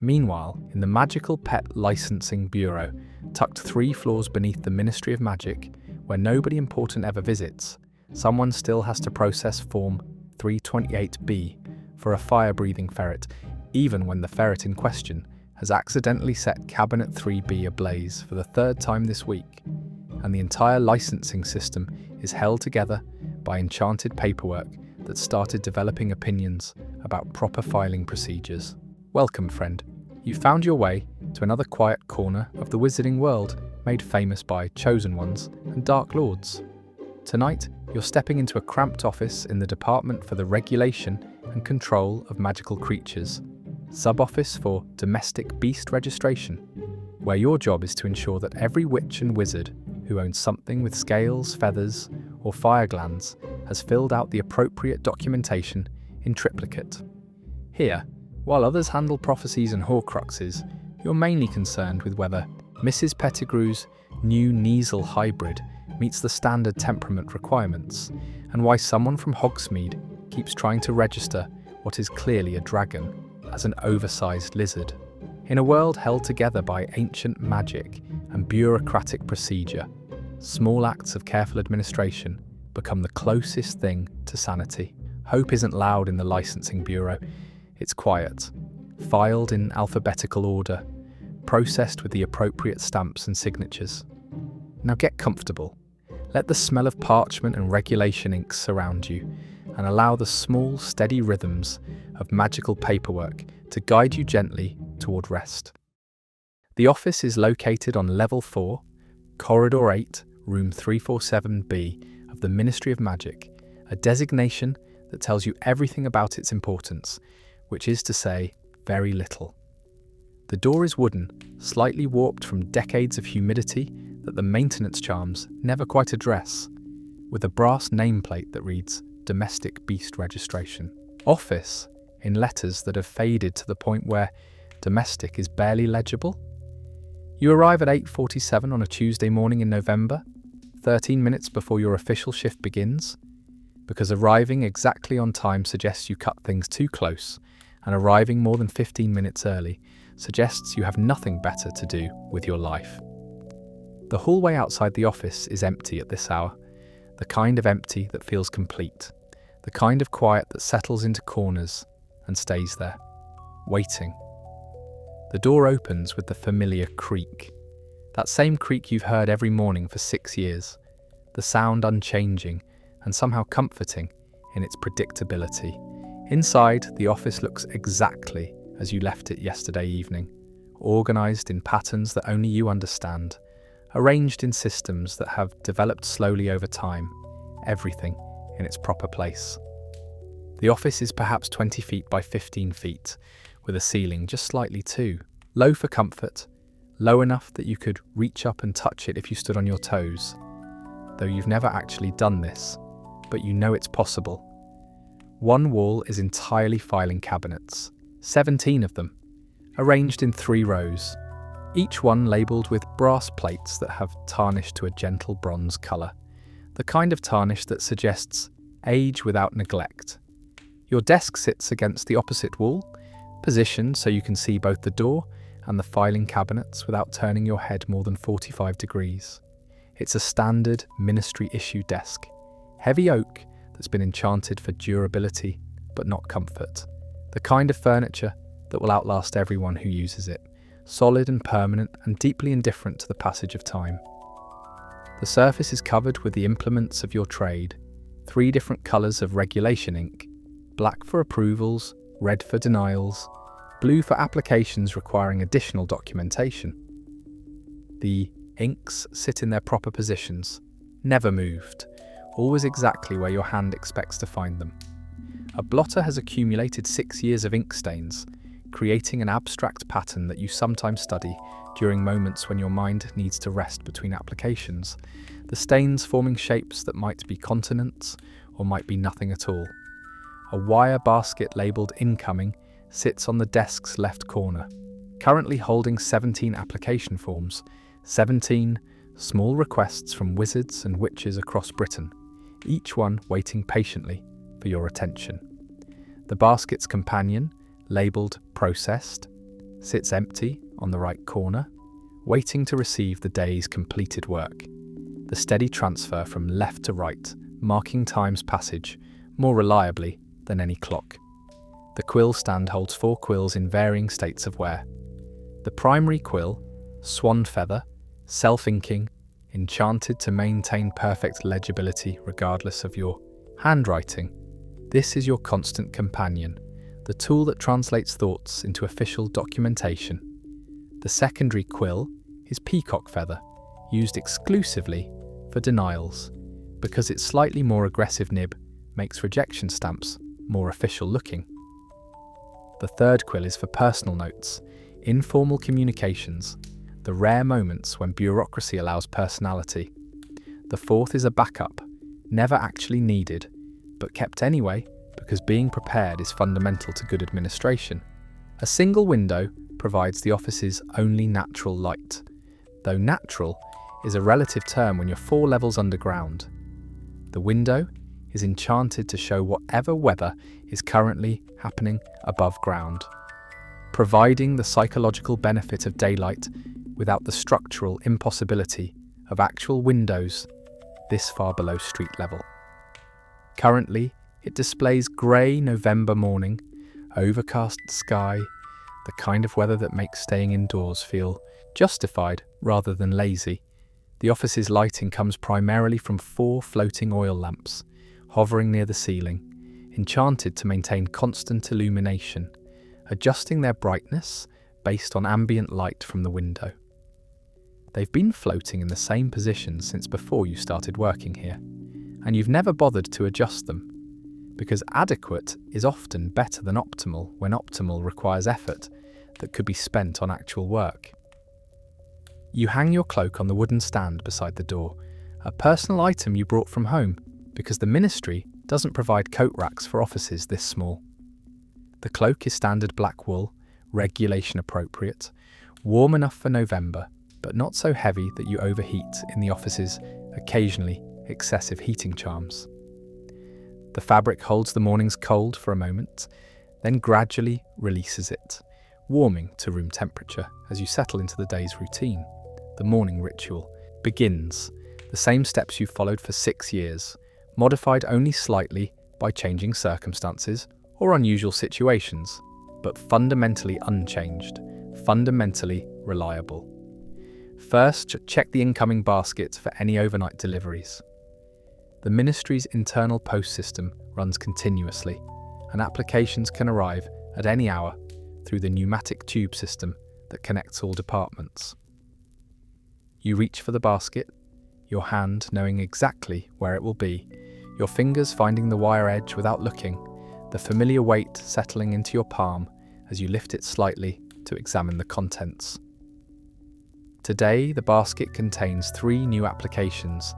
Meanwhile, in the Magical Pet Licensing Bureau, tucked 3 floors beneath the Ministry of Magic, where nobody important ever visits, someone still has to process Form 328B for a fire-breathing ferret, even when the ferret in question has accidentally set Cabinet 3B ablaze for the 3rd time this week, and the entire licensing system is held together by enchanted paperwork that started developing opinions about proper filing procedures. Welcome, friend. You found your way to another quiet corner of the wizarding world made famous by chosen ones and dark lords. Tonight, you're stepping into a cramped office in the Department for the Regulation and Control of Magical Creatures, Sub-Office for Domestic Beast Registration, where your job is to ensure that every witch and wizard who owns something with scales, feathers, or fire glands has filled out the appropriate documentation in triplicate. Here, while others handle prophecies and horcruxes, you're mainly concerned with whether Mrs. Pettigrew's new Kneasel hybrid meets the standard temperament requirements, and why someone from Hogsmeade keeps trying to register what is clearly a dragon as an oversized lizard. In a world held together by ancient magic and bureaucratic procedure, small acts of careful administration become the closest thing to sanity. Hope isn't loud in the licensing bureau. It's quiet, filed in alphabetical order, processed with the appropriate stamps and signatures. Now get comfortable. Let the smell of parchment and regulation ink surround you, and allow the small, steady rhythms of magical paperwork to guide you gently toward rest. The office is located on Level 4, Corridor 8, Room 347B of the Ministry of Magic, a designation that tells you everything about its importance, which is to say, very little. The door is wooden, slightly warped from decades of humidity that the maintenance charms never quite address, with a brass nameplate that reads Domestic Beast Registration. Office, in letters that have faded to the point where domestic is barely legible. You arrive at 8:47 on a Tuesday morning in November, 13 minutes before your official shift begins, because arriving exactly on time suggests you cut things too close, and arriving more than 15 minutes early suggests you have nothing better to do with your life. The hallway outside the office is empty at this hour, the kind of empty that feels complete, the kind of quiet that settles into corners and stays there, waiting. The door opens with the familiar creak, that same creak you've heard every morning for 6 years, the sound unchanging and somehow comforting in its predictability. Inside, the office looks exactly as you left it yesterday evening, organised in patterns that only you understand, arranged in systems that have developed slowly over time, everything in its proper place. The office is perhaps 20 feet by 15 feet, with a ceiling just slightly too low for comfort, low enough that you could reach up and touch it if you stood on your toes, though you've never actually done this, but you know it's possible. One wall is entirely filing cabinets, 17 of them, arranged in 3 rows, each one labelled with brass plates that have tarnished to a gentle bronze colour, the kind of tarnish that suggests age without neglect. Your desk sits against the opposite wall, positioned so you can see both the door and the filing cabinets without turning your head more than 45 degrees. It's a standard ministry-issue desk, heavy oak that's been enchanted for durability but not comfort, the kind of furniture that will outlast everyone who uses it, solid and permanent and deeply indifferent to the passage of time. The surface is covered with the implements of your trade, 3 different colours of regulation ink, black for approvals, red for denials, blue for applications requiring additional documentation. The inks sit in their proper positions, never moved, always exactly where your hand expects to find them. A blotter has accumulated 6 years of ink stains, creating an abstract pattern that you sometimes study during moments when your mind needs to rest between applications, the stains forming shapes that might be continents or might be nothing at all. A wire basket labelled incoming sits on the desk's left corner, currently holding 17 application forms, 17 small requests from wizards and witches across Britain, each one waiting patiently for your attention. The basket's companion, labelled processed, sits empty on the right corner, waiting to receive the day's completed work. The steady transfer from left to right, marking time's passage more reliably than any clock. The quill stand holds 4 quills in varying states of wear. The primary quill, swan feather, self-inking, enchanted to maintain perfect legibility regardless of your handwriting. This is your constant companion, the tool that translates thoughts into official documentation. The secondary quill is peacock feather, used exclusively for denials, because its slightly more aggressive nib makes rejection stamps more official looking. The third quill is for personal notes, informal communications, the rare moments when bureaucracy allows personality. The fourth is a backup, never actually needed, but kept anyway because being prepared is fundamental to good administration. A single window provides the office's only natural light, though natural is a relative term when you're 4 levels underground. The window is enchanted to show whatever weather is currently happening above ground, providing the psychological benefit of daylight without the structural impossibility of actual windows this far below street level. Currently, it displays grey November morning, overcast sky, the kind of weather that makes staying indoors feel justified rather than lazy. The office's lighting comes primarily from 4 floating oil lamps, hovering near the ceiling, enchanted to maintain constant illumination, adjusting their brightness based on ambient light from the window. They've been floating in the same position since before you started working here, and you've never bothered to adjust them, because adequate is often better than optimal when optimal requires effort that could be spent on actual work. You hang your cloak on the wooden stand beside the door, a personal item you brought from home, because the ministry doesn't provide coat racks for offices this small. The cloak is standard black wool, regulation appropriate, warm enough for November, but not so heavy that you overheat in the office's occasionally excessive heating charms. The fabric holds the morning's cold for a moment, then gradually releases it, warming to room temperature as you settle into the day's routine. The morning ritual begins, the same steps you've followed for 6 years, modified only slightly by changing circumstances or unusual situations, but fundamentally unchanged, fundamentally reliable. First, check the incoming basket for any overnight deliveries. The ministry's internal post system runs continuously, and applications can arrive at any hour through the pneumatic tube system that connects all departments. You reach for the basket, your hand knowing exactly where it will be, your fingers finding the wire edge without looking, the familiar weight settling into your palm as you lift it slightly to examine the contents. Today, the basket contains 3 new applications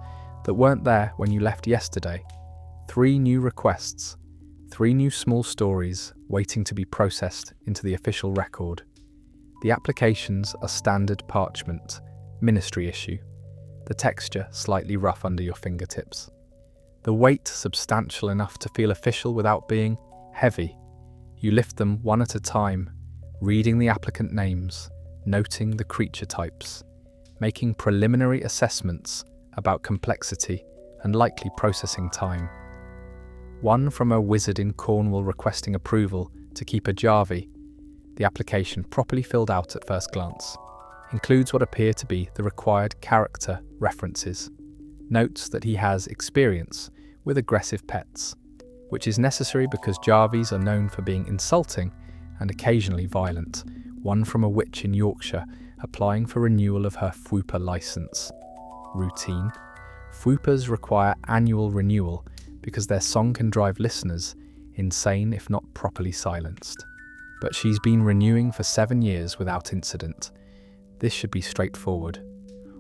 that weren't there when you left yesterday, 3 new requests, 3 new small stories waiting to be processed into the official record. The applications are standard parchment, ministry issue, the texture slightly rough under your fingertips. The weight substantial enough to feel official without being heavy. You lift them one at a time, reading the applicant names, noting the creature types, making preliminary assessments about complexity and likely processing time. One from a wizard in Cornwall requesting approval to keep a Jarvie. The application, properly filled out at first glance, includes what appear to be the required character references. Notes that he has experience with aggressive pets, which is necessary because Jarvies are known for being insulting and occasionally violent. One from a witch in Yorkshire applying for renewal of her FWOOPer licence. Routine. FWOOPers require annual renewal because their song can drive listeners insane if not properly silenced. But she's been renewing for 7 years without incident. This should be straightforward.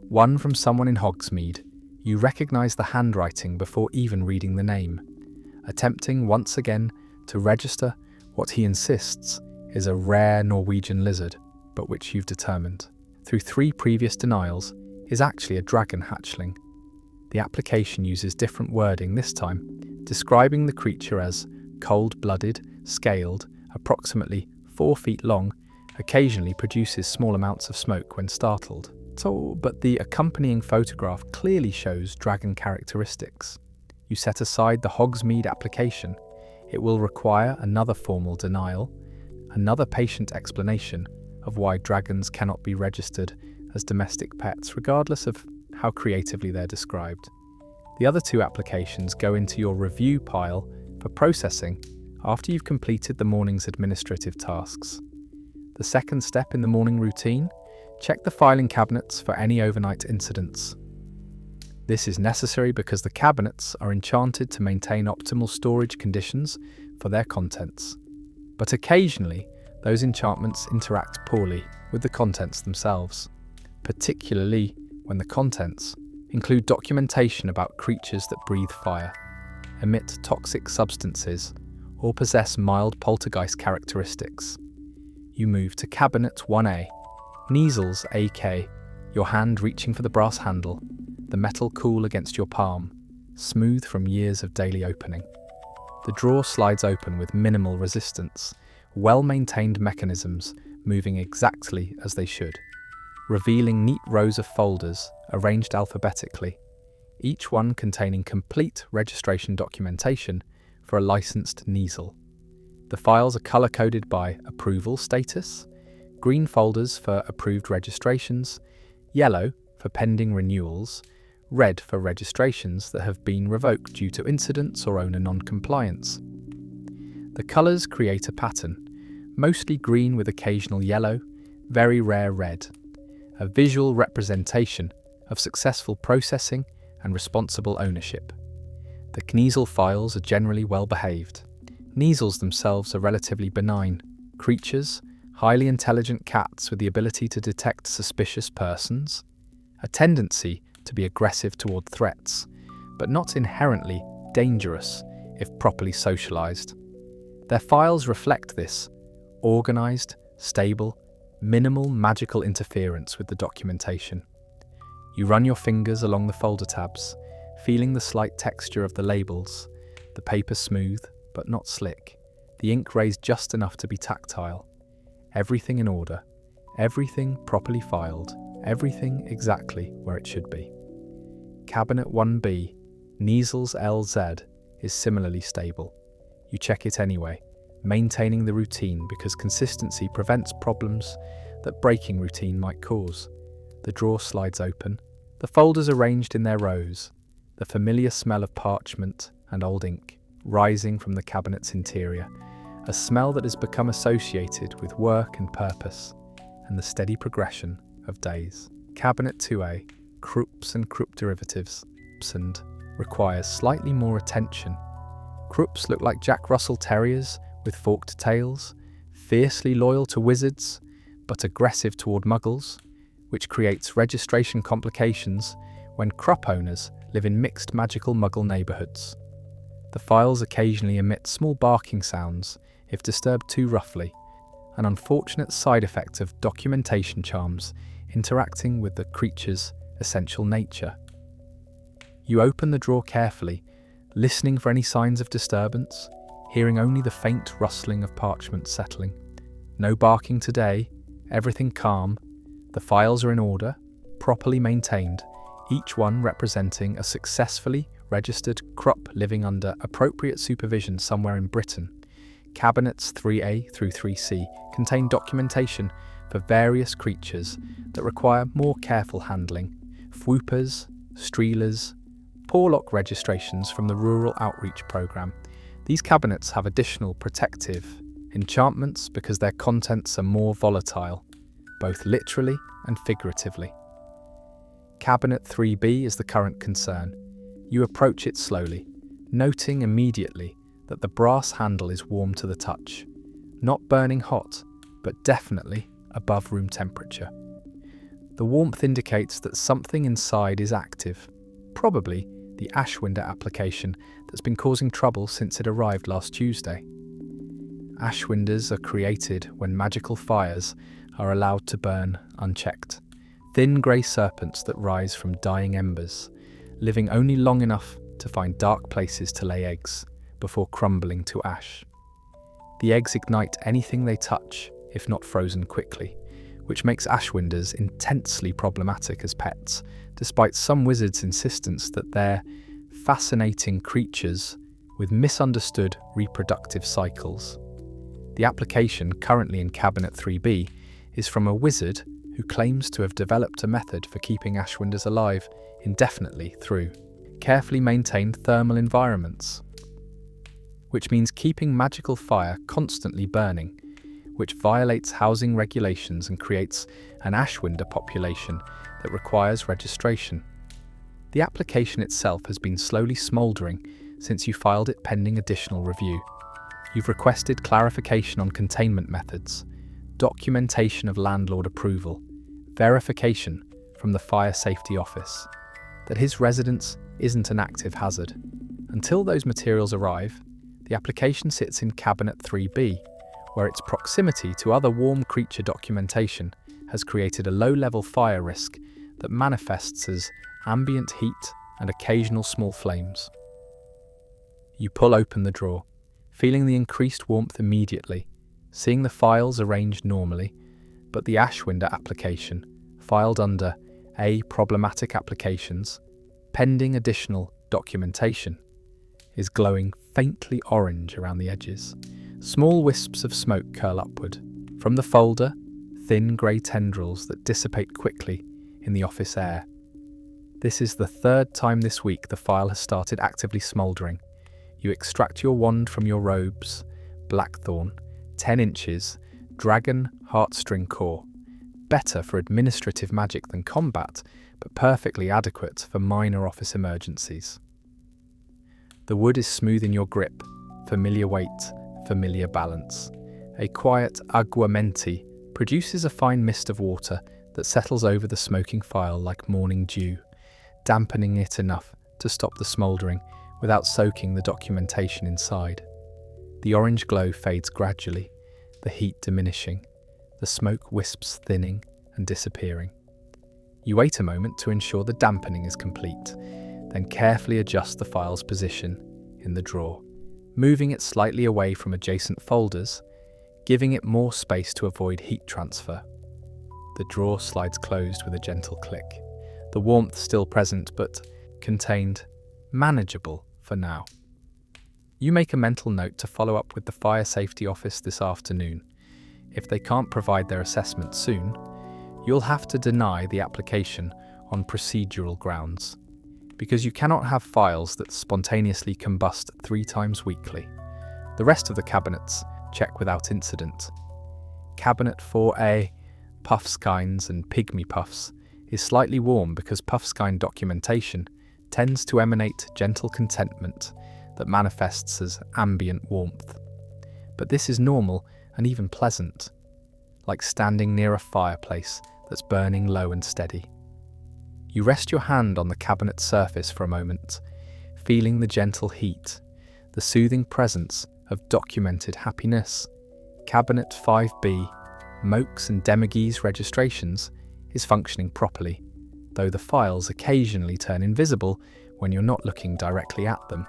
One from someone in Hogsmeade. You recognise the handwriting before even reading the name, attempting once again to register what he insists is a rare Norwegian lizard, but which you've determined, through 3 previous denials, is actually a dragon hatchling. The application uses different wording this time, describing the creature as cold-blooded, scaled, approximately 4 feet long, occasionally produces small amounts of smoke when startled. But the accompanying photograph clearly shows dragon characteristics. You set aside the Hogsmeade application. It will require another formal denial, another patient explanation of why dragons cannot be registered as domestic pets, regardless of how creatively they're described. The other two applications go into your review pile for processing after you've completed the morning's administrative tasks. The second step in the morning routine: check the filing cabinets for any overnight incidents. This is necessary because the cabinets are enchanted to maintain optimal storage conditions for their contents. But occasionally, those enchantments interact poorly with the contents themselves, particularly when the contents include documentation about creatures that breathe fire, emit toxic substances, or possess mild poltergeist characteristics. You move to Cabinet 1A. Neasels, AK, your hand reaching for the brass handle, the metal cool against your palm, smooth from years of daily opening. The drawer slides open with minimal resistance, well-maintained mechanisms moving exactly as they should, revealing neat rows of folders arranged alphabetically, each one containing complete registration documentation for a licensed Neasel. The files are color-coded by approval status, green folders for approved registrations, yellow for pending renewals, red for registrations that have been revoked due to incidents or owner non-compliance. The colours create a pattern, mostly green with occasional yellow, very rare red, a visual representation of successful processing and responsible ownership. The Kneasel files are generally well behaved. Neasels themselves are relatively benign creatures, highly intelligent cats with the ability to detect suspicious persons, a tendency to be aggressive toward threats, but not inherently dangerous if properly socialized. Their files reflect this: organized, stable, minimal magical interference with the documentation. You run your fingers along the folder tabs, feeling the slight texture of the labels, the paper smooth but not slick, the ink raised just enough to be tactile. Everything in order, everything properly filed, everything exactly where it should be. Cabinet 1B, Neasels LZ, is similarly stable. You check it anyway, maintaining the routine because consistency prevents problems that breaking routine might cause. The drawer slides open, the folders arranged in their rows, the familiar smell of parchment and old ink rising from the cabinet's interior, a smell that has become associated with work and purpose and the steady progression of days. Cabinet 2A, Krupps and Krupp derivatives, and requires slightly more attention. Krupps look like Jack Russell Terriers with forked tails, fiercely loyal to wizards, but aggressive toward muggles, which creates registration complications when Krupp owners live in mixed magical muggle neighbourhoods. The files occasionally emit small barking sounds if disturbed too roughly, an unfortunate side effect of documentation charms interacting with the creature's essential nature. You open the drawer carefully, listening for any signs of disturbance, hearing only the faint rustling of parchment settling. No barking today, everything calm. The files are in order, properly maintained, each one representing a successfully registered Krupp living under appropriate supervision somewhere in Britain. Cabinets 3A through 3C contain documentation for various creatures that require more careful handling: Fwoopers, Streelers, Porlock registrations from the Rural Outreach Programme. These cabinets have additional protective enchantments because their contents are more volatile, both literally and figuratively. Cabinet 3B is the current concern. You approach it slowly, noting immediately that the brass handle is warm to the touch, not burning hot, but definitely above room temperature. The warmth indicates that something inside is active, probably the Ashwinder application that's been causing trouble since it arrived last Tuesday. Ashwinders are created when magical fires are allowed to burn unchecked, thin grey serpents that rise from dying embers, living only long enough to find dark places to lay eggs before crumbling to ash. The eggs ignite anything they touch, if not frozen quickly, which makes ashwinders intensely problematic as pets, despite some wizards' insistence that they're fascinating creatures with misunderstood reproductive cycles. The application currently in Cabinet 3B is from a wizard who claims to have developed a method for keeping ashwinders alive indefinitely through carefully maintained thermal environments, which means keeping magical fire constantly burning, which violates housing regulations and creates an ashwinder population that requires registration. The application itself has been slowly smouldering since you filed it pending additional review. You've requested clarification on containment methods, documentation of landlord approval, verification from the Fire Safety Office that his residence isn't an active hazard. Until those materials arrive, the application sits in Cabinet 3B, where its proximity to other warm creature documentation has created a low-level fire risk that manifests as ambient heat and occasional small flames. You pull open the drawer, feeling the increased warmth immediately, seeing the files arranged normally, but the ashwinder application, filed under A. Problematic Applications, pending additional documentation, is glowing faintly orange around the edges. Small wisps of smoke curl upward. From the folder, thin grey tendrils that dissipate quickly in the office air. This is the third time this week the file has started actively smouldering. You extract your wand from your robes, blackthorn, 10 inches, dragon heartstring core. Better for administrative magic than combat, but perfectly adequate for minor office emergencies. The wood is smooth in your grip, familiar weight, familiar balance. A quiet aguamenti produces a fine mist of water that settles over the smoking file like morning dew, dampening it enough to stop the smouldering without soaking the documentation inside. The orange glow fades gradually, the heat diminishing, the smoke wisps thinning and disappearing. You wait a moment to ensure the dampening is complete, then carefully adjust the file's position in the drawer, moving it slightly away from adjacent folders, giving it more space to avoid heat transfer. The drawer slides closed with a gentle click, the warmth still present but contained, manageable for now. You make a mental note to follow up with the Fire Safety Office this afternoon. If they can't provide their assessment soon, you'll have to deny the application on procedural grounds, because you cannot have files that spontaneously combust 3 times weekly. The rest of the cabinets check without incident. Cabinet 4A, puffskines and pygmy puffs, is slightly warm because puffskine documentation tends to emanate gentle contentment that manifests as ambient warmth. But this is normal and even pleasant, like standing near a fireplace that's burning low and steady. You rest your hand on the cabinet surface for a moment, feeling the gentle heat, the soothing presence of documented happiness. Cabinet 5B, Mokes and Demigees registrations, is functioning properly, though the files occasionally turn invisible when you're not looking directly at them,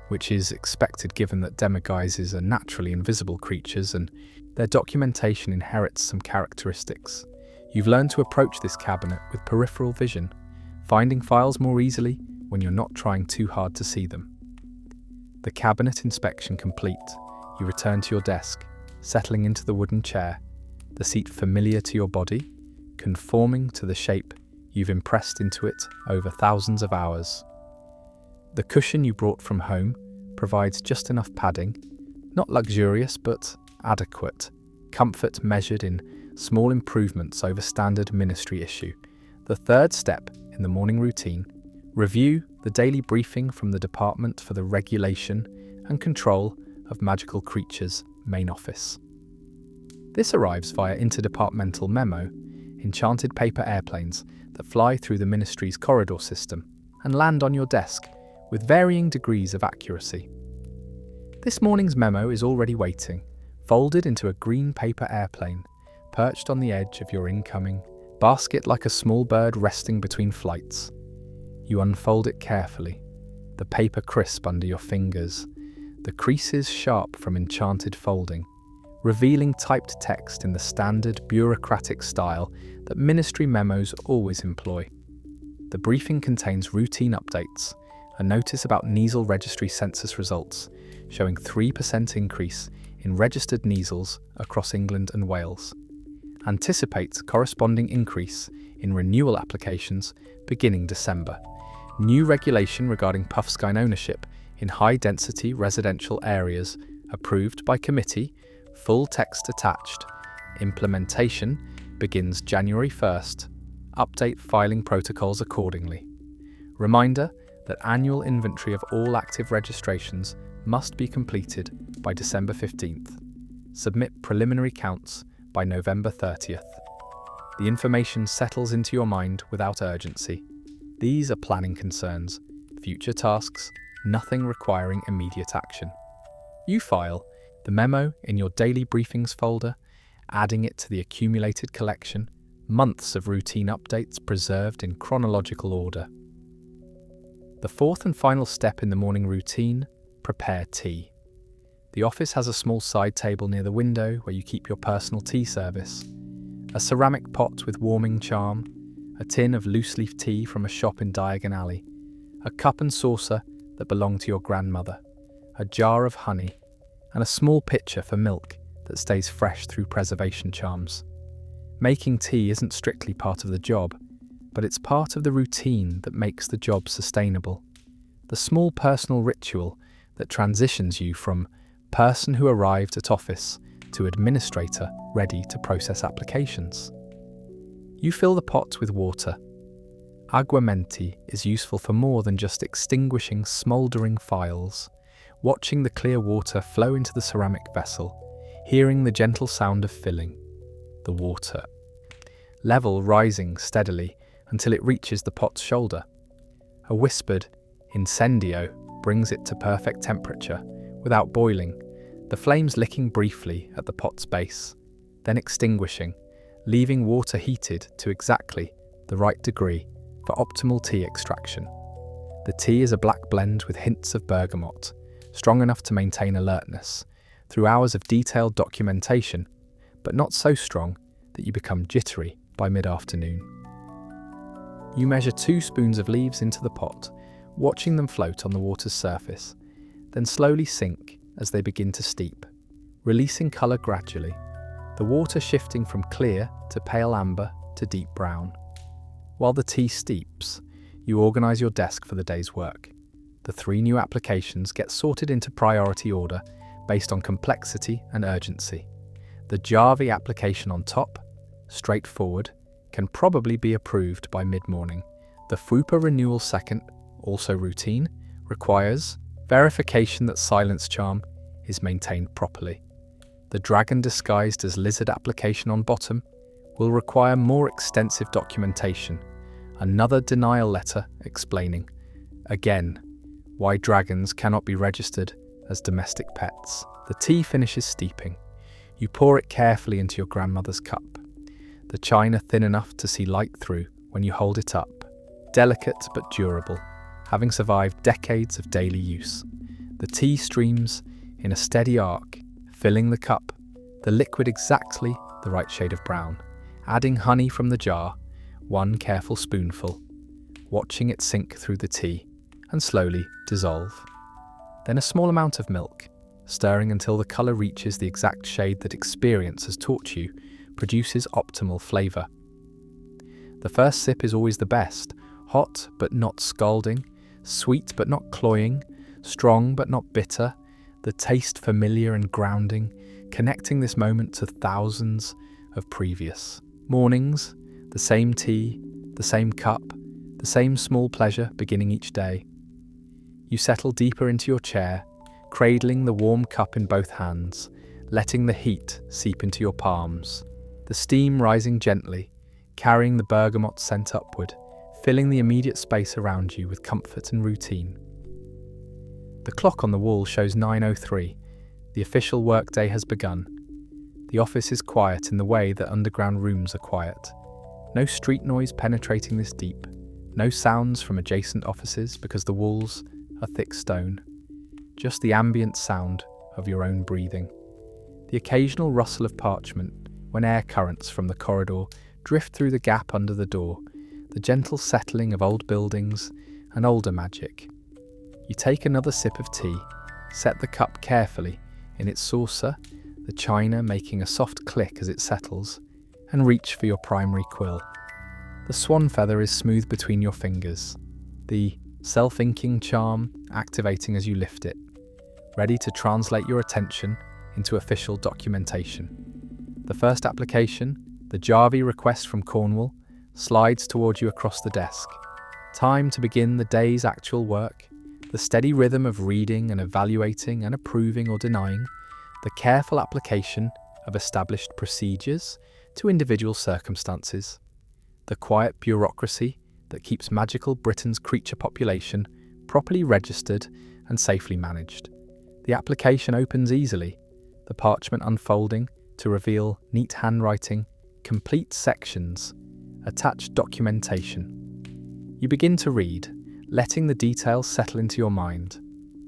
which is expected given that demigeeses are naturally invisible creatures and their documentation inherits some characteristics. You've learned to approach this cabinet with peripheral vision, finding files more easily when you're not trying too hard to see them. The cabinet inspection complete, you return to your desk, settling into the wooden chair, the seat familiar to your body, conforming to the shape you've impressed into it over thousands of hours. The cushion you brought from home provides just enough padding, not luxurious but adequate, comfort measured in small improvements over standard ministry issue. The third step in the morning routine, review the daily briefing from the Department for the Regulation and Control of Magical Creatures main office. This arrives via interdepartmental memo, enchanted paper airplanes that fly through the ministry's corridor system and land on your desk with varying degrees of accuracy. This morning's memo is already waiting, folded into a green paper airplane, perched on the edge of your incoming basket like a small bird resting between flights. You unfold it carefully, the paper crisp under your fingers, the creases sharp from enchanted folding, revealing typed text in the standard bureaucratic style that ministry memos always employ. The briefing contains routine updates, a notice about nasal registry census results, showing 3% increase in registered nasals across England and Wales. Anticipates corresponding increase in renewal applications beginning December. New regulation regarding puffskein ownership in high-density residential areas approved by committee, full text attached. Implementation begins January 1st. Update filing protocols accordingly. Reminder that annual inventory of all active registrations must be completed by December 15th. Submit preliminary counts by November 30th. The information settles into your mind without urgency. These are planning concerns, future tasks, nothing requiring immediate action. You file the memo in your daily briefings folder, adding it to the accumulated collection, months of routine updates preserved in chronological order. The fourth and final step in the morning routine, prepare tea. The office has a small side table near the window where you keep your personal tea service. A ceramic pot with warming charm, a tin of loose-leaf tea from a shop in Diagon Alley, a cup and saucer that belonged to your grandmother, a jar of honey, and a small pitcher for milk that stays fresh through preservation charms. Making tea isn't strictly part of the job, but it's part of the routine that makes the job sustainable. The small personal ritual that transitions you from person who arrived at office to administrator ready to process applications. You fill the pot with water. Aguamenti is useful for more than just extinguishing smouldering files, watching the clear water flow into the ceramic vessel, hearing the gentle sound of filling. The water level rising steadily until it reaches the pot's shoulder. A whispered incendio brings it to perfect temperature without boiling, the flames licking briefly at the pot's base, then extinguishing, leaving water heated to exactly the right degree for optimal tea extraction. The tea is a black blend with hints of bergamot, strong enough to maintain alertness through hours of detailed documentation, but not so strong that you become jittery by mid-afternoon. You measure 2 spoons of leaves into the pot, watching them float on the water's surface, then slowly sink as they begin to steep, releasing colour gradually, the water shifting from clear to pale amber to deep brown. While the tea steeps, you organise your desk for the day's work. The 3 new applications get sorted into priority order based on complexity and urgency. The Java application on top, straightforward, can probably be approved by mid-morning. The FUPA renewal second, also routine, requires verification that silence charm is maintained properly. The dragon disguised as lizard application on bottom will require more extensive documentation. Another denial letter explaining, again, why dragons cannot be registered as domestic pets. The tea finishes steeping. You pour it carefully into your grandmother's cup, the china thin enough to see light through when you hold it up, delicate but durable, having survived decades of daily use. The tea streams in a steady arc, filling the cup, the liquid exactly the right shade of brown, adding honey from the jar, 1 careful spoonful, watching it sink through the tea and slowly dissolve. Then a small amount of milk, stirring until the colour reaches the exact shade that experience has taught you produces optimal flavour. The first sip is always the best, hot but not scalding, sweet but not cloying, strong but not bitter, the taste familiar and grounding, connecting this moment to thousands of previous mornings, the same tea, the same cup, the same small pleasure beginning each day. You settle deeper into your chair, cradling the warm cup in both hands, letting the heat seep into your palms, the steam rising gently, carrying the bergamot scent upward, filling the immediate space around you with comfort and routine. The clock on the wall shows 9:03. The official workday has begun. The office is quiet in the way that underground rooms are quiet. No street noise penetrating this deep. No sounds from adjacent offices because the walls are thick stone. Just the ambient sound of your own breathing. the occasional rustle of parchment when air currents from the corridor drift through the gap under the door, the gentle settling of old buildings and older magic. You take another sip of tea, set the cup carefully in its saucer, the china making a soft click as it settles, and reach for your primary quill. The swan feather is smooth between your fingers, the self-inking charm activating as you lift it, ready to translate your attention into official documentation. The first application, the Jarvie request from Cornwall, slides toward you across the desk. Time to begin the day's actual work, the steady rhythm of reading and evaluating and approving or denying, the careful application of established procedures to individual circumstances, the quiet bureaucracy that keeps magical Britain's creature population properly registered and safely managed. The application opens easily, the parchment unfolding to reveal neat handwriting, complete sections, attached documentation. You begin to read, letting the details settle into your mind,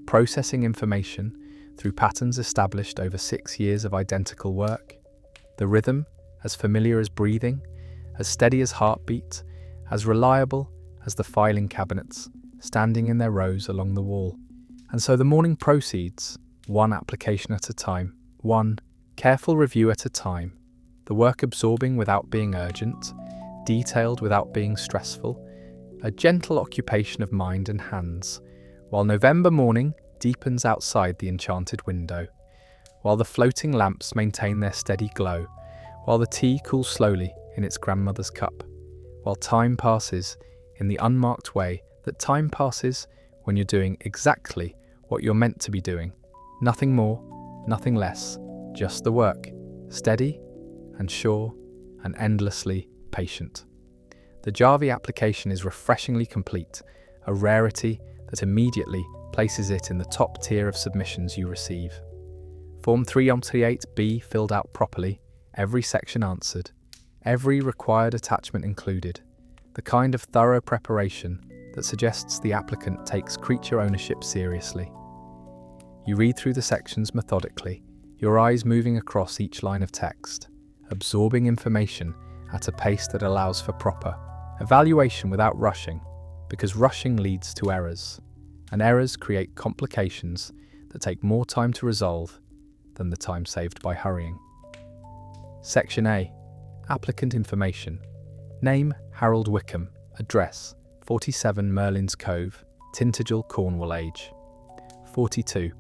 processing information through patterns established over 6 years of identical work, the rhythm as familiar as breathing, as steady as heartbeat, as reliable as the filing cabinets standing in their rows along the wall. And so the morning proceeds, one application at a time, one careful review at a time, the work absorbing without being urgent, detailed without being stressful, a gentle occupation of mind and hands, while November morning deepens outside the enchanted window, while the floating lamps maintain their steady glow, while the tea cools slowly in its grandmother's cup, while time passes in the unmarked way that time passes when you're doing exactly what you're meant to be doing. Nothing more, nothing less, just the work, steady and sure and endlessly patient. The Jarvie application is refreshingly complete, a rarity that immediately places it in the top tier of submissions you receive. Form 338B filled out properly, every section answered, every required attachment included, the kind of thorough preparation that suggests the applicant takes creature ownership seriously. You read through the sections methodically, your eyes moving across each line of text, absorbing information at a pace that allows for proper evaluation without rushing, because rushing leads to errors, and errors create complications that take more time to resolve than the time saved by hurrying. Section A. Applicant information. Name Harold Wickham. Address 47 Merlin's Cove, Tintagel, Cornwall. Age 42.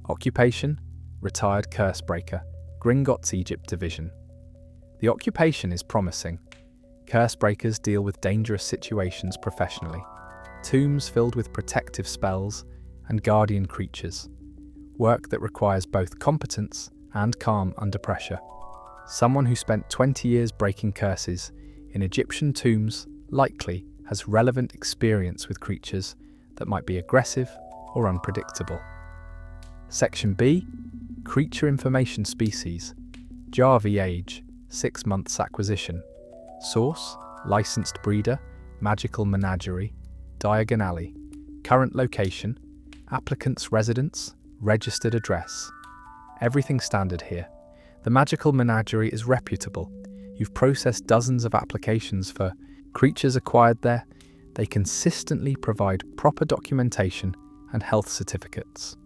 Occupation retired curse breaker, Gringotts Egypt Division. The occupation is promising. Curse breakers deal with dangerous situations professionally. Tombs filled with protective spells and guardian creatures. Work that requires both competence and calm under pressure. Someone who spent 20 years breaking curses in Egyptian tombs likely has relevant experience with creatures that might be aggressive or unpredictable. Section B. Creature information species. Jarvie age, 6 months acquisition. Source, licensed breeder, magical menagerie, Diagon Alley. Current location, applicant's residence, registered address. Everything standard here. The magical menagerie is reputable. You've processed dozens of applications for creatures acquired there. They consistently provide proper documentation and health certificates.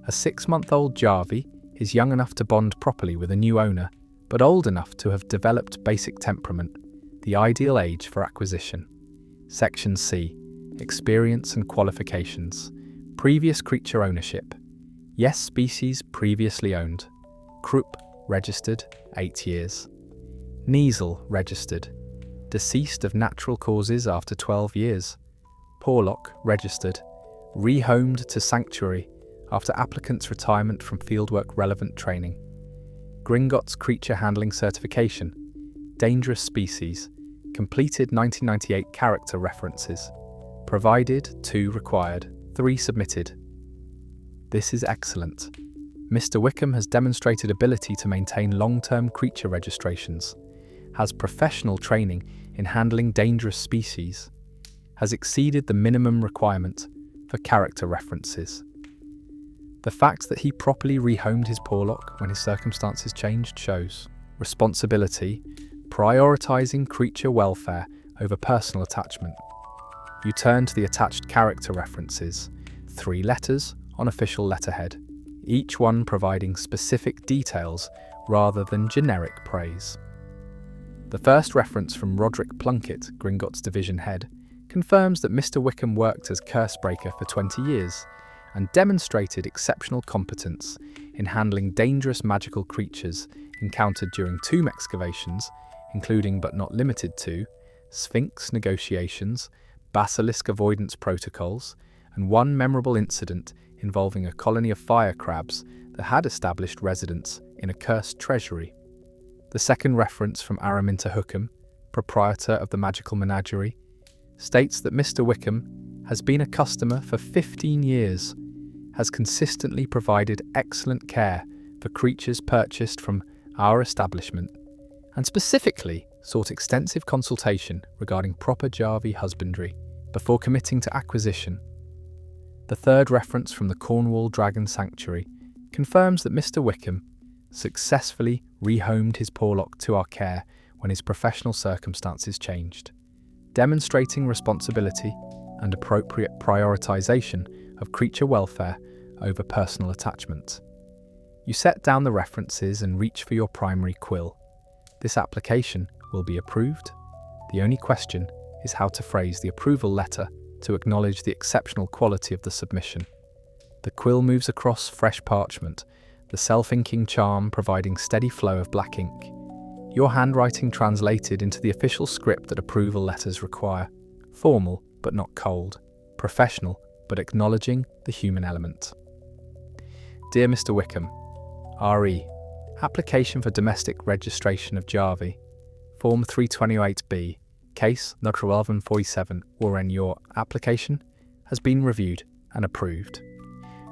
A 6-month-old Jarvie is young enough to bond properly with a new owner, but old enough to have developed basic temperament, the ideal age for acquisition. Section C. Experience and qualifications. Previous creature ownership. Yes, species previously owned. Krupp, registered, 8 years. Kneasel, registered. Deceased of natural causes after 12 years. Porlock, registered. Rehomed to sanctuary after applicant's retirement from fieldwork relevant training. Gringotts creature handling certification. Dangerous species. Completed 1998 character references. Provided 2 required, 3 submitted. This is excellent. Mr. Wickham has demonstrated ability to maintain long-term creature registrations, has professional training in handling dangerous species, has exceeded the minimum requirement for character references. The fact that he properly rehomed his poorlock when his circumstances changed shows responsibility, prioritising creature welfare over personal attachment. You turn to the attached character references, 3 letters on official letterhead, each one providing specific details rather than generic praise. The first reference from Roderick Plunkett, Gringotts division head, confirms that Mr. Wickham worked as cursebreaker for 20 years and demonstrated exceptional competence in handling dangerous magical creatures encountered during tomb excavations, including but not limited to Sphinx negotiations, basilisk avoidance protocols, and one memorable incident involving a colony of fire crabs that had established residence in a cursed treasury. The second reference from Araminta Hookham, proprietor of the Magical Menagerie, states that Mr. Wickham has been a customer for 15 years, has consistently provided excellent care for creatures purchased from our establishment, and specifically sought extensive consultation regarding proper Jarvie husbandry before committing to acquisition. The third reference from the Cornwall Dragon Sanctuary confirms that Mr. Wickham successfully rehomed his poorlock to our care when his professional circumstances changed, demonstrating responsibility and appropriate prioritisation of creature welfare over personal attachment. You set down the references and reach for your primary quill. This application will be approved. The only question is how to phrase the approval letter to acknowledge the exceptional quality of the submission. The quill moves across fresh parchment, the self-inking charm providing steady flow of black ink. Your handwriting translated into the official script that approval letters require. Formal, but not cold. Professional, but acknowledging the human element. Dear Mr. Wickham, RE. Application for domestic registration of Jarvie. Form 328B. Case No. 1147, wherein your application has been reviewed and approved.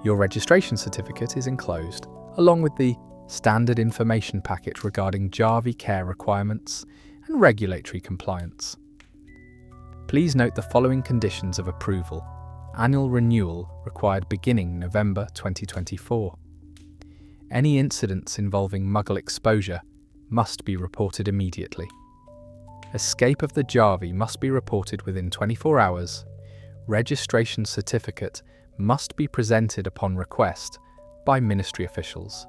Your registration certificate is enclosed, along with the standard information packet regarding Jarvie care requirements and regulatory compliance. Please note the following conditions of approval. Annual renewal required beginning November 2024. Any incidents involving muggle exposure must be reported immediately. Escape of the Jarvie must be reported within 24 hours. Registration certificate must be presented upon request by ministry officials.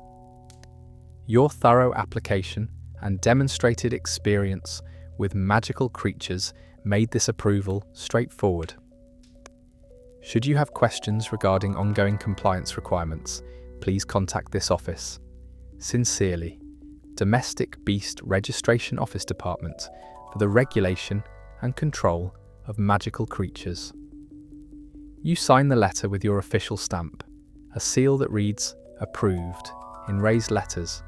Your thorough application and demonstrated experience with magical creatures made this approval straightforward. Should you have questions regarding ongoing compliance requirements, please contact this office. Sincerely, Domestic Beast Registration Office Department for the regulation and control of magical creatures. You sign the letter with your official stamp, a seal that reads "Approved" in raised letters,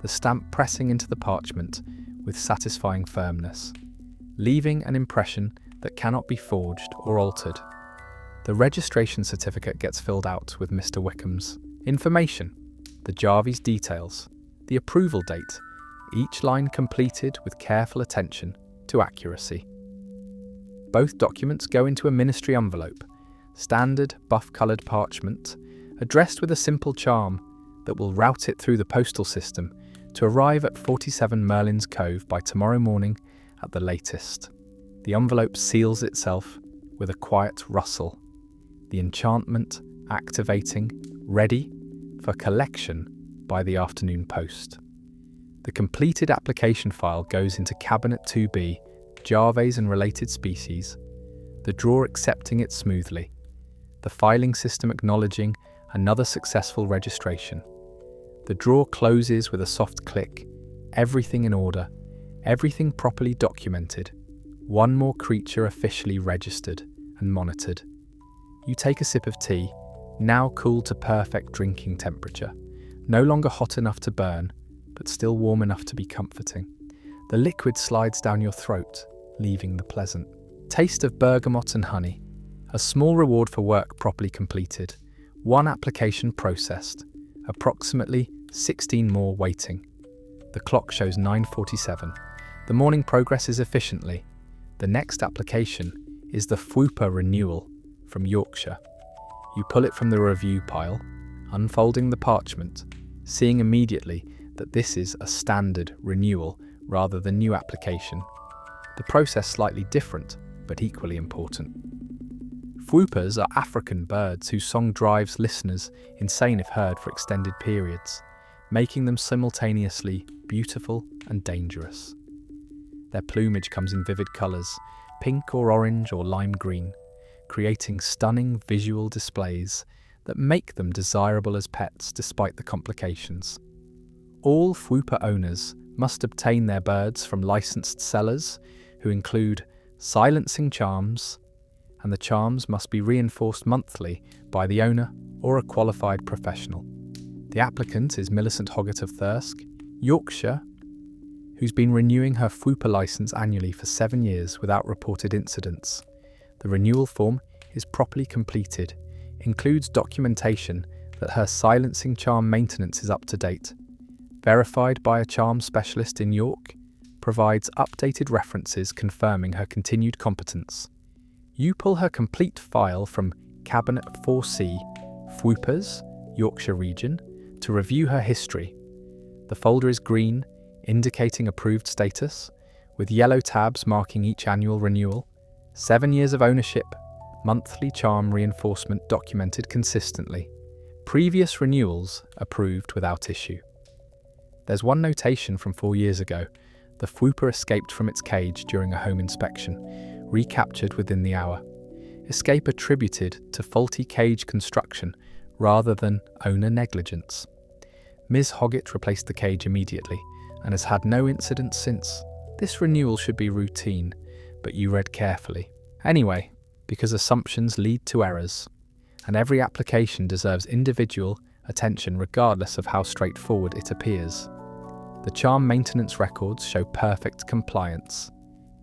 the stamp pressing into the parchment with satisfying firmness, leaving an impression that cannot be forged or altered. The registration certificate gets filled out with Mr. Wickham's information, the Jarvie's details, the approval date, each line completed with careful attention to accuracy. Both documents go into a ministry envelope, standard buff-coloured parchment, addressed with a simple charm that will route it through the postal system to arrive at 47 Merlin's Cove by tomorrow morning at the latest. The envelope seals itself with a quiet rustle, the enchantment activating, ready for collection by the afternoon post. The completed application file goes into Cabinet 2B, Jarvies and related species, the drawer accepting it smoothly, the filing system acknowledging another successful registration. The drawer closes with a soft click, everything in order, everything properly documented, one more creature officially registered and monitored. You take a sip of tea, now cooled to perfect drinking temperature, no longer hot enough to burn, but still warm enough to be comforting. The liquid slides down your throat, leaving the pleasant taste of bergamot and honey. A small reward for work properly completed, one application processed, approximately 16 more waiting. The clock shows 9:47. The morning progresses efficiently. The next application is the Fwooper renewal from Yorkshire. You pull it from the review pile, unfolding the parchment, seeing immediately that this is a standard renewal rather than new application. The process slightly different, but equally important. Whoopers are African birds whose song drives listeners insane if heard for extended periods, making them simultaneously beautiful and dangerous. Their plumage comes in vivid colours, pink or orange or lime green, creating stunning visual displays that make them desirable as pets despite the complications. All whooper owners must obtain their birds from licensed sellers who include silencing charms, and the charms must be reinforced monthly by the owner or a qualified professional. The applicant is Millicent Hoggett of Thirsk, Yorkshire, who's been renewing her whooper licence annually for 7 years without reported incidents. The renewal form is properly completed, includes documentation that her silencing charm maintenance is up to date, verified by a charm specialist in York, provides updated references confirming her continued competence. You pull her complete file from Cabinet 4C, Whoopers, Yorkshire region, to review her history. The folder is green, indicating approved status, with yellow tabs marking each annual renewal, 7 years of ownership, monthly charm reinforcement documented consistently, previous renewals approved without issue. There's one notation from 4 years ago. The whooper escaped from its cage during a home inspection, recaptured within the hour. Escape attributed to faulty cage construction rather than owner negligence. Ms. Hoggett replaced the cage immediately and has had no incidents since. This renewal should be routine, but you read carefully. Anyway, because assumptions lead to errors, and every application deserves individual attention regardless of how straightforward it appears. The charm maintenance records show perfect compliance.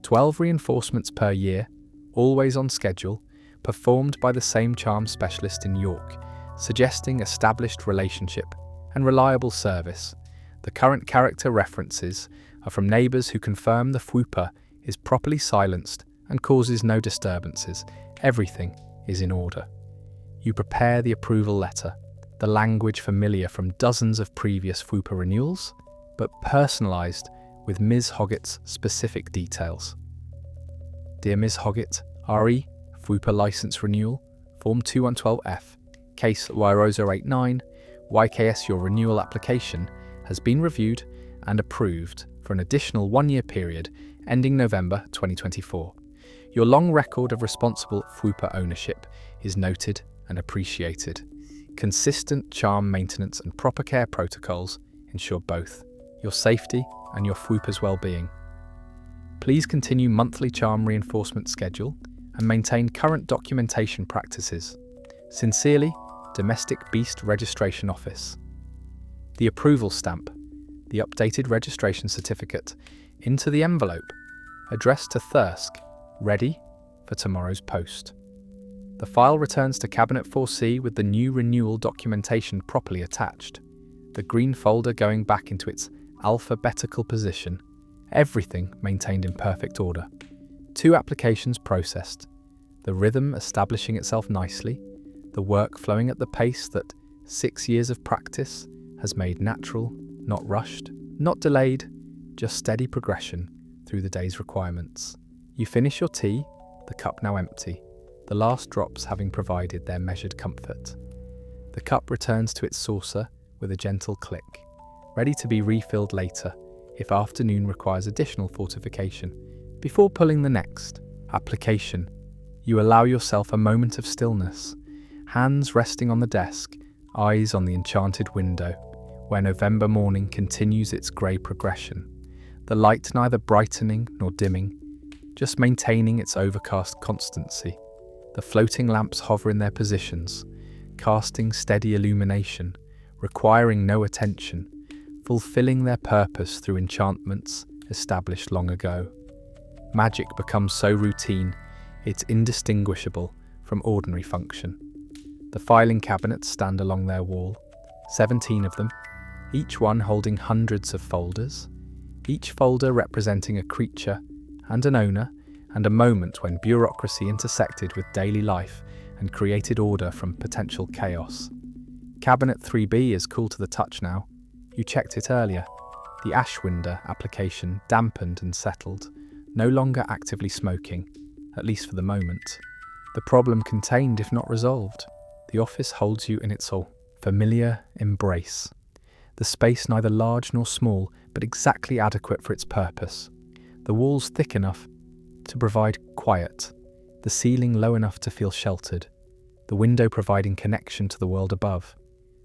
12 reinforcements per year, always on schedule, performed by the same charm specialist in York, suggesting established relationship and reliable service. The current character references are from neighbours who confirm the whooper is properly silenced and causes no disturbances. Everything is in order. You prepare the approval letter, the language familiar from dozens of previous whooper renewals, but personalised with Ms. Hoggett's specific details. Dear Ms. Hoggett, RE, Whooper Licence Renewal, Form 2112F, Case Y089, YKS your renewal application has been reviewed and approved for an additional 1-year period ending November 2024. Your long record of responsible whooper ownership is noted and appreciated. Consistent charm maintenance and proper care protocols ensure both your safety and your whooper's well-being. Please continue monthly charm reinforcement schedule and maintain current documentation practices. Sincerely, Domestic Beast Registration Office. The approval stamp, the updated registration certificate, into the envelope, addressed to Thirsk, ready for tomorrow's post. The file returns to Cabinet 4C with the new renewal documentation properly attached, the green folder going back into its alphabetical position, everything maintained in perfect order. 2 applications processed, the rhythm establishing itself nicely, the work flowing at the pace that 6 years of practice has made natural, not rushed, not delayed, just steady progression through the day's requirements. You finish your tea, the cup now empty, the last drops having provided their measured comfort. The cup returns to its saucer with a gentle click, ready to be refilled later if afternoon requires additional fortification. Before pulling the next application, you allow yourself a moment of stillness, hands resting on the desk, eyes on the enchanted window, where November morning continues its grey progression, the light neither brightening nor dimming, just maintaining its overcast constancy. The floating lamps hover in their positions, casting steady illumination, requiring no attention, fulfilling their purpose through enchantments established long ago. Magic becomes so routine, it's indistinguishable from ordinary function. The filing cabinets stand along their wall, 17 of them, each one holding hundreds of folders, each folder representing a creature and an owner, and a moment when bureaucracy intersected with daily life and created order from potential chaos. Cabinet 3B is cool to the touch now. You checked it earlier. The Ashwinder application dampened and settled, no longer actively smoking, at least for the moment. The problem contained if not resolved. The office holds you in its familiar embrace. The space neither large nor small, but exactly adequate for its purpose. The walls thick enough to provide quiet, the ceiling low enough to feel sheltered, the window providing connection to the world above,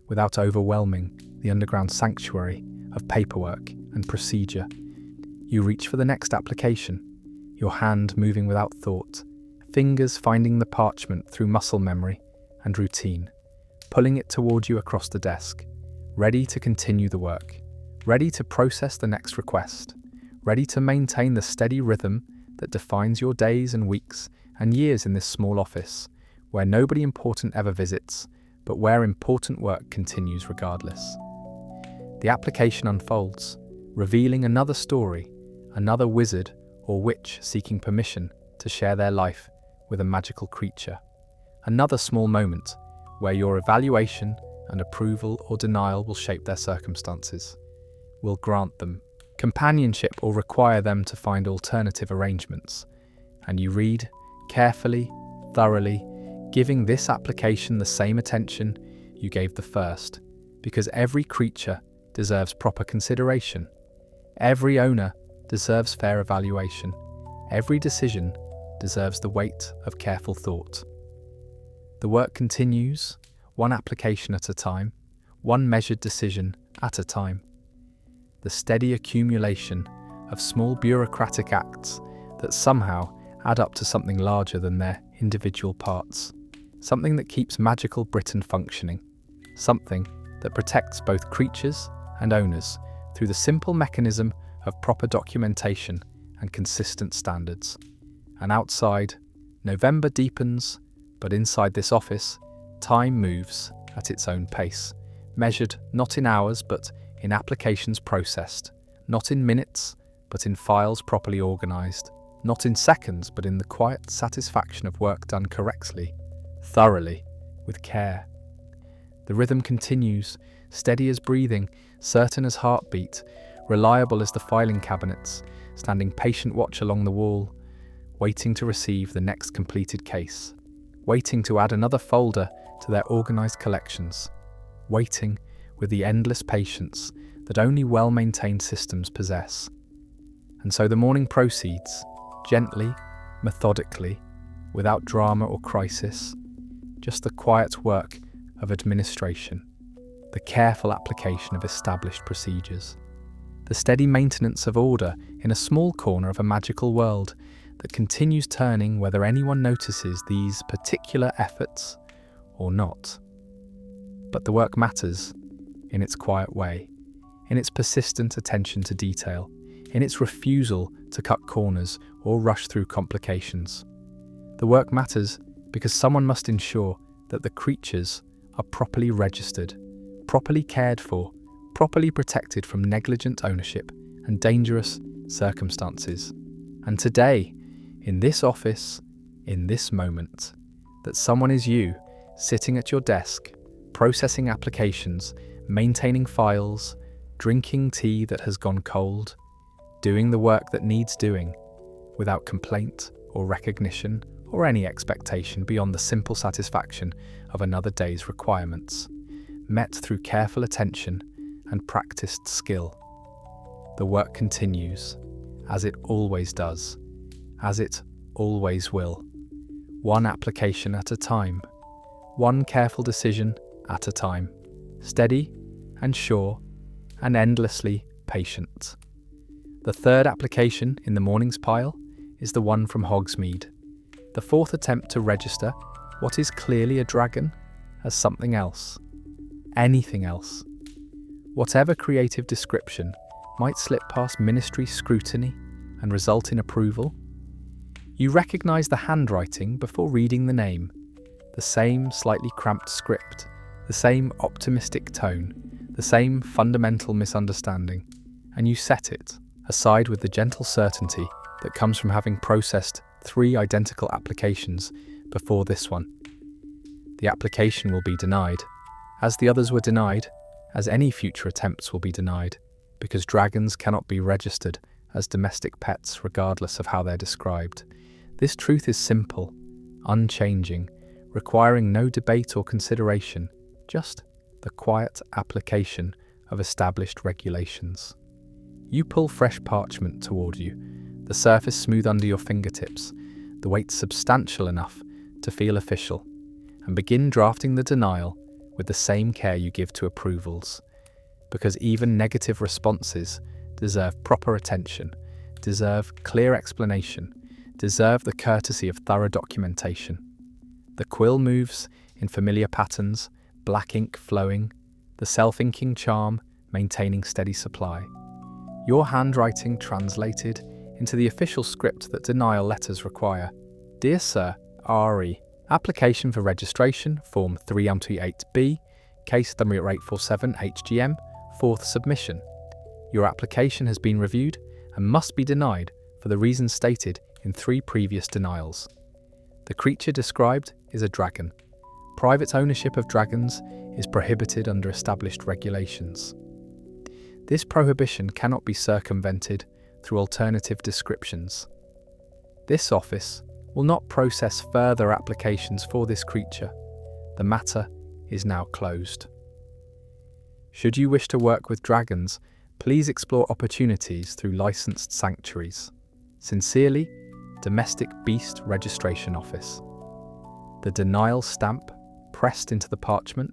without overwhelming the underground sanctuary of paperwork and procedure. You reach for the next application, your hand moving without thought, fingers finding the parchment through muscle memory and routine, pulling it toward you across the desk, ready to continue the work, ready to process the next request, ready to maintain the steady rhythm that defines your days and weeks and years in this small office, where nobody important ever visits, but where important work continues regardless. The application unfolds, revealing another story, another wizard or witch seeking permission to share their life with a magical creature. Another small moment where your evaluation and approval or denial will shape their circumstances, will grant them companionship or require them to find alternative arrangements. And you read carefully, thoroughly, giving this application the same attention you gave the first, because every creature deserves proper consideration. Every owner deserves fair evaluation. Every decision deserves the weight of careful thought. The work continues, one application at a time, one measured decision at a time. The steady accumulation of small bureaucratic acts that somehow add up to something larger than their individual parts. Something that keeps magical Britain functioning. Something that protects both creatures and owners through the simple mechanism of proper documentation and consistent standards. And outside, November deepens, but inside this office, time moves at its own pace, measured not in hours but in applications processed, not in minutes but in files properly organised, not in seconds but in the quiet satisfaction of work done correctly, thoroughly, with care. The rhythm continues, steady as breathing, certain as heartbeat, reliable as the filing cabinets, standing patient watch along the wall, waiting to receive the next completed case, waiting to add another folder to their organised collections, waiting with the endless patience that only well-maintained systems possess. And so the morning proceeds, gently, methodically, without drama or crisis, just the quiet work of administration, the careful application of established procedures, the steady maintenance of order in a small corner of a magical world that continues turning whether anyone notices these particular efforts or not. But the work matters in its quiet way, in its persistent attention to detail, in its refusal to cut corners or rush through complications. The work matters because someone must ensure that the creatures are properly registered, properly cared for, properly protected from negligent ownership and dangerous circumstances. And today, in this office, in this moment, that someone is you, sitting at your desk, processing applications, maintaining files, drinking tea that has gone cold, doing the work that needs doing, without complaint or recognition or any expectation beyond the simple satisfaction of another day's requirements, met through careful attention and practiced skill. The work continues, as it always does, as it always will, one application at a time, one careful decision at a time, steady and sure and endlessly patient. The third application in the morning's pile is the one from Hogsmeade, the fourth attempt to register what is clearly a dragon as something else, anything else. Whatever creative description might slip past ministry scrutiny and result in approval, you recognise the handwriting before reading the name, the same slightly cramped script, the same optimistic tone, the same fundamental misunderstanding, and you set it aside with the gentle certainty that comes from having processed 3 identical applications before this one. The application will be denied, As the others were denied, as any future attempts will be denied, because dragons cannot be registered as domestic pets regardless of how they're described. This truth is simple, unchanging, requiring no debate or consideration, just the quiet application of established regulations. You pull fresh parchment toward you, the surface smooth under your fingertips, the weight substantial enough to feel official, and begin drafting the denial with the same care you give to approvals. Because even negative responses deserve proper attention, deserve clear explanation, deserve the courtesy of thorough documentation. The quill moves in familiar patterns, black ink flowing, the self-inking charm maintaining steady supply. Your handwriting translated into the official script that denial letters require. Dear Sir, RE, application for registration, Form 328B, case number 847 HGM, 4th submission. Your application has been reviewed and must be denied for the reasons stated in 3 previous denials. The creature described is a dragon. Private ownership of dragons is prohibited under established regulations. This prohibition cannot be circumvented through alternative descriptions. This office will not process further applications for this creature. The matter is now closed. Should you wish to work with dragons, please explore opportunities through licensed sanctuaries. Sincerely, Domestic Beast Registration Office. The denial stamp pressed into the parchment,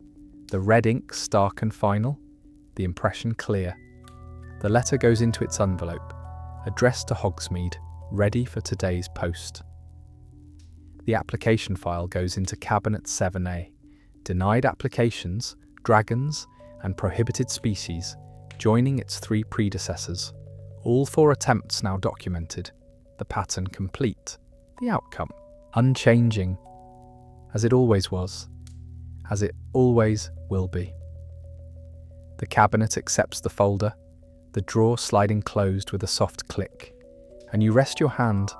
the red ink stark and final, the impression clear. The letter goes into its envelope, addressed to Hogsmeade, ready for today's post. The application file goes into Cabinet 7A. Denied applications, dragons, and prohibited species, joining its 3 predecessors. All 4 attempts now documented. The pattern complete. The outcome unchanging, as it always was, as it always will be. The cabinet accepts the folder, the drawer sliding closed with a soft click, and you rest your hand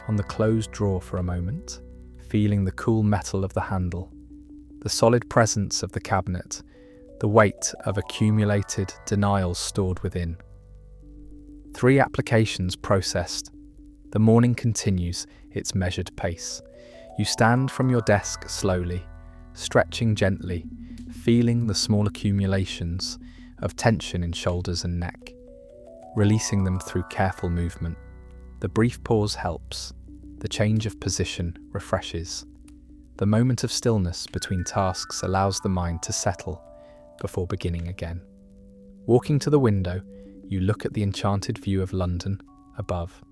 on the closed drawer for a moment, feeling the cool metal of the handle, the solid presence of the cabinet, the weight of accumulated denials stored within. 3 applications processed. The morning continues its measured pace. You stand from your desk slowly, stretching gently, feeling the small accumulations of tension in shoulders and neck, releasing them through careful movement. The brief pause helps. The change of position refreshes. The moment of stillness between tasks allows the mind to settle before beginning again. Walking to the window, you look at the enchanted view of London above.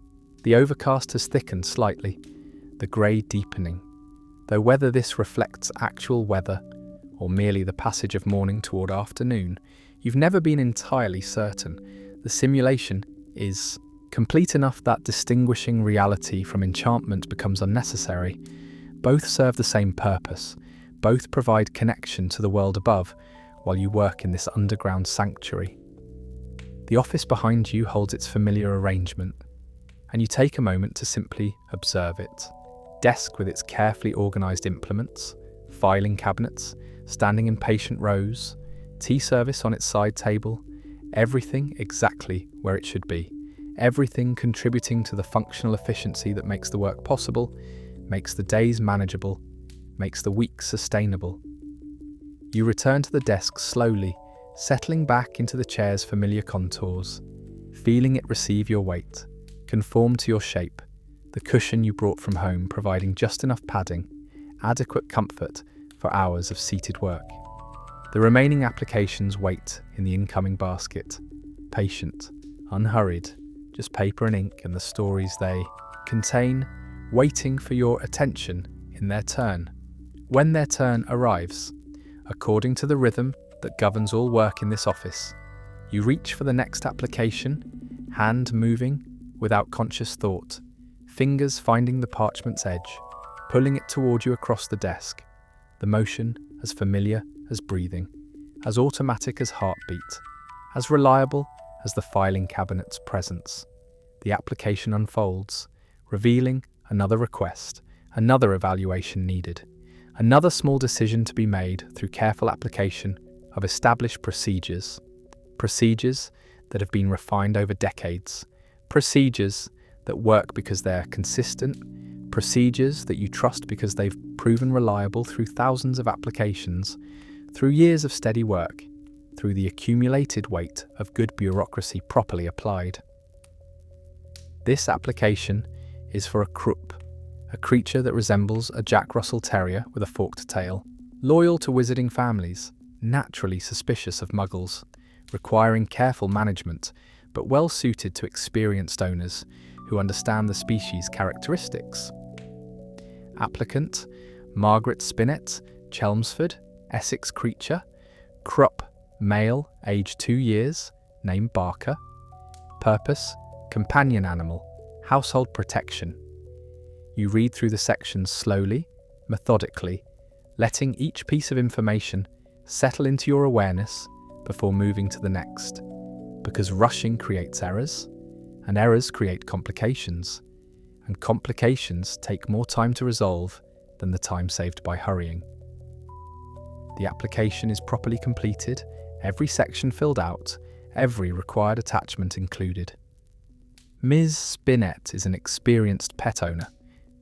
The overcast has thickened slightly, the grey deepening, though whether this reflects actual weather or merely the passage of morning toward afternoon, you've never been entirely certain. The simulation is complete enough that distinguishing reality from enchantment becomes unnecessary. Both serve the same purpose. Both provide connection to the world above while you work in this underground sanctuary. The office behind you holds its familiar arrangement, and you take a moment to simply observe it. Desk with its carefully organised implements, filing cabinets standing in patient rows, tea service on its side table, everything exactly where it should be. Everything contributing to the functional efficiency that makes the work possible, makes the days manageable, makes the weeks sustainable. You return to the desk slowly, settling back into the chair's familiar contours, feeling it receive your weight, conform to your shape, the cushion you brought from home providing just enough padding, adequate comfort for hours of seated work. The remaining applications wait in the incoming basket, patient, unhurried, just paper and ink and the stories they contain, waiting for your attention in their turn. When their turn arrives, according to the rhythm that governs all work in this office, you reach for the next application, hand moving without conscious thought, fingers finding the parchment's edge, pulling it toward you across the desk, the motion as familiar as breathing, as automatic as heartbeat, as reliable as the filing cabinet's presence. The application unfolds, revealing another request, another evaluation needed, another small decision to be made through careful application of established procedures that have been refined over decades, procedures that work because they're consistent, procedures that you trust because they've proven reliable through thousands of applications, through years of steady work, through the accumulated weight of good bureaucracy properly applied. This application is for a Krupp, a creature that resembles a Jack Russell Terrier with a forked tail, loyal to wizarding families, naturally suspicious of muggles, requiring careful management, but well suited to experienced owners who understand the species' characteristics. Applicant: Margaret Spinett, Chelmsford, Essex creature, Krupp, male, age 2 years, name Barker. Purpose: companion animal, household protection. You read through the sections slowly, methodically, letting each piece of information settle into your awareness before moving to the next. Because rushing creates errors, and errors create complications, and complications take more time to resolve than the time saved by hurrying. The application is properly completed, every section filled out, every required attachment included. Ms. Spinett is an experienced pet owner,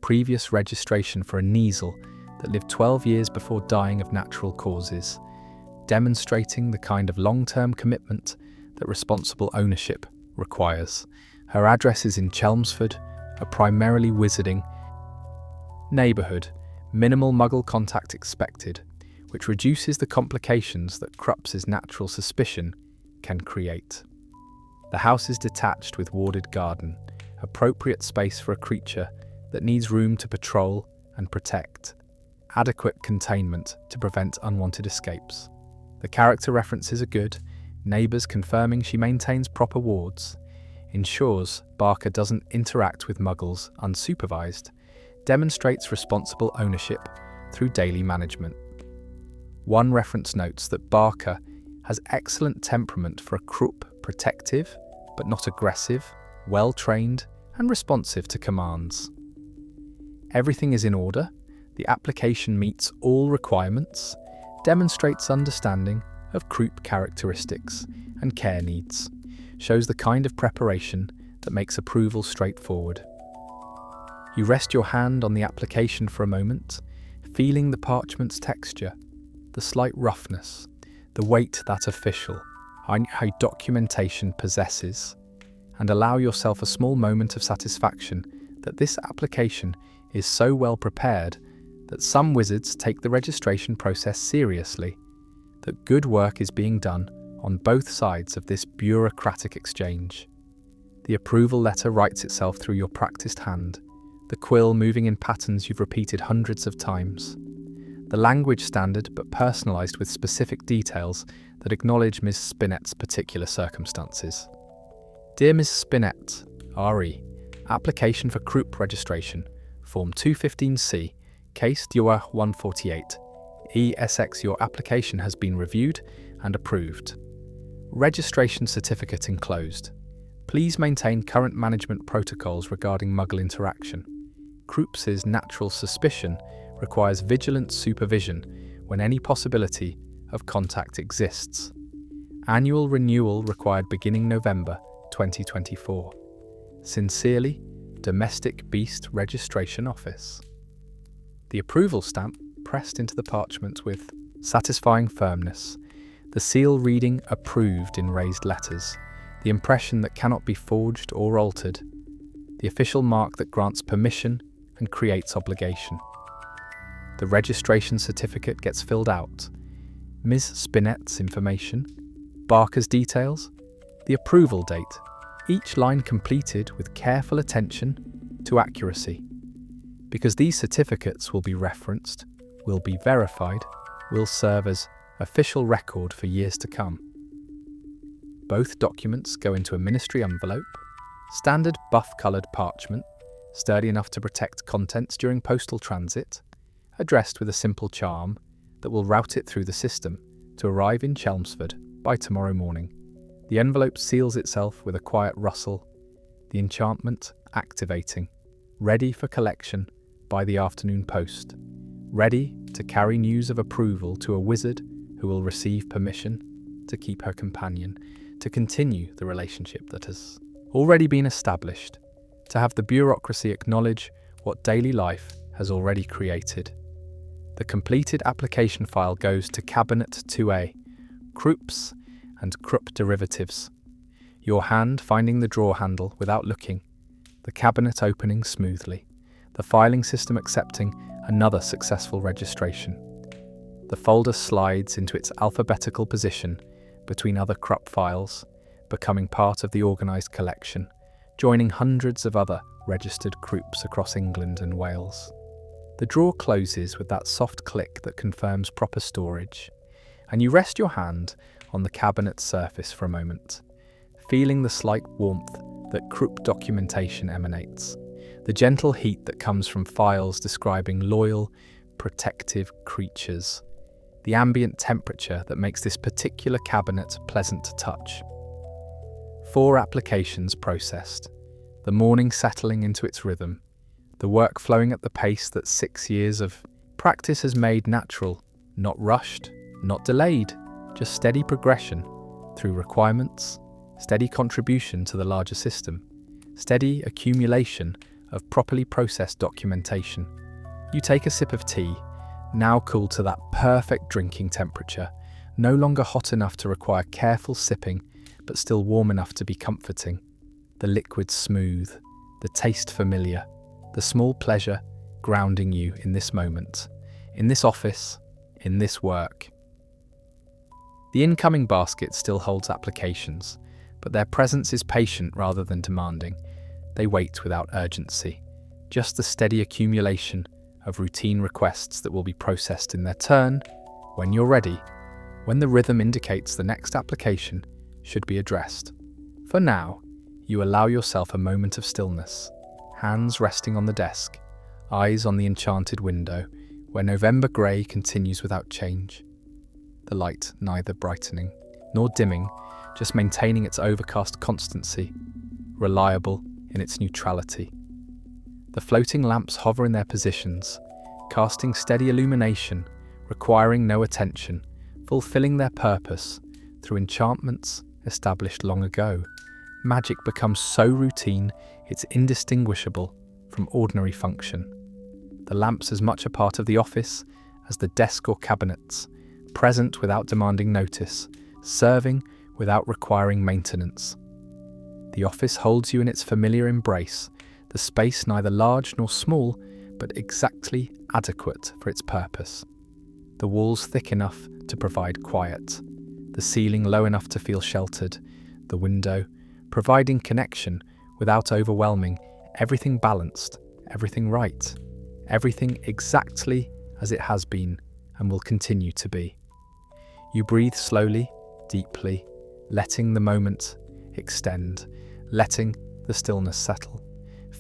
previous registration for a Kneazle that lived 12 years before dying of natural causes, demonstrating the kind of long-term commitment that responsible ownership requires. Her address is in Chelmsford, a primarily wizarding neighbourhood, minimal muggle contact expected, which reduces the complications that Krupp's natural suspicion can create. The house is detached with warded garden, appropriate space for a creature that needs room to patrol and protect, adequate containment to prevent unwanted escapes. The character references are good, neighbours confirming she maintains proper wards, ensures Barker doesn't interact with muggles unsupervised, demonstrates responsible ownership through daily management. One reference notes that Barker has excellent temperament for a Krupp, protective but not aggressive, well-trained and responsive to commands. Everything is in order, the application meets all requirements, demonstrates understanding of Krupp characteristics and care needs, shows the kind of preparation that makes approval straightforward. You rest your hand on the application for a moment, feeling the parchment's texture, the slight roughness, the weight that official, high documentation possesses, and allow yourself a small moment of satisfaction that this application is so well prepared that some wizards take the registration process seriously, that good work is being done on both sides of this bureaucratic exchange. The approval letter writes itself through your practiced hand, the quill moving in patterns you've repeated hundreds of times. The language standard but personalised with specific details that acknowledge Ms. Spinett's particular circumstances. Dear Ms. Spinett, RE, application for Krupp registration, Form 215C, Case DUA 148. ESX, your application has been reviewed and approved. Registration certificate enclosed. Please maintain current management protocols regarding muggle interaction. Krupp's natural suspicion requires vigilant supervision when any possibility of contact exists. Annual renewal required beginning November 2024. Sincerely, Domestic Beast Registration Office. The approval stamp pressed into the parchment with satisfying firmness, the seal reading approved in raised letters, the impression that cannot be forged or altered, the official mark that grants permission and creates obligation. The registration certificate gets filled out, Ms. Spinett's information, Barker's details, the approval date, each line completed with careful attention to accuracy. Because these certificates will be referenced, will be verified, will serve as official record for years to come. Both documents go into a ministry envelope, standard buff-coloured parchment, sturdy enough to protect contents during postal transit, addressed with a simple charm that will route it through the system to arrive in Chelmsford by tomorrow morning. The envelope seals itself with a quiet rustle, the enchantment activating, ready for collection by the afternoon post, ready to carry news of approval to a wizard who will receive permission to keep her companion, to continue the relationship that has already been established, to have the bureaucracy acknowledge what daily life has already created. The completed application file goes to Cabinet 2A, Krups and Krupp derivatives. Your hand finding the drawer handle without looking, the cabinet opening smoothly, the filing system accepting another successful registration. The folder slides into its alphabetical position between other Krupp files, becoming part of the organised collection, joining hundreds of other registered Krups across England and Wales. The drawer closes with that soft click that confirms proper storage, and you rest your hand on the cabinet's surface for a moment, feeling the slight warmth that Krupp documentation emanates, the gentle heat that comes from files describing loyal, protective creatures, the ambient temperature that makes this particular cabinet pleasant to touch. 4 applications processed, the morning settling into its rhythm, the work flowing at the pace that 6 years of practice has made natural, not rushed, not delayed, just steady progression through requirements, steady contribution to the larger system, steady accumulation of properly processed documentation. You take a sip of tea, now cooled to that perfect drinking temperature, no longer hot enough to require careful sipping, but still warm enough to be comforting. The liquid smooth, the taste familiar, the small pleasure grounding you in this moment, in this office, in this work. The incoming basket still holds applications, but their presence is patient rather than demanding. They wait without urgency, just the steady accumulation of routine requests that will be processed in their turn when you're ready, when the rhythm indicates the next application should be addressed. For now, you allow yourself a moment of stillness, hands resting on the desk, eyes on the enchanted window, where November grey continues without change. The light neither brightening nor dimming, just maintaining its overcast constancy, reliable in its neutrality. The floating lamps hover in their positions, casting steady illumination, requiring no attention, fulfilling their purpose through enchantments established long ago. Magic becomes so routine it's indistinguishable from ordinary function. The lamps as much a part of the office as the desk or cabinets, present without demanding notice, serving without requiring maintenance. The office holds you in its familiar embrace, the space neither large nor small, but exactly adequate for its purpose. The walls thick enough to provide quiet, the ceiling low enough to feel sheltered, the window providing connection without overwhelming, everything balanced, everything right, everything exactly as it has been and will continue to be. You breathe slowly, deeply, letting the moment extend, letting the stillness settle,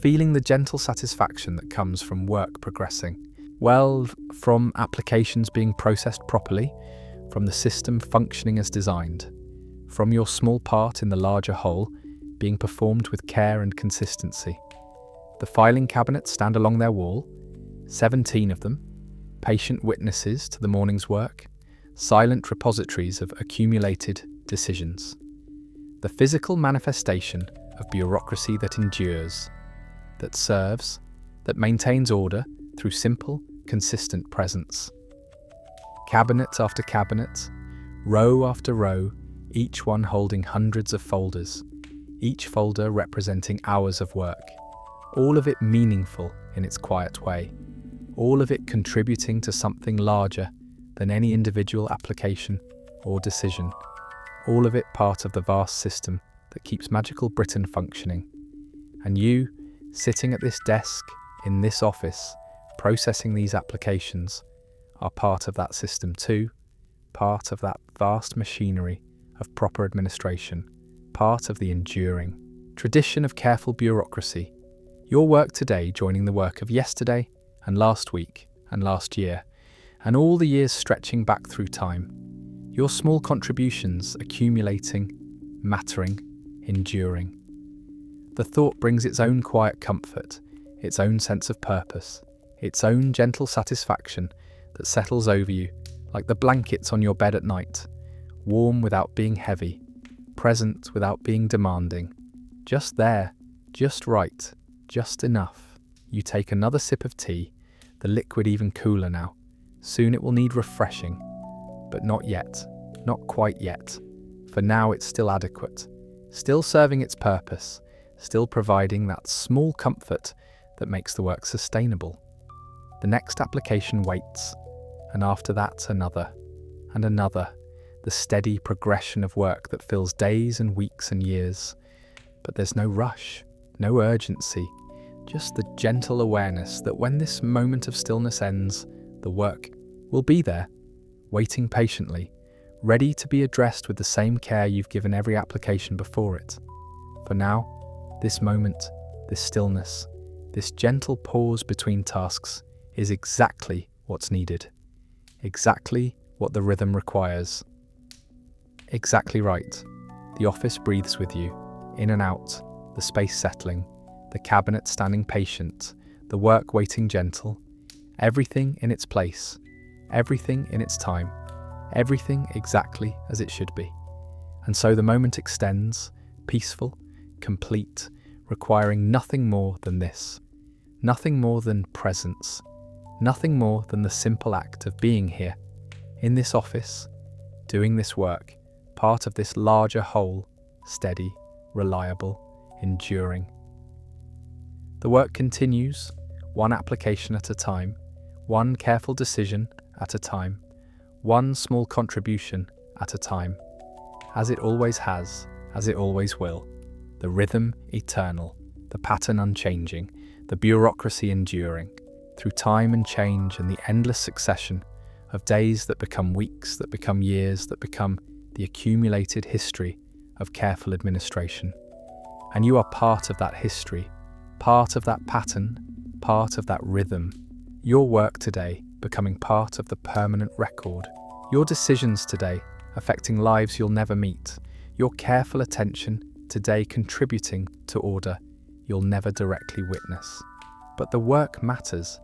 feeling the gentle satisfaction that comes from work progressing. Well, from applications being processed properly, from the system functioning as designed, from your small part in the larger whole being performed with care and consistency. The filing cabinets stand along their wall, 17 of them, patient witnesses to the morning's work, silent repositories of accumulated decisions. The physical manifestation of bureaucracy that endures, that serves, that maintains order through simple, consistent presence. Cabinet after cabinet, row after row, each one holding hundreds of folders, each folder representing hours of work, all of it meaningful in its quiet way, all of it contributing to something larger than any individual application or decision, all of it part of the vast system that keeps magical Britain functioning. And you, sitting at this desk, in this office, processing these applications, are part of that system too, part of that vast machinery of proper administration, part of the enduring tradition of careful bureaucracy. Your work today joining the work of yesterday and last week and last year, and all the years stretching back through time. Your small contributions accumulating, mattering, enduring. The thought brings its own quiet comfort, its own sense of purpose, its own gentle satisfaction that settles over you like the blankets on your bed at night, warm without being heavy, present without being demanding, just there, just right, just enough. You take another sip of tea, the liquid even cooler now. Soon it will need refreshing, but not yet, not quite yet. For now it's still adequate, still serving its purpose, still providing that small comfort that makes the work sustainable. The next application waits, and after that another, and another, the steady progression of work that fills days and weeks and years. But there's no rush, no urgency, just the gentle awareness that when this moment of stillness ends, the work will be there, waiting patiently, ready to be addressed with the same care you've given every application before it. For now, this moment, this stillness, this gentle pause between tasks is exactly what's needed, exactly what the rhythm requires. Exactly right. The office breathes with you, in and out, the space settling, the cabinet standing patient, the work waiting gentle, everything in its place, everything in its time, everything exactly as it should be. And so the moment extends, peaceful, complete, requiring nothing more than this, nothing more than presence, nothing more than the simple act of being here, in this office, doing this work, part of this larger whole, steady, reliable, enduring. The work continues, one application at a time, one careful decision at a time, one small contribution at a time, as it always has, as it always will, the rhythm eternal, the pattern unchanging, the bureaucracy enduring, through time and change and the endless succession of days that become weeks, that become years, that become the accumulated history of careful administration. And you are part of that history, part of that pattern, part of that rhythm. Your work today becoming part of the permanent record. Your decisions today affecting lives you'll never meet. Your careful attention today contributing to order you'll never directly witness. But the work matters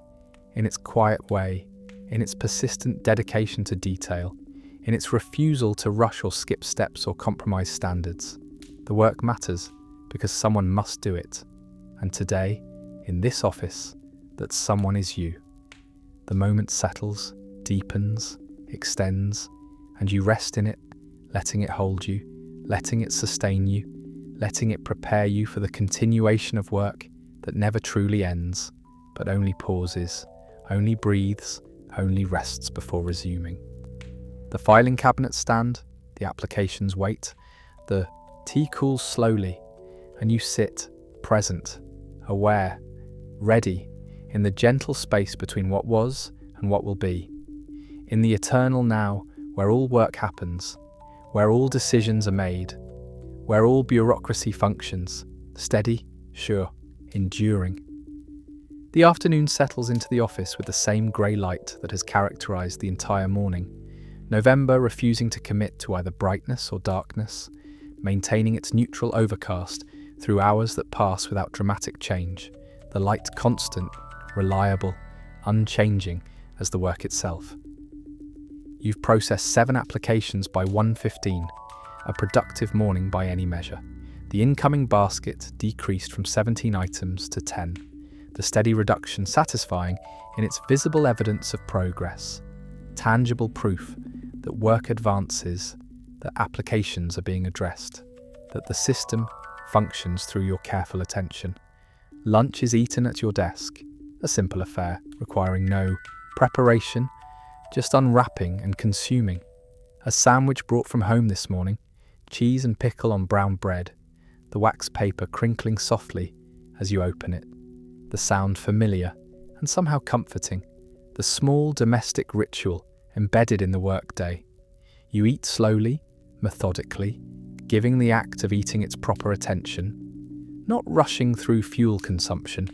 in its quiet way, in its persistent dedication to detail, in its refusal to rush or skip steps or compromise standards. The work matters because someone must do it. And today, in this office, that someone is you. The moment settles, deepens, extends, and you rest in it, letting it hold you, letting it sustain you, letting it prepare you for the continuation of work that never truly ends, but only pauses, only breathes, only rests before resuming. The filing cabinets stand, the applications wait, the tea cools slowly, and you sit, present, aware, ready, in the gentle space between what was and what will be. In the eternal now, where all work happens, where all decisions are made, where all bureaucracy functions, steady, sure, enduring. The afternoon settles into the office with the same grey light that has characterised the entire morning, November refusing to commit to either brightness or darkness, maintaining its neutral overcast through hours that pass without dramatic change, the light constant, reliable, unchanging as the work itself. You've processed 7 applications by 1:15, a productive morning by any measure. The incoming basket decreased from 17 items to 10, the steady reduction satisfying in its visible evidence of progress, tangible proof that work advances, that applications are being addressed, that the system functions through your careful attention. Lunch is eaten at your desk, a simple affair requiring no preparation, just unwrapping and consuming. A sandwich brought from home this morning, cheese and pickle on brown bread, the wax paper crinkling softly as you open it, the sound familiar and somehow comforting, the small domestic ritual embedded in the workday. You eat slowly, methodically, giving the act of eating its proper attention, not rushing through fuel consumption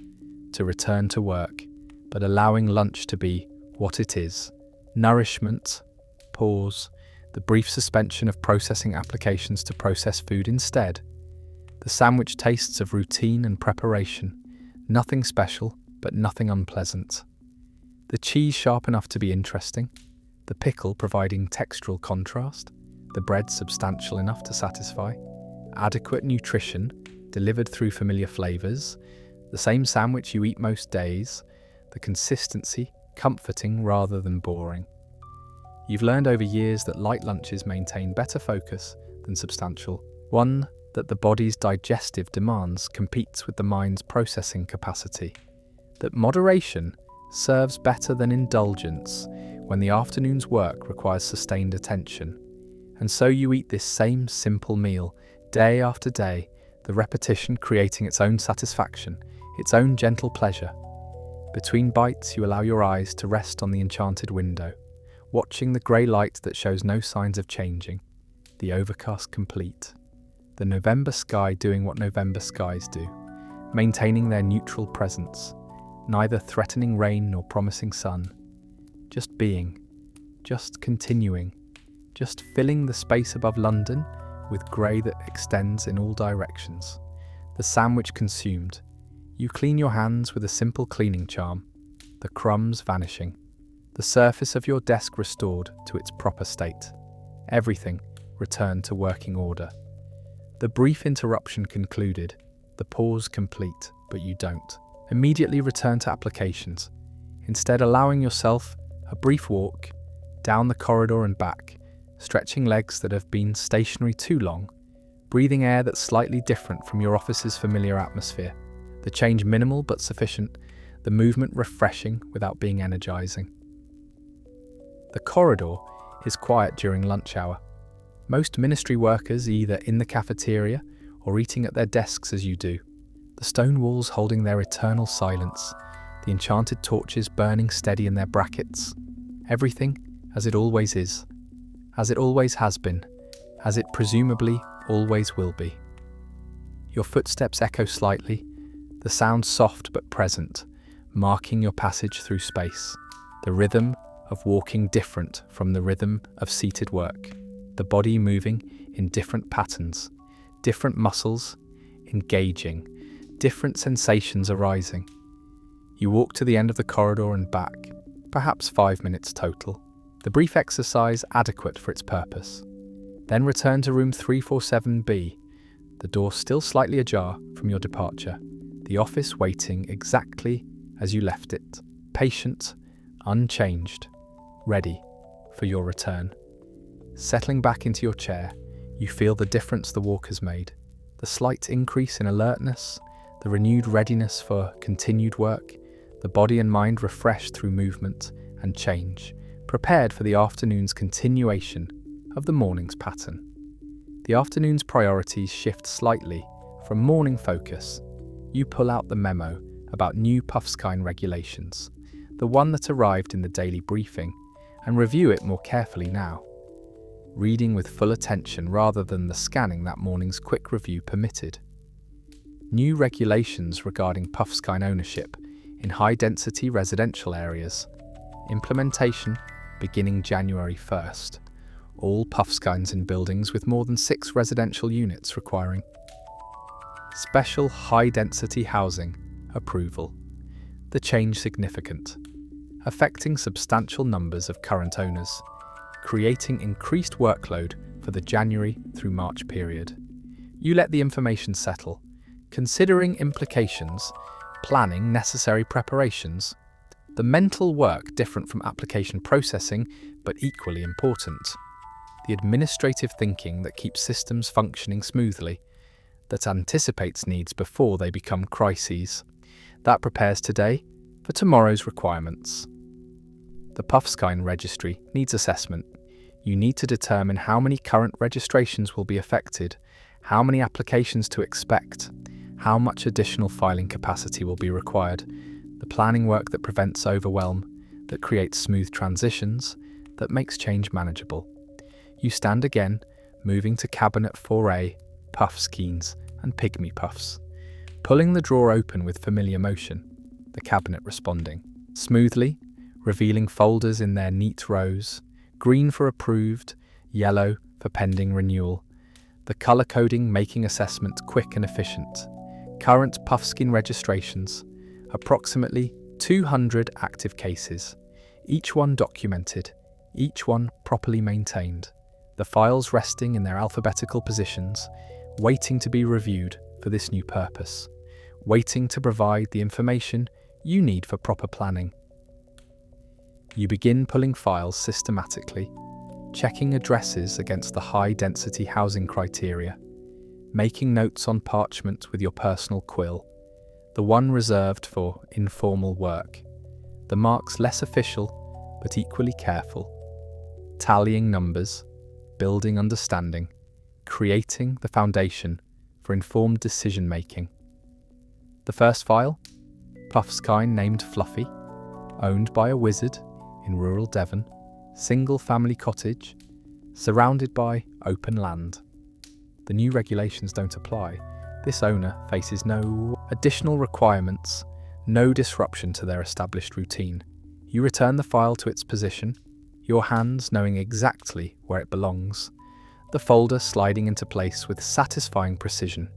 to return to work, but allowing lunch to be what it is, nourishment, pause, the brief suspension of processing applications to process food instead. The sandwich tastes of routine and preparation, nothing special, but nothing unpleasant. The cheese sharp enough to be interesting, the pickle providing textural contrast, the bread substantial enough to satisfy, adequate nutrition delivered through familiar flavours, the same sandwich you eat most days, the consistency comforting rather than boring. You've learned over years that light lunches maintain better focus than substantial one, that the body's digestive demands competes with the mind's processing capacity, that moderation serves better than indulgence when the afternoon's work requires sustained attention. And so you eat this same simple meal day after day, the repetition creating its own satisfaction, its own gentle pleasure. Between bites, you allow your eyes to rest on the enchanted window, watching the grey light that shows no signs of changing, the overcast complete, the November sky doing what November skies do, maintaining their neutral presence, neither threatening rain nor promising sun, just being, just continuing, just filling the space above London with grey that extends in all directions. The sandwich consumed, you clean your hands with a simple cleaning charm, the crumbs vanishing, the surface of your desk restored to its proper state, everything returned to working order. The brief interruption concluded, the pause complete, but you don't immediately return to applications, instead allowing yourself a brief walk down the corridor and back, stretching legs that have been stationary too long, breathing air that's slightly different from your office's familiar atmosphere, the change minimal but sufficient, the movement refreshing without being energizing. The corridor is quiet during lunch hour. Most ministry workers either in the cafeteria or eating at their desks as you do, the stone walls holding their eternal silence, the enchanted torches burning steady in their brackets, everything as it always is, as it always has been, as it presumably always will be. Your footsteps echo slightly, the sound soft but present, marking your passage through space, the rhythm of walking different from the rhythm of seated work, the body moving in different patterns, different muscles engaging, different sensations arising. You walk to the end of the corridor and back, perhaps 5 minutes total, the brief exercise adequate for its purpose. Then return to room 347B, the door still slightly ajar from your departure, the office waiting exactly as you left it, patient, unchanged, ready for your return. Settling back into your chair, you feel the difference the walk has made, the slight increase in alertness, the renewed readiness for continued work, the body and mind refreshed through movement and change, prepared for the afternoon's continuation of the morning's pattern. The afternoon's priorities shift slightly from morning focus. You pull out the memo about new Puffskein regulations, the one that arrived in the daily briefing, and review it more carefully now, reading with full attention rather than the scanning that morning's quick review permitted. New regulations regarding Puffskein ownership in high-density residential areas. Implementation beginning January 1st. All Puffskeins in buildings with more than 6 residential units requiring special high-density housing approval. The change significant, affecting substantial numbers of current owners, creating increased workload for the January through March period. You let the information settle, considering implications, planning necessary preparations. The mental work different from application processing, but equally important. The administrative thinking that keeps systems functioning smoothly, that anticipates needs before they become crises, that prepares today for tomorrow's requirements. The Puffskein registry needs assessment. You need to determine how many current registrations will be affected, how many applications to expect, how much additional filing capacity will be required, the planning work that prevents overwhelm, that creates smooth transitions, that makes change manageable. You stand again, moving to cabinet 4A, Puffskeins and pygmy puffs, pulling the drawer open with familiar motion, the cabinet responding smoothly, revealing folders in their neat rows, green for approved, yellow for pending renewal, the color coding making assessment quick and efficient. Current Puffskein registrations, approximately 200 active cases, each one documented, each one properly maintained, the files resting in their alphabetical positions, waiting to be reviewed for this new purpose, waiting to provide the information you need for proper planning. You begin pulling files systematically, checking addresses against the high-density housing criteria, making notes on parchment with your personal quill, the one reserved for informal work, the marks less official but equally careful, tallying numbers, building understanding, creating the foundation for informed decision-making. The first file, Puffskein named Fluffy, owned by a wizard in rural Devon, single-family cottage, surrounded by open land. The new regulations don't apply. This owner faces no additional requirements, no disruption to their established routine. You return the file to its position, your hands knowing exactly where it belongs, the folder sliding into place with satisfying precision,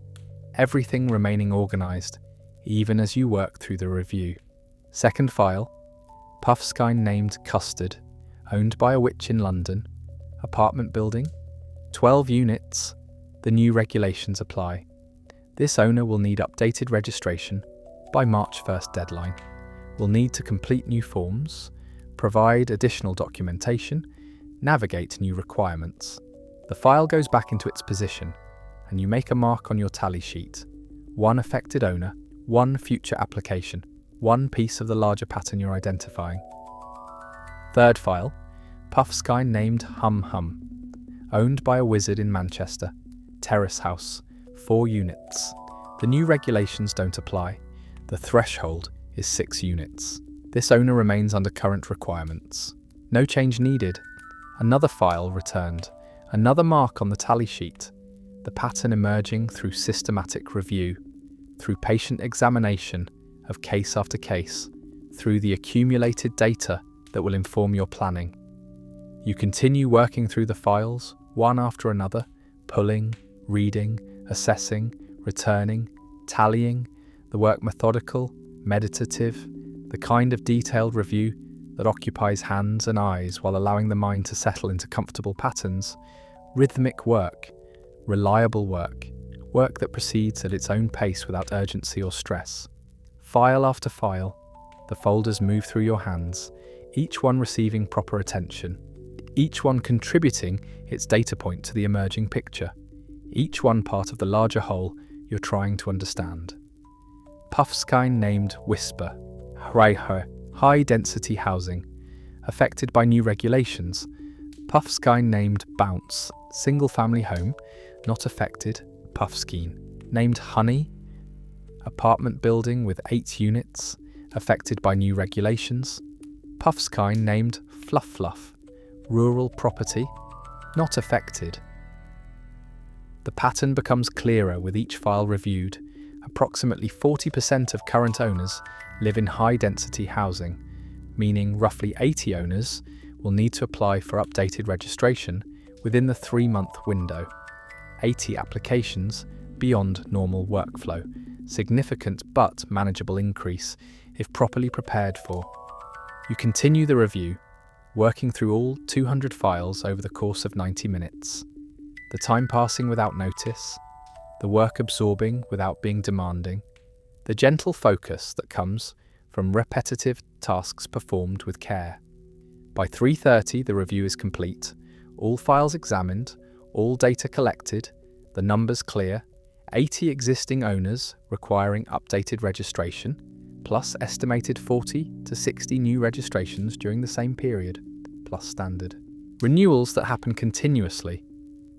everything remaining organised, even as you work through the review. Second file, Puffskein named Custard, owned by a witch in London, apartment building, 12 units, the new regulations apply. This owner will need updated registration by March 1st deadline, will need to complete new forms, provide additional documentation, navigate new requirements. The file goes back into its position, and you make a mark on your tally sheet. One affected owner, one future application, one piece of the larger pattern you're identifying. Third file, Puffskein named Hum Hum, owned by a wizard in Manchester, terrace house, 4 units. The new regulations don't apply. The threshold is 6 units. This owner remains under current requirements. No change needed. Another file returned. Another mark on the tally sheet. The pattern emerging through systematic review, through patient examination of case after case, through the accumulated data that will inform your planning. You continue working through the files, one after another, pulling, reading, assessing, returning, tallying, the work methodical, meditative, the kind of detailed review that occupies hands and eyes while allowing the mind to settle into comfortable patterns, rhythmic work, reliable work, work that proceeds at its own pace without urgency or stress. File after file, the folders move through your hands, each one receiving proper attention, each one contributing its data point to the emerging picture, each one part of the larger whole you're trying to understand. Puffskein named Whisper, high-density housing, affected by new regulations. Puffskein named Bounce, single-family home, not affected. Puffskein named Honey, apartment building with 8 units, affected by new regulations. Puffskein named Fluff Fluff, rural property, not affected. The pattern becomes clearer with each file reviewed. Approximately 40% of current owners live in high-density housing, meaning roughly 80 owners will need to apply for updated registration within the 3-month window. 80 applications beyond normal workflow. Significant but manageable increase if properly prepared for. You continue the review, working through all 200 files over the course of 90 minutes. The time passing without notice, the work absorbing without being demanding, the gentle focus that comes from repetitive tasks performed with care. By 3:30, the review is complete, all files examined, all data collected, the numbers clear, 80 existing owners requiring updated registration, plus estimated 40 to 60 new registrations during the same period, plus standard. Renewals that happen continuously.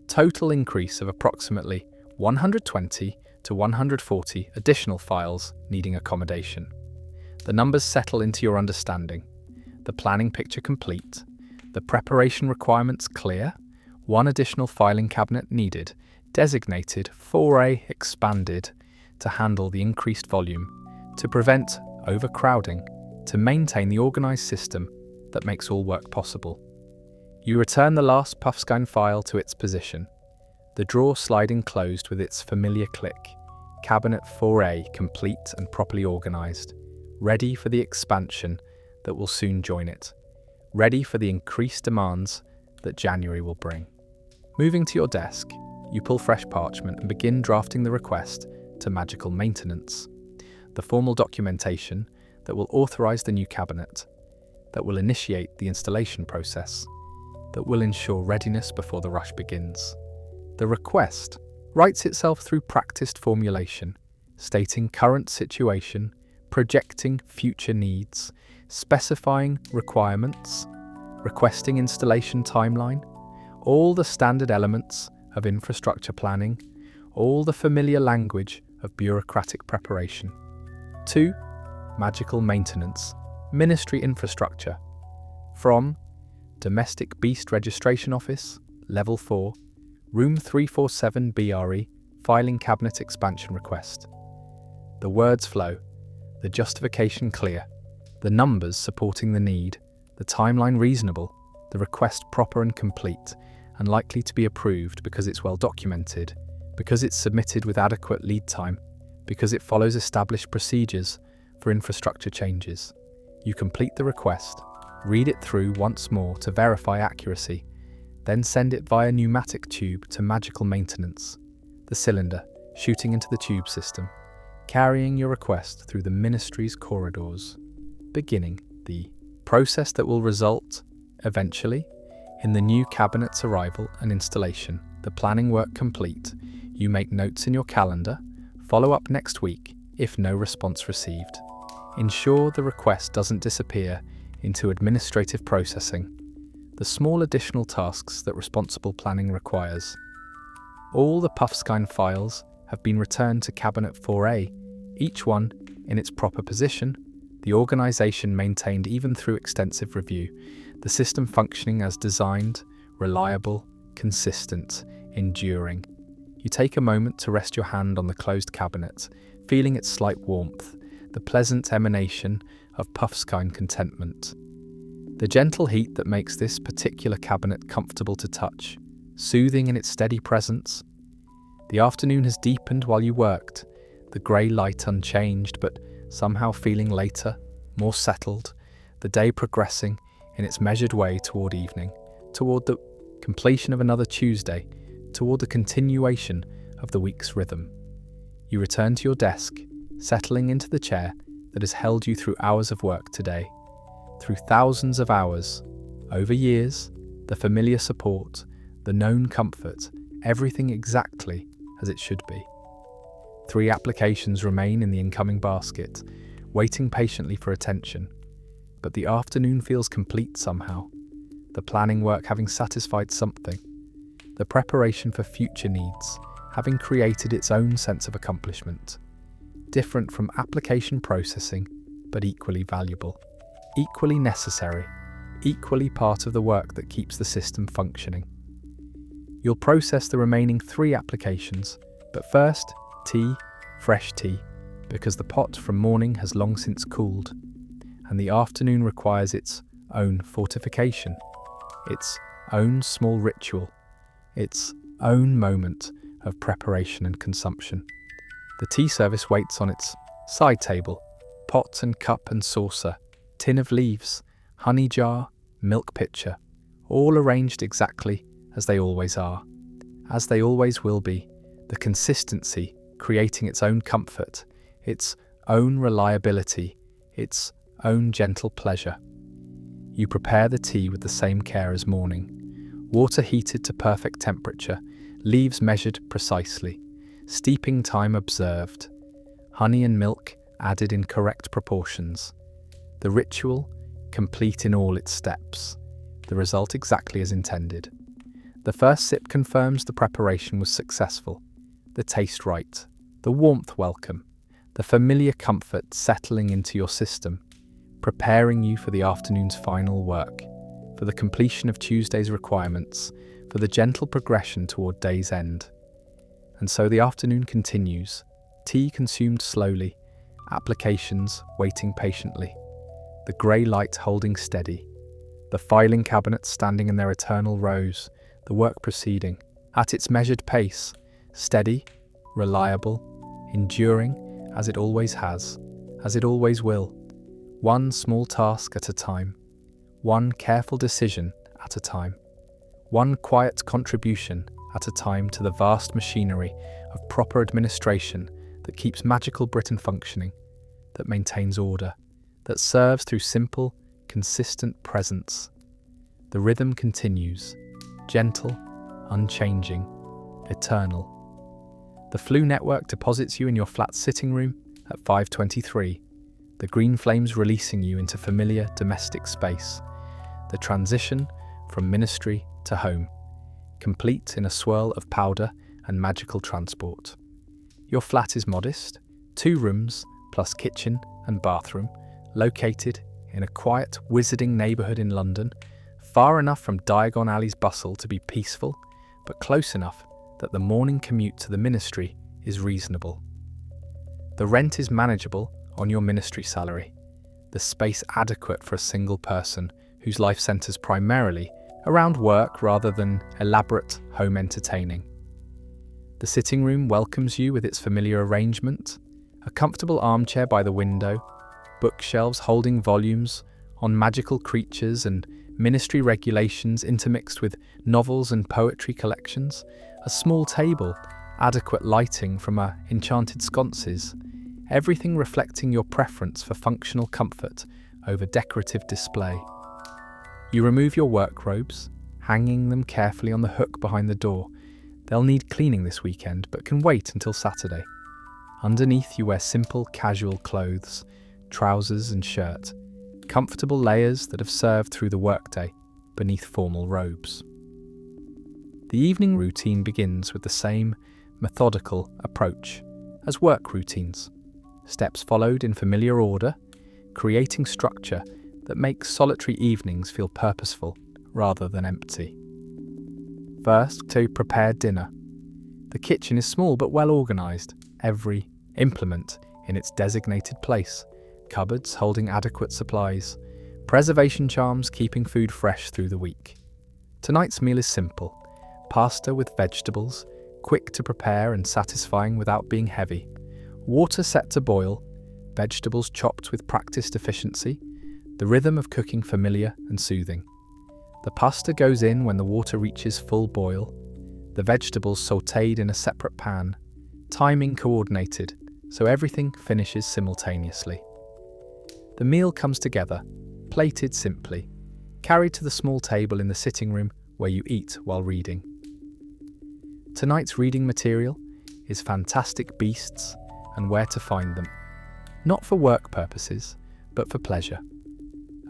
Total increase of approximately 120 to 140 additional files needing accommodation. The numbers settle into your understanding. The planning picture complete. The preparation requirements clear. One additional filing cabinet needed, designated 4A expanded to handle the increased volume, to prevent overcrowding, to maintain the organised system that makes all work possible. You return the last Puffskein file to its position, the drawer sliding closed with its familiar click, cabinet 4A complete and properly organised, ready for the expansion that will soon join it. ready for the increased demands that January will bring. Moving to your desk, you pull fresh parchment and begin drafting the request to Magical Maintenance, the formal documentation that will authorize the new cabinet, that will initiate the installation process, that will ensure readiness before the rush begins. The request writes itself through practiced formulation, stating current situation, projecting future needs, specifying requirements, requesting installation timeline, all the standard elements of infrastructure planning, all the familiar language of bureaucratic preparation. 2. Magical Maintenance, Ministry Infrastructure. From Domestic Beast Registration Office, Level 4, Room 347 BRE, Filing Cabinet Expansion Request. The words flow, the justification clear, the numbers supporting the need, the timeline reasonable, the request proper and complete, and likely to be approved because it's well documented, because it's submitted with adequate lead time, because it follows established procedures for infrastructure changes. You complete the request, read it through once more to verify accuracy, then send it via pneumatic tube to Magical Maintenance, the cylinder shooting into the tube system, carrying your request through the ministry's corridors, beginning the process that will result, eventually, in the new cabinet's arrival and installation. The planning work complete, you make notes in your calendar, follow up next week if no response received. Ensure the request doesn't disappear into administrative processing, the small additional tasks that responsible planning requires. All the Puffskein files have been returned to Cabinet 4A, each one in its proper position, the organisation maintained even through extensive review, the system functioning as designed, reliable, consistent, enduring. You take a moment to rest your hand on the closed cabinet, feeling its slight warmth, the pleasant emanation of Puffskein contentment. The gentle heat that makes this particular cabinet comfortable to touch, soothing in its steady presence. The afternoon has deepened while you worked, the grey light unchanged, but somehow feeling later, more settled, the day progressing in its measured way toward evening, toward the completion of another Tuesday, toward the continuation of the week's rhythm. You return to your desk, settling into the chair that has held you through hours of work today, through thousands of hours, over years, the familiar support, the known comfort, everything exactly as it should be. 3 applications remain in the incoming basket, waiting patiently for attention. But the afternoon feels complete somehow, the planning work having satisfied something, the preparation for future needs having created its own sense of accomplishment, different from application processing, but equally valuable, equally necessary, equally part of the work that keeps the system functioning. You'll process the remaining 3 applications, but first, tea, fresh tea, because the pot from morning has long since cooled, and the afternoon requires its own fortification, its own small ritual, its own moment of preparation and consumption. The tea service waits on its side table, pot and cup and saucer, tin of leaves, honey jar, milk pitcher, all arranged exactly as they always are, as they always will be, the consistency creating its own comfort, its own reliability, its own gentle pleasure. You prepare the tea with the same care as morning, water heated to perfect temperature, leaves measured precisely, steeping time observed, honey and milk added in correct proportions. The ritual complete in all its steps, the result exactly as intended. The first sip confirms the preparation was successful, the taste right, the warmth welcome, the familiar comfort settling into your system, preparing you for the afternoon's final work, for the completion of Tuesday's requirements, for the gentle progression toward day's end. And so the afternoon continues, tea consumed slowly, applications waiting patiently, the grey light holding steady, the filing cabinets standing in their eternal rows, the work proceeding at its measured pace, steady, reliable, enduring as it always has, as it always will, one small task at a time, one careful decision at a time, one quiet contribution at a time to the vast machinery of proper administration that keeps magical Britain functioning, that maintains order, that serves through simple, consistent presence. The rhythm continues, gentle, unchanging, eternal. The Flu network deposits you in your flat sitting room at 5:23, the green flames releasing you into familiar domestic space, the transition from ministry to home, complete in a swirl of powder and magical transport. Your flat is modest, 2 rooms plus kitchen and bathroom, located in a quiet, wizarding neighbourhood in London, far enough from Diagon Alley's bustle to be peaceful, but close enough that the morning commute to the ministry is reasonable. The rent is manageable on your ministry salary, the space adequate for a single person whose life centres primarily around work rather than elaborate home entertaining. The sitting room welcomes you with its familiar arrangement, a comfortable armchair by the window, bookshelves holding volumes on magical creatures and ministry regulations intermixed with novels and poetry collections, a small table, adequate lighting from enchanted sconces, everything reflecting your preference for functional comfort over decorative display. You remove your work robes, hanging them carefully on the hook behind the door. They'll need cleaning this weekend, but can wait until Saturday. Underneath you wear simple, casual clothes, trousers and shirt, comfortable layers that have served through the workday beneath formal robes. The evening routine begins with the same methodical approach as work routines, steps followed in familiar order, creating structure that makes solitary evenings feel purposeful rather than empty. First, to prepare dinner. The kitchen is small but well organised, every implement in its designated place, cupboards holding adequate supplies, preservation charms keeping food fresh through the week. Tonight's meal is simple, pasta with vegetables, quick to prepare and satisfying without being heavy. Water set to boil, vegetables chopped with practiced efficiency, the rhythm of cooking familiar and soothing. The pasta goes in when the water reaches full boil, the vegetables sautéed in a separate pan, timing coordinated so everything finishes simultaneously. The meal comes together, plated simply, carried to the small table in the sitting room where you eat while reading. Tonight's reading material is Fantastic Beasts and Where to Find Them, not for work purposes, but for pleasure.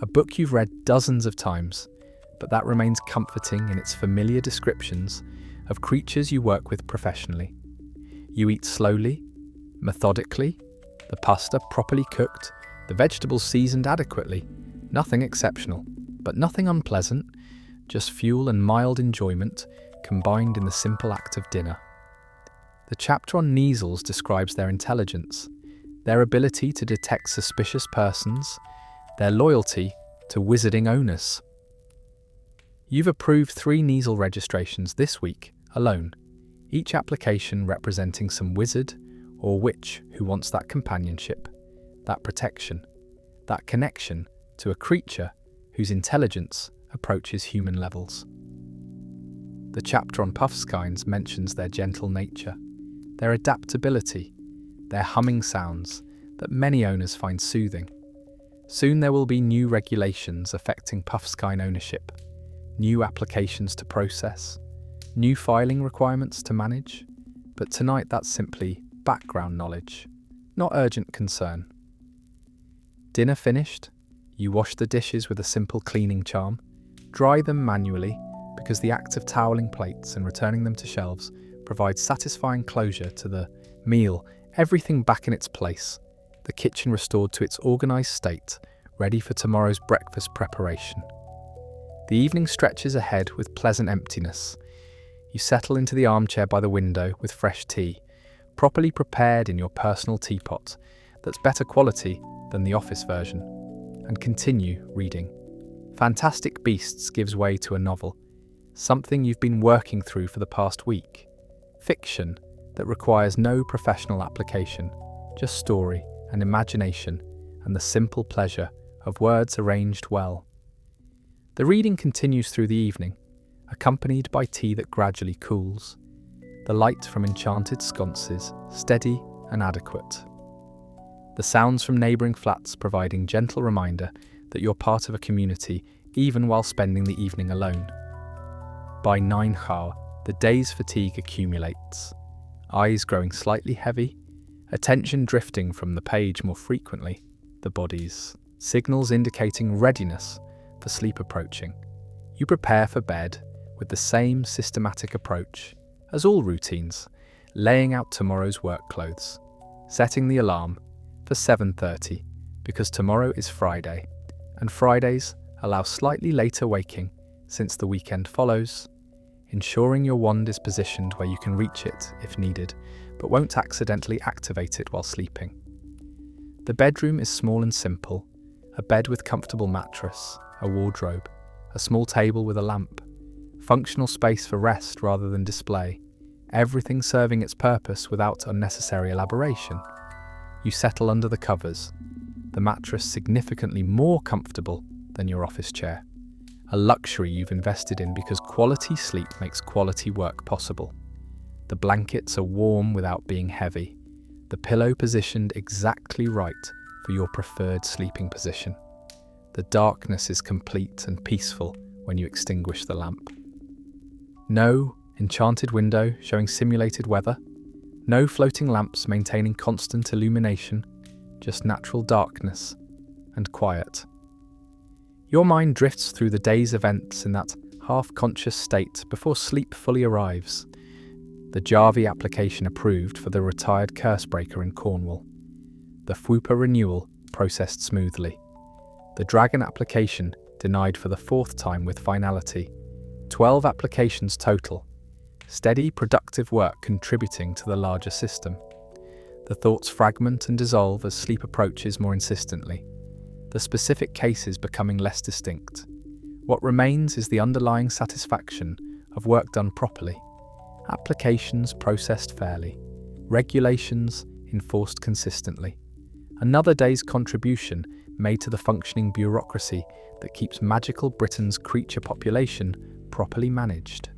A book you've read dozens of times, but that remains comforting in its familiar descriptions of creatures you work with professionally. You eat slowly, methodically, the pasta properly cooked, the vegetables seasoned adequately, nothing exceptional, but nothing unpleasant, just fuel and mild enjoyment combined in the simple act of dinner. The chapter on Neasels describes their intelligence, their ability to detect suspicious persons, their loyalty to wizarding owners. You've approved 3 Neasel registrations this week alone, each application representing some wizard or witch who wants that companionship, that protection, that connection to a creature whose intelligence approaches human levels. The chapter on puffskeins mentions their gentle nature, their adaptability, their humming sounds that many owners find soothing. Soon there will be new regulations affecting puffskein ownership, new applications to process, new filing requirements to manage, but tonight that's simply background knowledge, not urgent concern. Dinner finished, you wash the dishes with a simple cleaning charm, dry them manually because the act of toweling plates and returning them to shelves provides satisfying closure to the meal, everything back in its place, the kitchen restored to its organised state, ready for tomorrow's breakfast preparation. The evening stretches ahead with pleasant emptiness. You settle into the armchair by the window with fresh tea, properly prepared in your personal teapot that's better quality than the office version, and continue reading. Fantastic Beasts gives way to a novel, something you've been working through for the past week. Fiction that requires no professional application, just story and imagination and the simple pleasure of words arranged well. The reading continues through the evening, accompanied by tea that gradually cools, the light from enchanted sconces steady and adequate. The sounds from neighbouring flats providing gentle reminder that you're part of a community even while spending the evening alone. By 9:00, the day's fatigue accumulates, eyes growing slightly heavy, attention drifting from the page more frequently, the body's signals indicating readiness for sleep approaching. You prepare for bed with the same systematic approach as all routines, laying out tomorrow's work clothes, setting the alarm for 7:30 because tomorrow is Friday, and Fridays allow slightly later waking since the weekend follows, ensuring your wand is positioned where you can reach it if needed, but won't accidentally activate it while sleeping. The bedroom is small and simple, a bed with comfortable mattress, a wardrobe, a small table with a lamp, functional space for rest rather than display, everything serving its purpose without unnecessary elaboration. You settle under the covers, the mattress significantly more comfortable than your office chair, a luxury you've invested in because quality sleep makes quality work possible. The blankets are warm without being heavy, the pillow positioned exactly right for your preferred sleeping position. The darkness is complete and peaceful when you extinguish the lamp. No enchanted window showing simulated weather, no floating lamps maintaining constant illumination, just natural darkness and quiet. Your mind drifts through the day's events in that half-conscious state before sleep fully arrives. The Jarvie application approved for the retired cursebreaker in Cornwall. The FWUPA renewal processed smoothly. The Dragon application denied for the 4th time with finality. 12 applications total. Steady, productive work contributing to the larger system. The thoughts fragment and dissolve as sleep approaches more insistently. The specific cases becoming less distinct. What remains is the underlying satisfaction of work done properly. Applications processed fairly. Regulations enforced consistently. Another day's contribution made to the functioning bureaucracy that keeps magical Britain's creature population properly managed.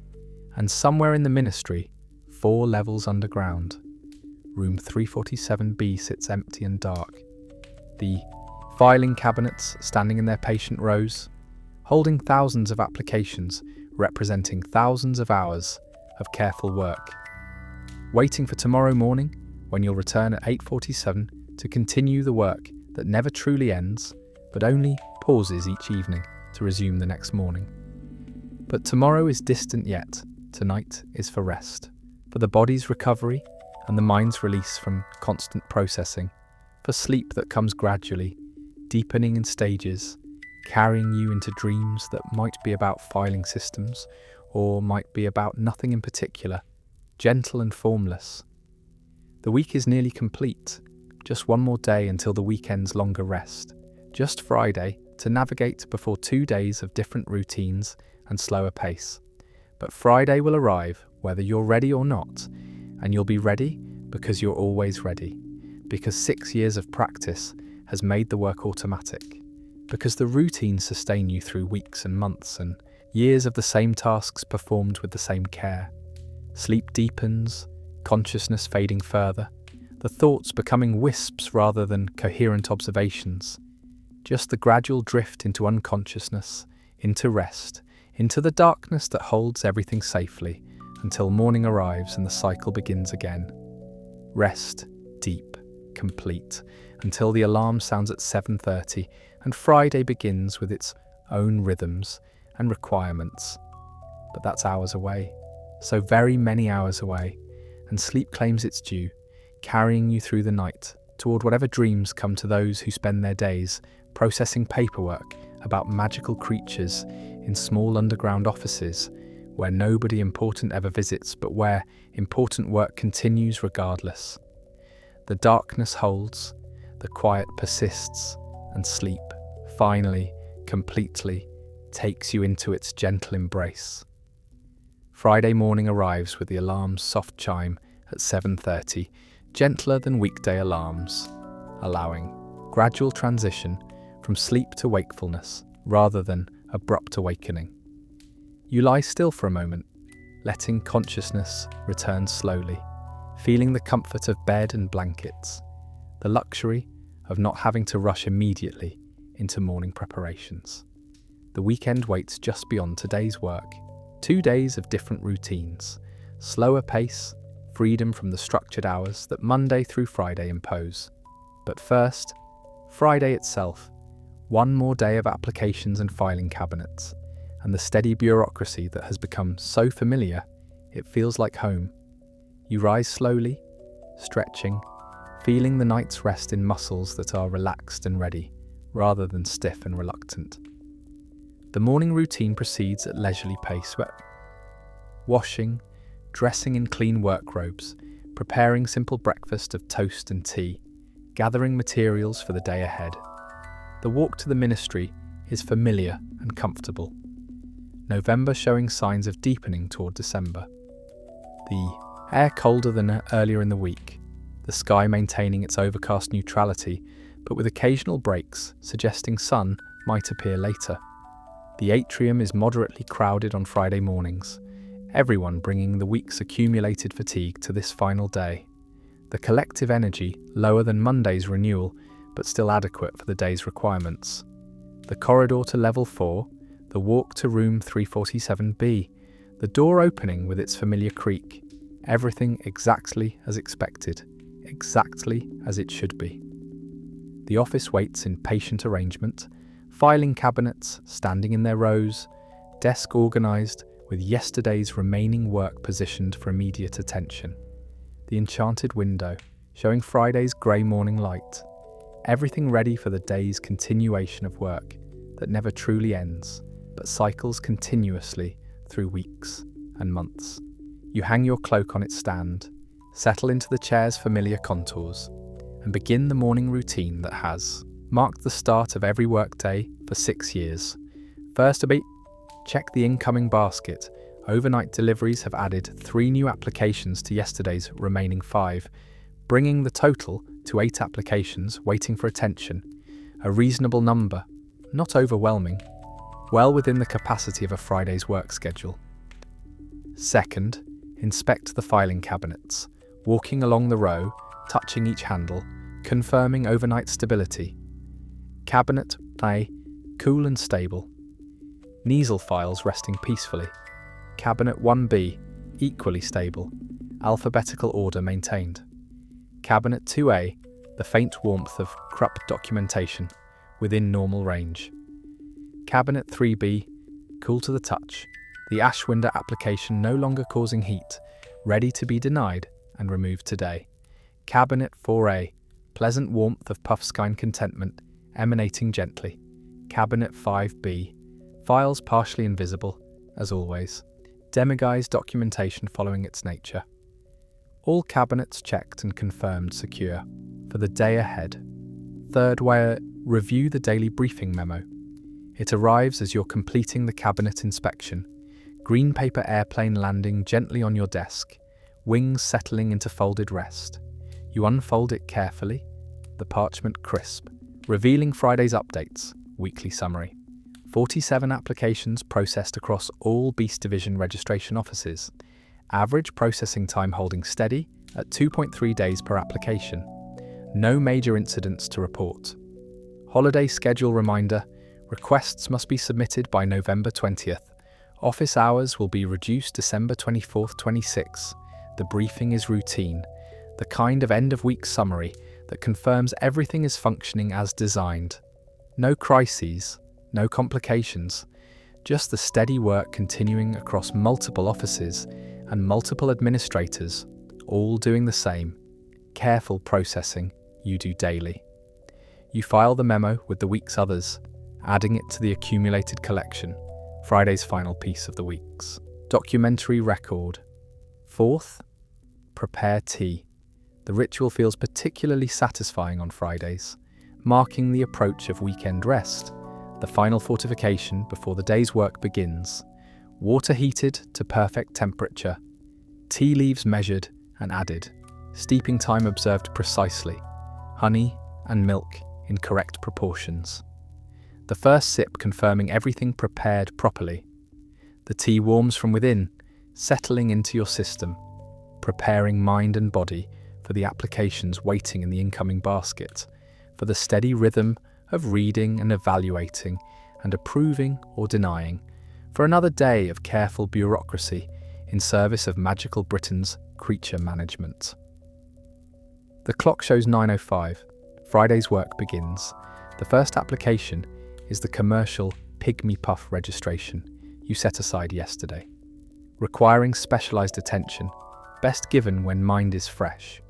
And somewhere in the ministry, 4 levels underground, room 347B sits empty and dark. The filing cabinets standing in their patient rows, holding thousands of applications representing thousands of hours of careful work. Waiting for tomorrow morning when you'll return at 8:47 to continue the work that never truly ends, but only pauses each evening to resume the next morning. But tomorrow is distant yet. Tonight is for rest, for the body's recovery and the mind's release from constant processing, for sleep that comes gradually, deepening in stages, carrying you into dreams that might be about filing systems or might be about nothing in particular, gentle and formless. The week is nearly complete, just one more day until the weekend's longer rest, just Friday to navigate before 2 days of different routines and slower pace. But Friday will arrive whether you're ready or not, and you'll be ready because you're always ready, because 6 years of practice has made the work automatic, because the routines sustain you through weeks and months and years of the same tasks performed with the same care. Sleep deepens, consciousness fading further, the thoughts becoming wisps rather than coherent observations, just the gradual drift into unconsciousness, into rest, into the darkness that holds everything safely until morning arrives and the cycle begins again. Rest, deep, complete, until the alarm sounds at 7:30 and Friday begins with its own rhythms and requirements. But that's hours away, so very many hours away, and sleep claims its due, carrying you through the night toward whatever dreams come to those who spend their days processing paperwork about magical creatures in small underground offices where nobody important ever visits but where important work continues regardless. The darkness holds, the quiet persists, and sleep, finally, completely, takes you into its gentle embrace. Friday morning arrives with the alarm's soft chime at 7:30, gentler than weekday alarms, allowing gradual transition from sleep to wakefulness rather than abrupt awakening. You lie still for a moment, letting consciousness return slowly, feeling the comfort of bed and blankets, the luxury of not having to rush immediately into morning preparations. The weekend waits just beyond today's work. 2 days of different routines, slower pace, freedom from the structured hours that Monday through Friday impose. But first, Friday itself, one more day of applications and filing cabinets, and the steady bureaucracy that has become so familiar, it feels like home. You rise slowly, stretching, feeling the night's rest in muscles that are relaxed and ready, rather than stiff and reluctant. The morning routine proceeds at leisurely pace, washing, dressing in clean work robes, preparing simple breakfast of toast and tea, gathering materials for the day ahead. The walk to the ministry is familiar and comfortable. November showing signs of deepening toward December. The air colder than earlier in the week, the sky maintaining its overcast neutrality, but with occasional breaks suggesting sun might appear later. The atrium is moderately crowded on Friday mornings, everyone bringing the week's accumulated fatigue to this final day. The collective energy lower than Monday's renewal, but still adequate for the day's requirements. The corridor to level 4, the walk to room 347B, the door opening with its familiar creak, everything exactly as expected, exactly as it should be. The office waits in patient arrangement, filing cabinets standing in their rows, desk organised with yesterday's remaining work positioned for immediate attention. The enchanted window, showing Friday's grey morning light. Everything ready for the day's continuation of work that never truly ends, but cycles continuously through weeks and months. You hang your cloak on its stand, settle into the chair's familiar contours, and begin the morning routine that has marked the start of every workday for 6 years. First, check the incoming basket. Overnight deliveries have added 3 new applications to yesterday's remaining 5, bringing the total to 8 applications waiting for attention. A reasonable number, not overwhelming, well within the capacity of a Friday's work schedule. Second, inspect the filing cabinets, walking along the row, touching each handle, confirming overnight stability. Cabinet A, cool and stable. Kneesel files resting peacefully. Cabinet 1B, equally stable. Alphabetical order maintained. Cabinet 2A, the faint warmth of Krupp documentation, within normal range. Cabinet 3B, cool to the touch. The Ashwinder application no longer causing heat, ready to be denied and removed today. Cabinet 4A, pleasant warmth of Puffskein contentment, emanating gently. Cabinet 5B, files partially invisible, as always. Demiguise documentation following its nature. All cabinets checked and confirmed secure for the day ahead. Third, review the daily briefing memo. It arrives as you're completing the cabinet inspection. Green paper airplane landing gently on your desk, wings settling into folded rest. You unfold it carefully, the parchment crisp, revealing Friday's updates, weekly summary. 47 applications processed across all Beast Division registration offices. Average processing time holding steady at 2.3 days per application. No major incidents to report. Holiday schedule reminder, requests must be submitted by November 20th. Office hours will be reduced December 24th, 26. The briefing is routine, the kind of end-of-week summary that confirms everything is functioning as designed. No crises, no complications, just the steady work continuing across multiple offices and multiple administrators, all doing the same, careful processing you do daily. You file the memo with the week's others, adding it to the accumulated collection, Friday's final piece of the week's documentary record. Fourth, prepare tea. The ritual feels particularly satisfying on Fridays, marking the approach of weekend rest, the final fortification before the day's work begins. Water heated to perfect temperature, tea leaves measured and added, steeping time observed precisely, honey and milk in correct proportions. The first sip confirming everything prepared properly. The tea warms from within, settling into your system, preparing mind and body for the applications waiting in the incoming basket, for the steady rhythm of reading and evaluating and approving or denying, for another day of careful bureaucracy in service of magical Britain's creature management. The clock shows 9:05. Friday's work begins. The first application is the commercial pygmy puff registration you set aside yesterday, requiring specialised attention, best given when mind is fresh.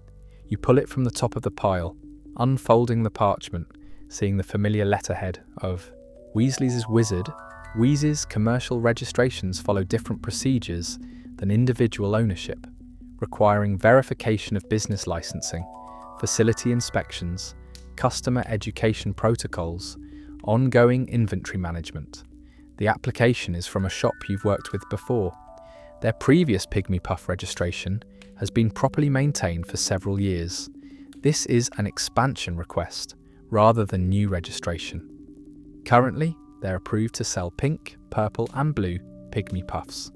You pull it from the top of the pile, unfolding the parchment, seeing the familiar letterhead of Weasley's Wizard. Wheeze's commercial registrations follow different procedures than individual ownership, requiring verification of business licensing, facility inspections, customer education protocols, ongoing inventory management. The application is from a shop you've worked with before. Their previous Pygmy Puff registration has been properly maintained for several years. This is an expansion request rather than new registration. Currently, they're approved to sell pink, purple and blue Pygmy Puffs.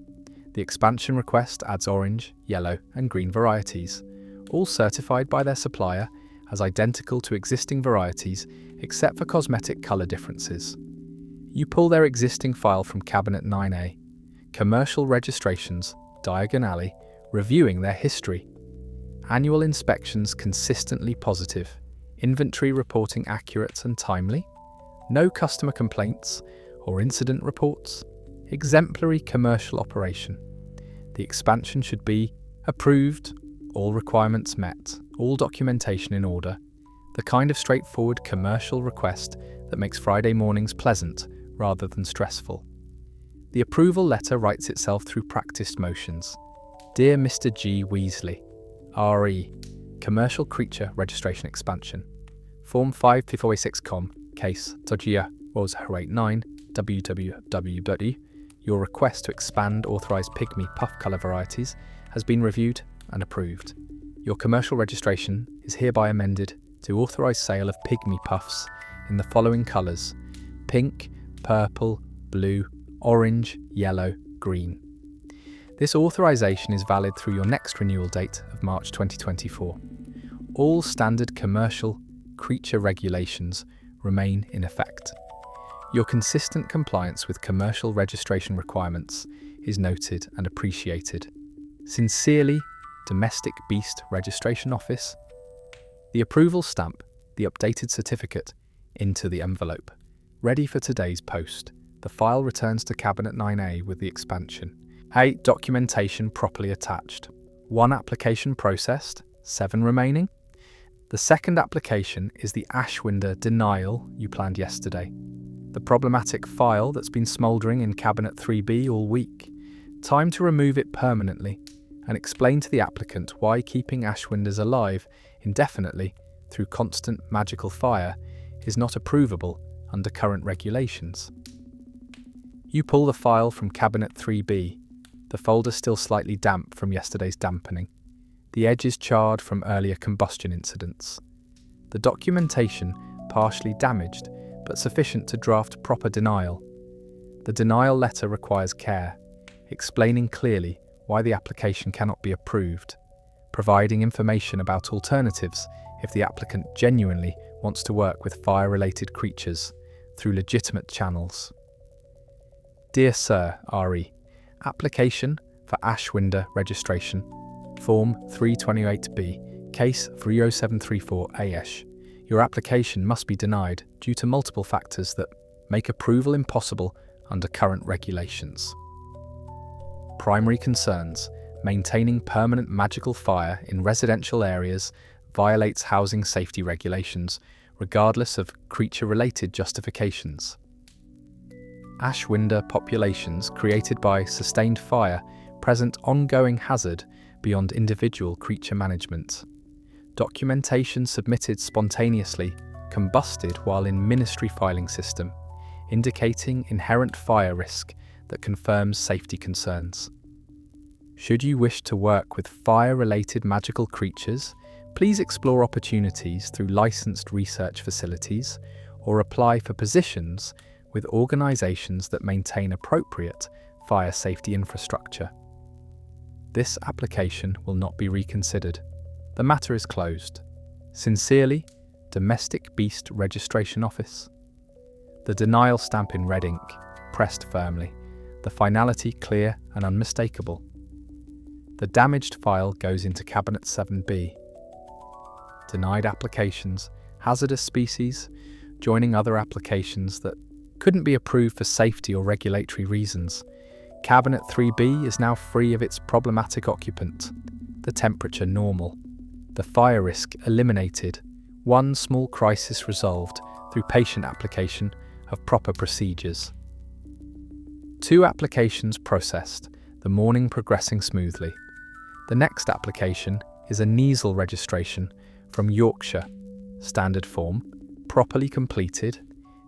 The expansion request adds orange, yellow and green varieties, all certified by their supplier as identical to existing varieties except for cosmetic colour differences. You pull their existing file from Cabinet 9A, Commercial Registrations, diagonally, reviewing their history. Annual inspections consistently positive, inventory reporting accurate and timely, no customer complaints or incident reports, exemplary commercial operation. The expansion should be approved, all requirements met, all documentation in order, the kind of straightforward commercial request that makes Friday mornings pleasant rather than stressful. The approval letter writes itself through practiced motions. Dear Mr. G. Weasley, RE, Commercial Creature Registration Expansion, Form 5486com, Case Togia was 089 www. Your request to expand authorised Pygmy Puff colour varieties has been reviewed and approved. Your commercial registration is hereby amended to authorise sale of Pygmy Puffs in the following colours: pink, purple, blue, orange, yellow, green. This authorisation is valid through your next renewal date of March 2024. All standard commercial creature regulations remain in effect. Your consistent compliance with commercial registration requirements is noted and appreciated. Sincerely, Domestic Beast Registration Office. The approval stamp, the updated certificate, into the envelope. Ready for today's post. The file returns to Cabinet 9A with the expansion. 8 documentation properly attached. 1 application processed, 7 remaining. The second application is the Ashwinder denial you planned yesterday. The problematic file that's been smouldering in Cabinet 3B all week. Time to remove it permanently and explain to the applicant why keeping Ashwinders alive indefinitely through constant magical fire is not approvable under current regulations. You pull the file from Cabinet 3B, the folder still slightly damp from yesterday's dampening, the edges charred from earlier combustion incidents. The documentation partially damaged, but sufficient to draft proper denial. The denial letter requires care, explaining clearly why the application cannot be approved, providing information about alternatives if the applicant genuinely wants to work with fire-related creatures through legitimate channels. Dear Sir, RE, application for Ashwinder registration, Form 328B, Case 30734 AS. Your application must be denied due to multiple factors that make approval impossible under current regulations. Primary concerns: maintaining permanent magical fire in residential areas violates housing safety regulations, regardless of creature-related justifications. Ashwinder populations created by sustained fire present ongoing hazard beyond individual creature management. Documentation submitted spontaneously combusted while in ministry filing system, indicating inherent fire risk that confirms safety concerns. Should you wish to work with fire-related magical creatures, please explore opportunities through licensed research facilities or apply for positions with organisations that maintain appropriate fire safety infrastructure. This application will not be reconsidered. The matter is closed. Sincerely, Domestic Beast Registration Office. The denial stamp in red ink, pressed firmly, the finality clear and unmistakable. The damaged file goes into Cabinet 7B. Denied applications, hazardous species, joining other applications that couldn't be approved for safety or regulatory reasons. Cabinet 3B is now free of its problematic occupant, the temperature normal, the fire risk eliminated, one small crisis resolved through patient application of proper procedures. 2 applications processed, the morning progressing smoothly. The next application is a Kneasel registration from Yorkshire, standard form, properly completed,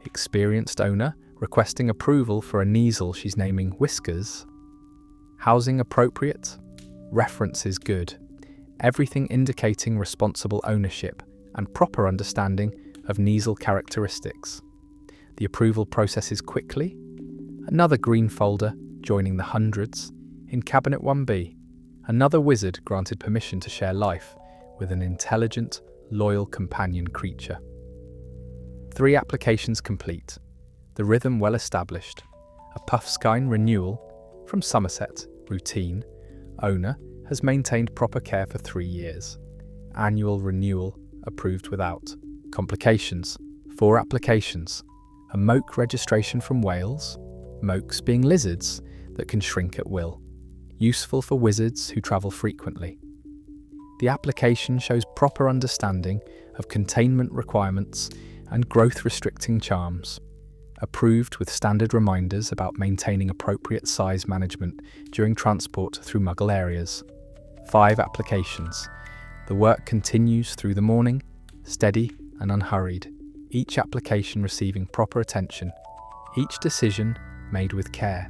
experienced owner requesting approval for a Kneasel she's naming Whiskers. Housing appropriate, references good, everything indicating responsible ownership and proper understanding of Kneasel characteristics. The approval processes quickly. Another green folder joining the hundreds. In Cabinet 1B, another wizard granted permission to share life with an intelligent, loyal companion creature. 3 applications complete. The rhythm well established. A Puffskein renewal from Somerset, routine. Owner has maintained proper care for 3 years. Annual renewal approved without complications. 4 applications. A Moke registration from Wales. Mokes being lizards that can shrink at will. Useful for wizards who travel frequently. The application shows proper understanding of containment requirements and growth-restricting charms. Approved with standard reminders about maintaining appropriate size management during transport through muggle areas. 5 applications. The work continues through the morning, steady and unhurried, each application receiving proper attention, each decision made with care.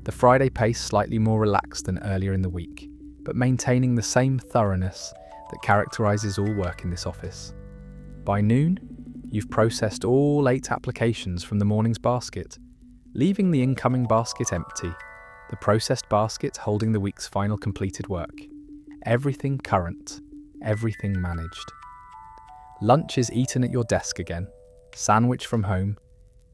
The Friday pace slightly more relaxed than earlier in the week, but maintaining the same thoroughness that characterises all work in this office. By noon, you've processed all 8 applications from the morning's basket, leaving the incoming basket empty, the processed basket holding the week's final completed work. Everything current, everything managed. Lunch is eaten at your desk again, sandwich from home,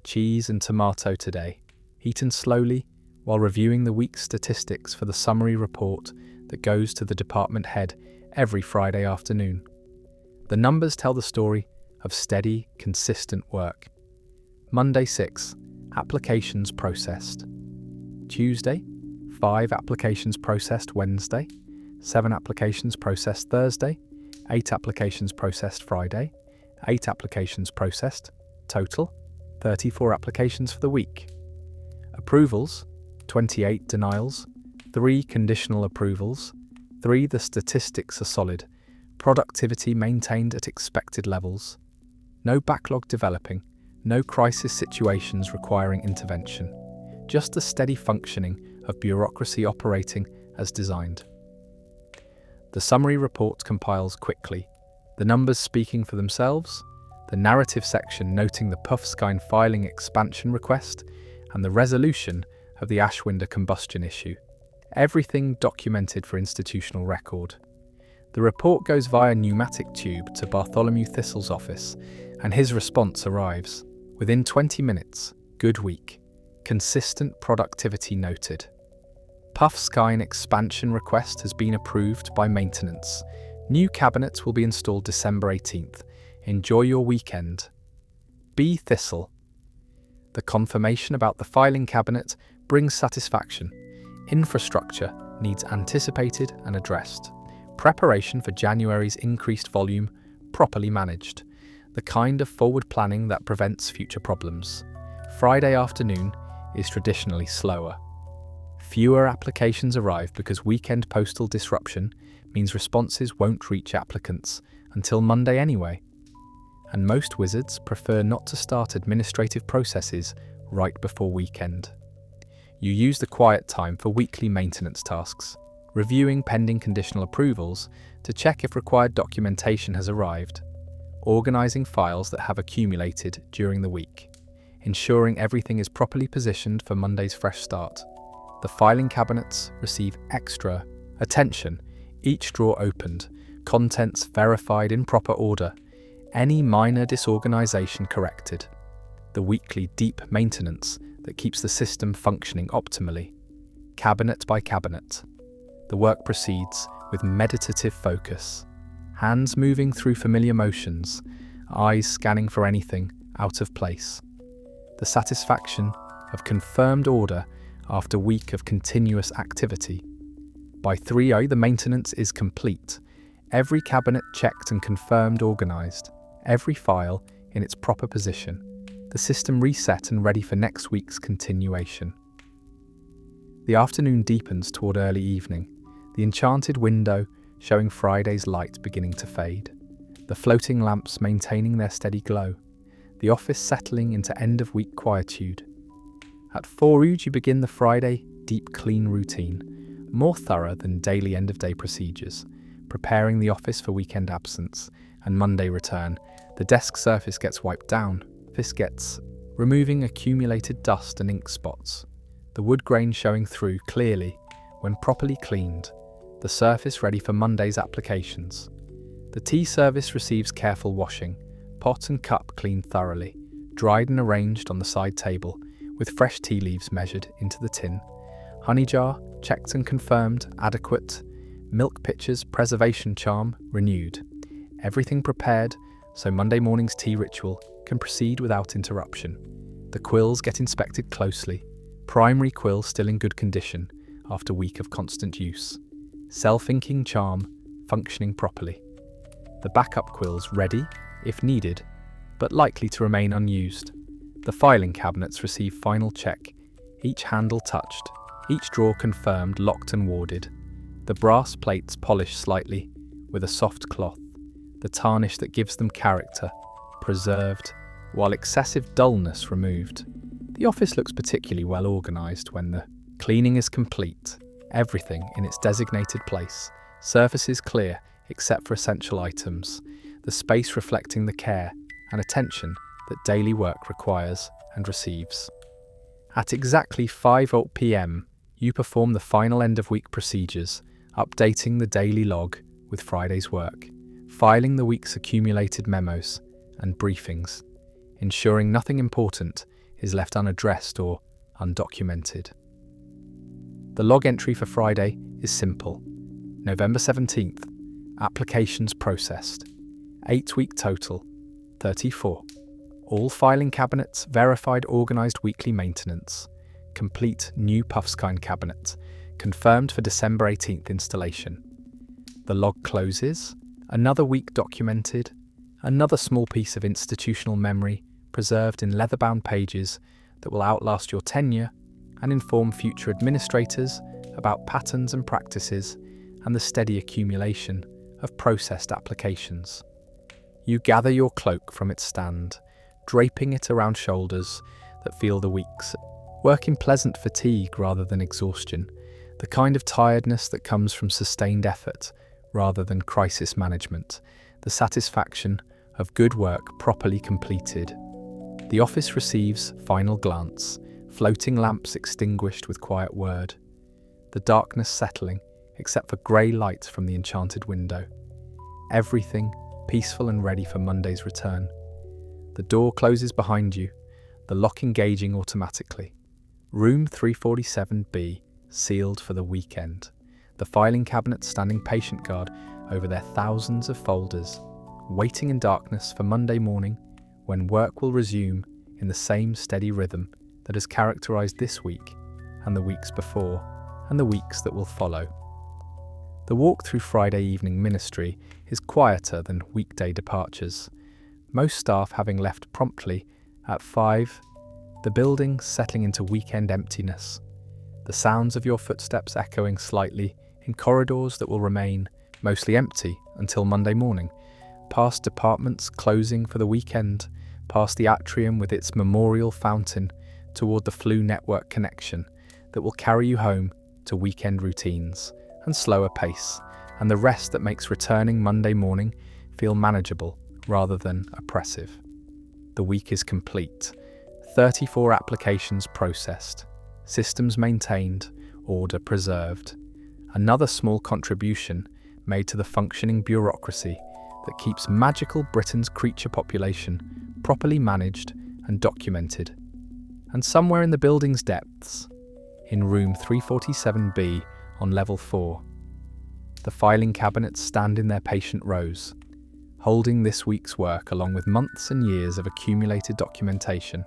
cheese and tomato today, eaten slowly while reviewing the week's statistics for the summary report that goes to the department head every Friday afternoon. The numbers tell the story of steady, consistent work. Monday 6, applications processed. Tuesday, 5 applications processed Wednesday, 7 applications processed Thursday, 8 applications processed Friday, 8 applications processed, total 34 applications for the week. Approvals, 28 denials, 3 conditional approvals, 3 the statistics are solid, productivity maintained at expected levels, no backlog developing, no crisis situations requiring intervention, just the steady functioning of bureaucracy operating as designed. The summary report compiles quickly, the numbers speaking for themselves, the narrative section noting the Puffskein filing expansion request, and the resolution of the Ashwinder combustion issue. Everything documented for institutional record. The report goes via pneumatic tube to Bartholomew Thistle's office, and his response arrives. Within 20 minutes, good week. Consistent productivity noted. Puffskein expansion request has been approved by maintenance. New cabinets will be installed December 18th. Enjoy your weekend. B. Thistle. The confirmation about the filing cabinet brings satisfaction. Infrastructure needs anticipated and addressed. Preparation for January's increased volume properly managed. The kind of forward planning that prevents future problems. Friday afternoon is traditionally slower. Fewer applications arrive because weekend postal disruption means responses won't reach applicants until Monday anyway. And most wizards prefer not to start administrative processes right before weekend. You use the quiet time for weekly maintenance tasks, reviewing pending conditional approvals to check if required documentation has arrived, organising files that have accumulated during the week. ensuring everything is properly positioned for Monday's fresh start. The filing cabinets receive extra attention, each drawer opened, contents verified in proper order, any minor disorganization corrected. The weekly deep maintenance that keeps the system functioning optimally. Cabinet by cabinet. The work proceeds with meditative focus, hands moving through familiar motions, eyes scanning for anything out of place. The satisfaction of confirmed order after a week of continuous activity. By 3:00, the maintenance is complete, every cabinet checked and confirmed organised, every file in its proper position, the system reset and ready for next week's continuation. The afternoon deepens toward early evening, the enchanted window showing Friday's light beginning to fade, the floating lamps maintaining their steady glow, the office settling into end-of-week quietude. At 4:00, you begin the Friday deep clean routine, more thorough than daily end-of-day procedures, preparing the office for weekend absence and Monday return. The desk surface gets wiped down, this gets removing accumulated dust and ink spots, the wood grain showing through clearly when properly cleaned, the surface ready for Monday's applications. The tea service receives careful washing, pot and cup cleaned thoroughly, dried and arranged on the side table, with fresh tea leaves measured into the tin. Honey jar, checked and confirmed, adequate. Milk pitchers, preservation charm, renewed. Everything prepared so Monday morning's tea ritual can proceed without interruption. The quills get inspected closely. Primary quill still in good condition after a week of constant use. Self-inking charm functioning properly. The backup quills ready, if needed, but likely to remain unused. The filing cabinets receive final check, each handle touched, each drawer confirmed, locked and warded. The brass plates polished slightly with a soft cloth, the tarnish that gives them character, preserved, while excessive dullness removed. The office looks particularly well organised when the cleaning is complete, everything in its designated place, surfaces clear except for essential items, the space reflecting the care and attention that daily work requires and receives. At exactly 5:00 p.m, you perform the final end-of-week procedures, updating the daily log with Friday's work, filing the week's accumulated memos and briefings, ensuring nothing important is left unaddressed or undocumented. The log entry for Friday is simple. November 17th, applications processed. 8-week total, 34. All filing cabinets verified organised weekly maintenance. Complete new Puffskein cabinet, confirmed for December 18th installation. The log closes, another week documented, another small piece of institutional memory preserved in leather-bound pages that will outlast your tenure and inform future administrators about patterns and practices and the steady accumulation of processed applications. You gather your cloak from its stand, draping it around shoulders that feel the weeks, work in pleasant fatigue rather than exhaustion, the kind of tiredness that comes from sustained effort rather than crisis management, the satisfaction of good work properly completed. The office receives final glance, floating lamps extinguished with quiet word, the darkness settling except for grey light from the enchanted window. Everything peaceful and ready for Monday's return. The door closes behind you, the lock engaging automatically. Room 347B sealed for the weekend. The filing cabinets standing patient guard over their thousands of folders, waiting in darkness for Monday morning when work will resume in the same steady rhythm that has characterized this week and the weeks before and the weeks that will follow. The walk through Friday evening ministry is quieter than weekday departures, most staff having left promptly at 5, the building settling into weekend emptiness, the sounds of your footsteps echoing slightly in corridors that will remain mostly empty until Monday morning, past departments closing for the weekend, past the atrium with its memorial fountain toward the Flu network connection that will carry you home to weekend routines and slower pace, and the rest that makes returning Monday morning feel manageable rather than oppressive. The week is complete. 34 applications processed, systems maintained, order preserved. Another small contribution made to the functioning bureaucracy that keeps magical Britain's creature population properly managed and documented. And somewhere in the building's depths, in room 347B on level 4, the filing cabinets stand in their patient rows, holding this week's work along with months and years of accumulated documentation,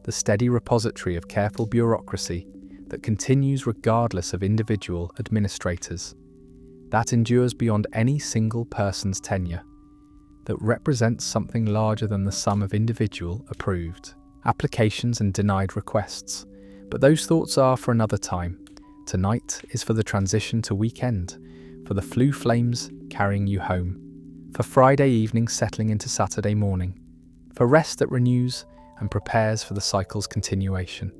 the steady repository of careful bureaucracy that continues regardless of individual administrators, that endures beyond any single person's tenure, that represents something larger than the sum of individual approved applications and denied requests. But those thoughts are for another time. Tonight is for the transition to weekend, for the flu flames carrying you home, for Friday evening settling into Saturday morning, for rest that renews and prepares for the cycle's continuation.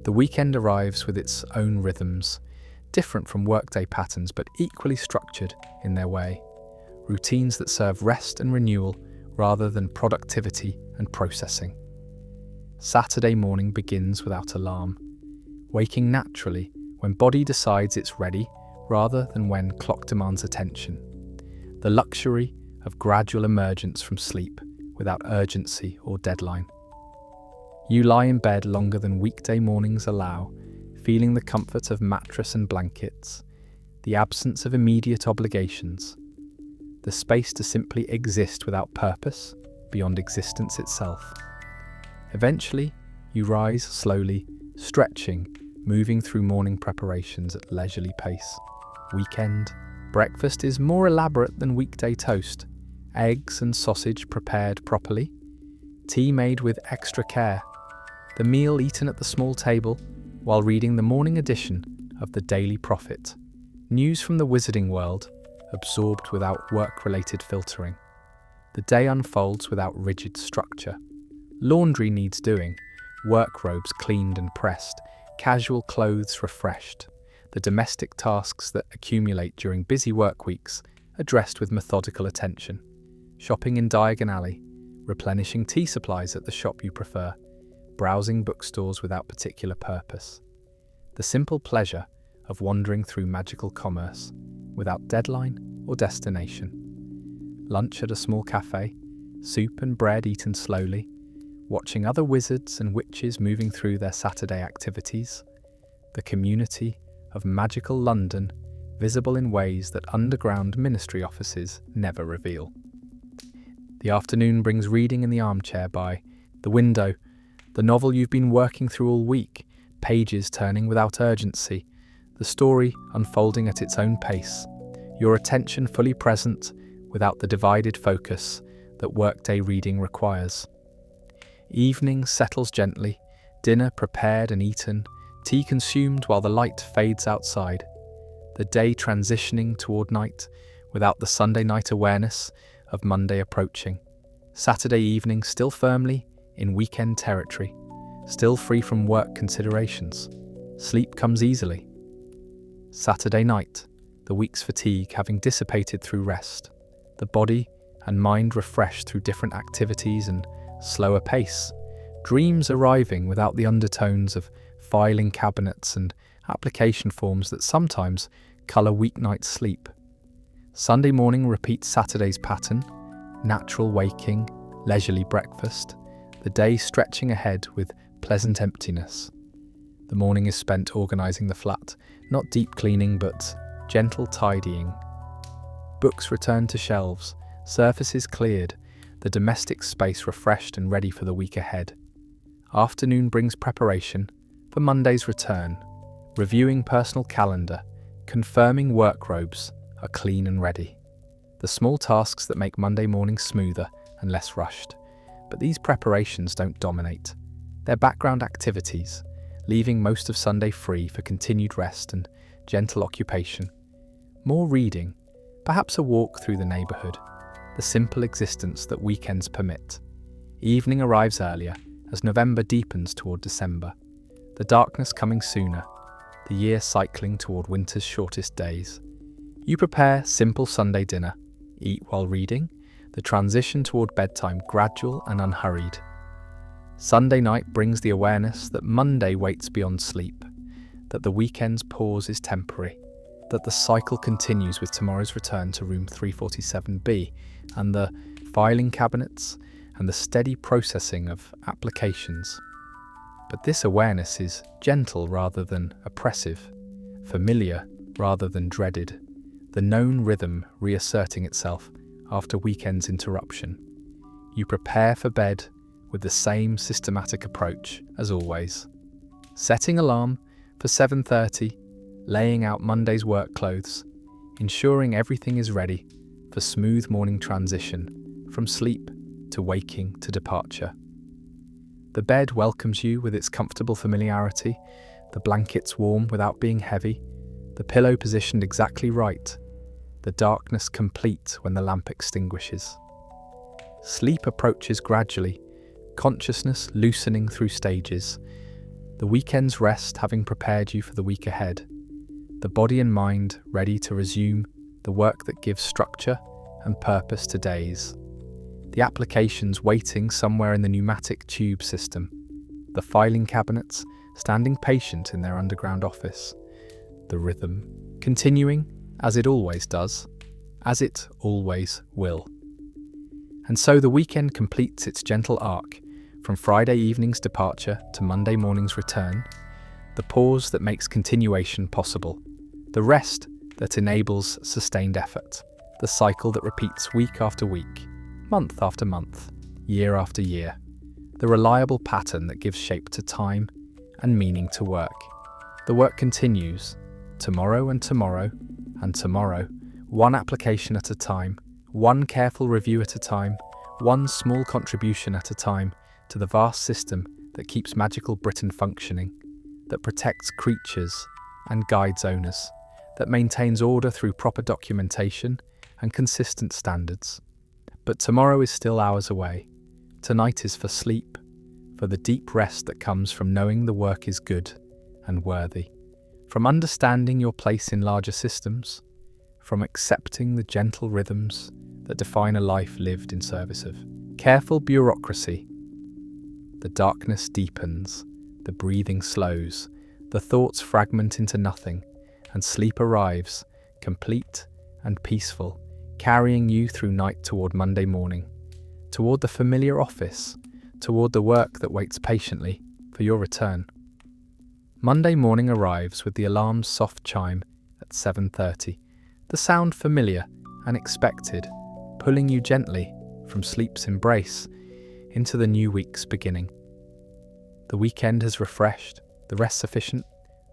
The weekend arrives with its own rhythms, different from workday patterns but equally structured in their way, routines that serve rest and renewal rather than productivity and processing. Saturday morning begins without alarm, waking naturally when body decides it's ready rather than when clock demands attention. The luxury of gradual emergence from sleep without urgency or deadline. You lie in bed longer than weekday mornings allow, feeling the comfort of mattress and blankets, the absence of immediate obligations, the space to simply exist without purpose beyond existence itself. Eventually, you rise slowly, stretching, moving through morning preparations at leisurely pace. Weekend breakfast is more elaborate than weekday toast. Eggs and sausage prepared properly. Tea made with extra care. The meal eaten at the small table while reading the morning edition of the Daily Prophet. News from the wizarding world, absorbed without work-related filtering. The day unfolds without rigid structure. Laundry needs doing, work robes cleaned and pressed, casual clothes refreshed. The domestic tasks that accumulate during busy work weeks addressed with methodical attention. Shopping in Diagon Alley, replenishing tea supplies at the shop you prefer, browsing bookstores without particular purpose. The simple pleasure of wandering through magical commerce without deadline or destination. Lunch at a small cafe, soup and bread eaten slowly, watching other wizards and witches moving through their Saturday activities. The community of magical London, visible in ways that underground ministry offices never reveal. The afternoon brings reading in the armchair by the window, the novel you've been working through all week, pages turning without urgency, the story unfolding at its own pace, your attention fully present without the divided focus that workday reading requires. Evening settles gently, dinner prepared and eaten, tea consumed while the light fades outside. The day transitioning toward night without the Sunday night awareness of Monday approaching. Saturday evening still firmly in weekend territory, still free from work considerations. Sleep comes easily. Saturday night, the week's fatigue having dissipated through rest, the body and mind refreshed through different activities and slower pace, dreams arriving without the undertones of filing cabinets and application forms that sometimes colour weeknight sleep. Sunday morning repeats Saturday's pattern, natural waking, leisurely breakfast, the day stretching ahead with pleasant emptiness. The morning is spent organising the flat, not deep cleaning but gentle tidying. Books returned to shelves, surfaces cleared, the domestic space refreshed and ready for the week ahead. Afternoon brings preparation for Monday's return, reviewing personal calendar, confirming work robes are clean and ready. The small tasks that make Monday morning smoother and less rushed. But these preparations don't dominate. They're background activities, leaving most of Sunday free for continued rest and gentle occupation. More reading, perhaps a walk through the neighbourhood, the simple existence that weekends permit. Evening arrives earlier as November deepens toward December, the darkness coming sooner, the year cycling toward winter's shortest days. You prepare simple Sunday dinner, eat while reading, the transition toward bedtime gradual and unhurried. Sunday night brings the awareness that Monday waits beyond sleep, that the weekend's pause is temporary, that the cycle continues with tomorrow's return to room 347B and the filing cabinets and the steady processing of applications. But this awareness is gentle rather than oppressive, familiar rather than dreaded, the known rhythm reasserting itself after weekend's interruption. You prepare for bed with the same systematic approach as always. Setting alarm for 7:30, laying out Monday's work clothes, ensuring everything is ready for smooth morning transition from sleep to waking to departure. The bed welcomes you with its comfortable familiarity, the blankets warm without being heavy, the pillow positioned exactly right, the darkness complete when the lamp extinguishes. Sleep approaches gradually, consciousness loosening through stages, the weekend's rest having prepared you for the week ahead, the body and mind ready to resume the work that gives structure and purpose to days. The applications waiting somewhere in the pneumatic tube system, the filing cabinets standing patient in their underground office, the rhythm continuing as it always does, as it always will. And so the weekend completes its gentle arc from Friday evening's departure to Monday morning's return, the pause that makes continuation possible, the rest that enables sustained effort, the cycle that repeats week after week, month after month, year after year, the reliable pattern that gives shape to time and meaning to work. The work continues, tomorrow and tomorrow and tomorrow, one application at a time, one careful review at a time, one small contribution at a time to the vast system that keeps magical Britain functioning, that protects creatures and guides owners, that maintains order through proper documentation and consistent standards. But tomorrow is still hours away. Tonight is for sleep, for the deep rest that comes from knowing the work is good and worthy, from understanding your place in larger systems, from accepting the gentle rhythms that define a life lived in service of careful bureaucracy. The darkness deepens, the breathing slows, the thoughts fragment into nothing, and sleep arrives, complete and peaceful, carrying you through night toward Monday morning, toward the familiar office, toward the work that waits patiently for your return. Monday morning arrives with the alarm's soft chime at 7:30, the sound familiar and expected, pulling you gently from sleep's embrace into the new week's beginning. The weekend has refreshed, the rest sufficient,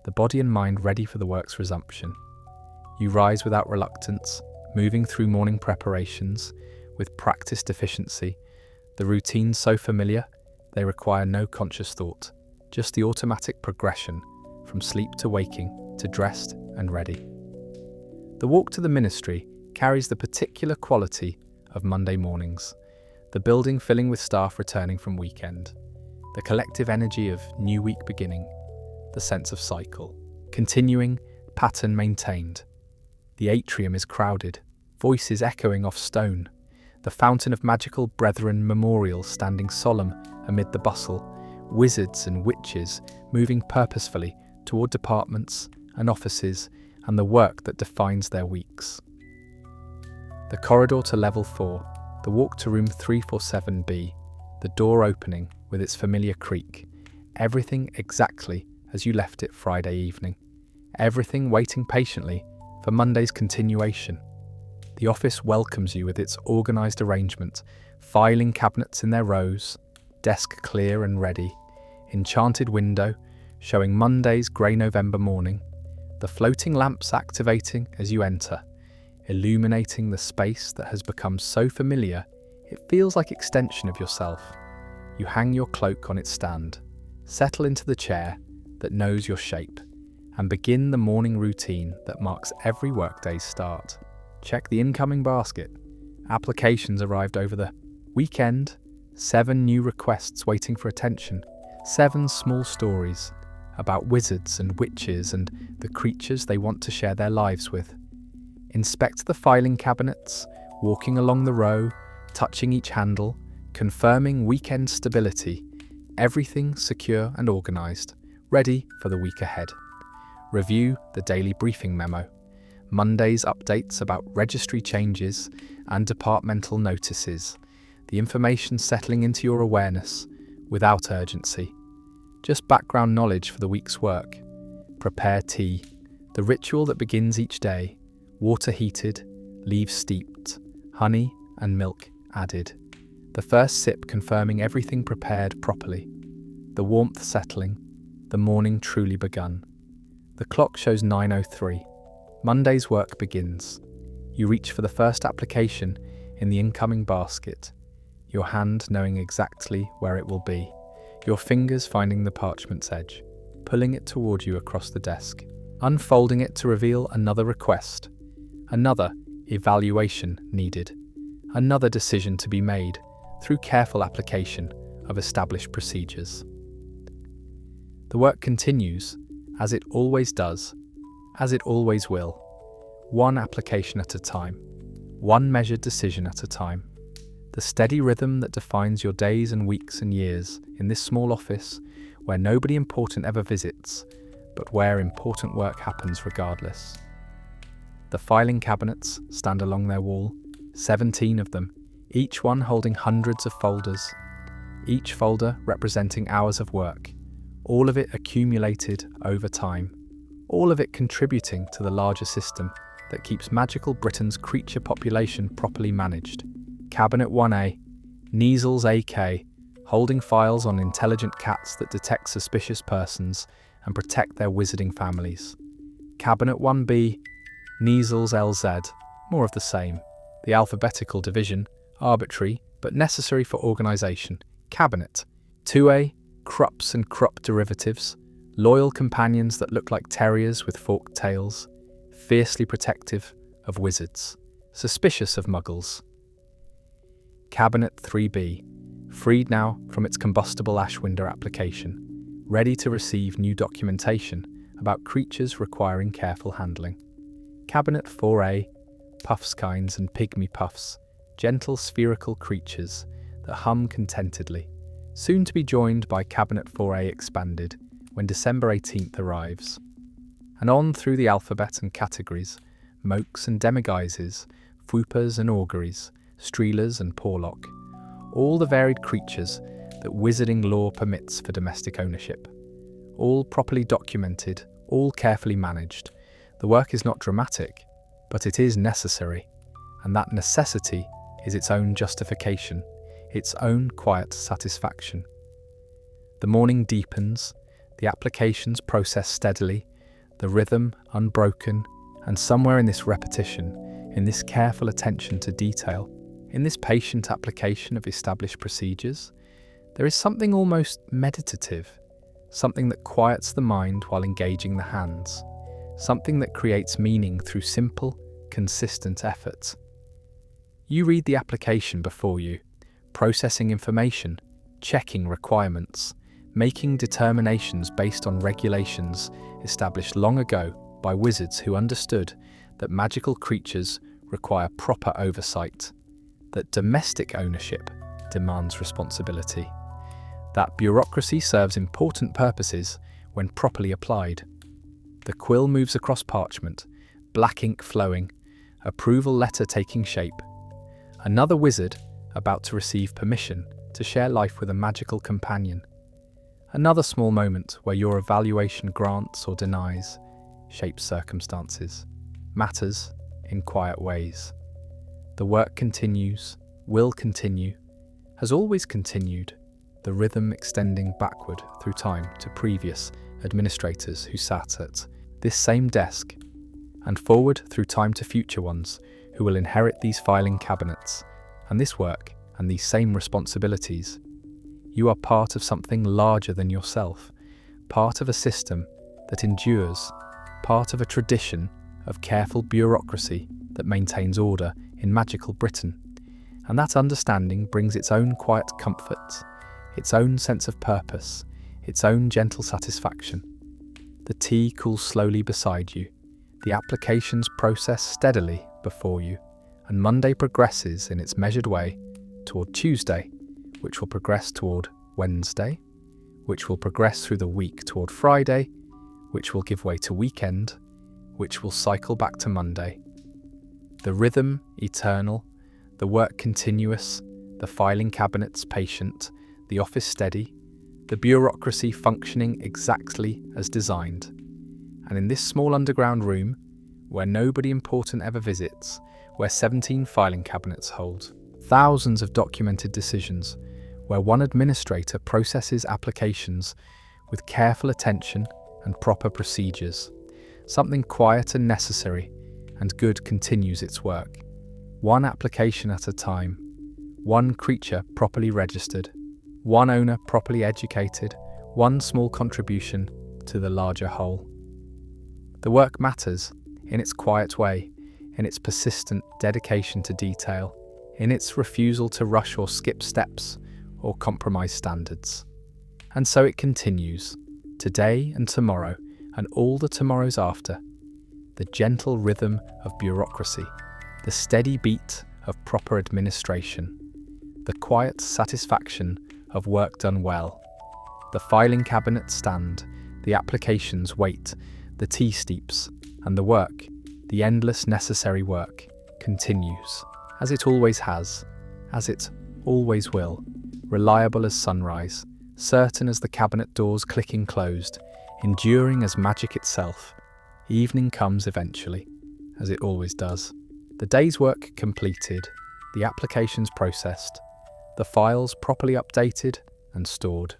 the body and mind ready for the work's resumption. You rise without reluctance, moving through morning preparations with practiced efficiency, the routines so familiar they require no conscious thought, just the automatic progression from sleep to waking to dressed and ready. The walk to the ministry carries the particular quality of Monday mornings, the building filling with staff returning from weekend, the collective energy of new week beginning, the sense of cycle, continuing, pattern maintained. The atrium is crowded, voices echoing off stone, the fountain of magical brethren memorial standing solemn amid the bustle, wizards and witches moving purposefully toward departments and offices and the work that defines their weeks. The corridor to level 4, the walk to room 347B, the door opening with its familiar creak, everything exactly as you left it Friday evening, everything waiting patiently for Monday's continuation. The office welcomes you with its organised arrangement, filing cabinets in their rows, desk clear and ready, enchanted window showing Monday's grey November morning, the floating lamps activating as you enter, illuminating the space that has become so familiar it feels like extension of yourself. You hang your cloak on its stand, settle into the chair that knows your shape, and begin the morning routine that marks every workday's start. Check the incoming basket. Applications arrived over the weekend, 7 new requests waiting for attention, 7 small stories about wizards and witches and the creatures they want to share their lives with. Inspect the filing cabinets, walking along the row, touching each handle, confirming weekend stability, Everything secure and organised, ready for the week ahead. Review the daily briefing memo, Monday's updates about registry changes and departmental notices, the information settling into your awareness without urgency. Just background knowledge for the week's work. Prepare tea, the ritual that begins each day, water heated, leaves steeped, honey and milk added. The first sip confirming everything prepared properly. The warmth settling, the morning truly begun. The clock shows 9:03. Monday's work begins. You reach for the first application in the incoming basket, your hand knowing exactly where it will be, your fingers finding the parchment's edge, pulling it toward you across the desk, unfolding it to reveal another request, another evaluation needed, another decision to be made through careful application of established procedures. The work continues, as it always does, as it always will, one application at a time, one measured decision at a time. The steady rhythm that defines your days and weeks and years in this small office where nobody important ever visits, but where important work happens regardless. The filing cabinets stand along their wall, 17 of them, each one holding hundreds of folders, each folder representing hours of work, all of it accumulated over time, all of it contributing to the larger system that keeps magical Britain's creature population properly managed. Cabinet 1A, Kneasels AK, holding files on intelligent cats that detect suspicious persons and protect their wizarding families. Cabinet 1B, Kneasels LZ, more of the same. The alphabetical division, arbitrary but necessary for organisation. Cabinet 2A, Krups and Krupp derivatives, loyal companions that look like terriers with forked tails, fiercely protective of wizards, suspicious of muggles. Cabinet 3B, freed now from its combustible ashwinder application, ready to receive new documentation about creatures requiring careful handling. Cabinet 4A, puffskines and pygmy puffs, gentle spherical creatures that hum contentedly, soon to be joined by Cabinet 4A expanded when December 18th arrives. And on through the alphabet and categories, mokes and demiguises, fwoopas and auguries, streelers and porlock, all the varied creatures that wizarding law permits for domestic ownership. All properly documented, all carefully managed. The work is not dramatic, but it is necessary, and that necessity is its own justification, its own quiet satisfaction. The morning deepens, the applications process steadily, the rhythm unbroken, and somewhere in this repetition, in this careful attention to detail, in this patient application of established procedures, there is something almost meditative, something that quiets the mind while engaging the hands, something that creates meaning through simple, consistent effort. You read the application before you, processing information, checking requirements, making determinations based on regulations established long ago by wizards who understood that magical creatures require proper oversight, that domestic ownership demands responsibility, that bureaucracy serves important purposes when properly applied. The quill moves across parchment, black ink flowing, approval letter taking shape. Another wizard about to receive permission to share life with a magical companion. Another small moment where your evaluation grants or denies, shapes circumstances, matters in quiet ways. The work continues, will continue, has always continued, the rhythm extending backward through time to previous administrators who sat at this same desk, and forward through time to future ones who will inherit these filing cabinets, and this work and these same responsibilities. You are part of something larger than yourself, part of a system that endures, part of a tradition of careful bureaucracy that maintains order in magical Britain. And that understanding brings its own quiet comfort, its own sense of purpose, its own gentle satisfaction. The tea cools slowly beside you, the applications process steadily before you, and Monday progresses in its measured way toward Tuesday, which will progress toward Wednesday, which will progress through the week toward Friday, which will give way to weekend, which will cycle back to Monday. The rhythm eternal, the work continuous, the filing cabinets patient, the office steady, the bureaucracy functioning exactly as designed. And in this small underground room, where nobody important ever visits, where 17 filing cabinets hold thousands of documented decisions, where one administrator processes applications with careful attention and proper procedures, something quiet and necessary and good continues its work. One application at a time, one creature properly registered, one owner properly educated, one small contribution to the larger whole. The work matters in its quiet way, in its persistent dedication to detail, in its refusal to rush or skip steps or compromise standards. And so it continues, today and tomorrow, and all the tomorrows after. The gentle rhythm of bureaucracy, the steady beat of proper administration, the quiet satisfaction of work done well. The filing cabinets stand, the applications wait, the tea steeps, and the work, the endless necessary work, continues, as it always has, as it always will, reliable as sunrise, certain as the cabinet doors clicking closed, enduring as magic itself. Evening comes eventually, as it always does. The day's work completed, the applications processed, the files properly updated and stored.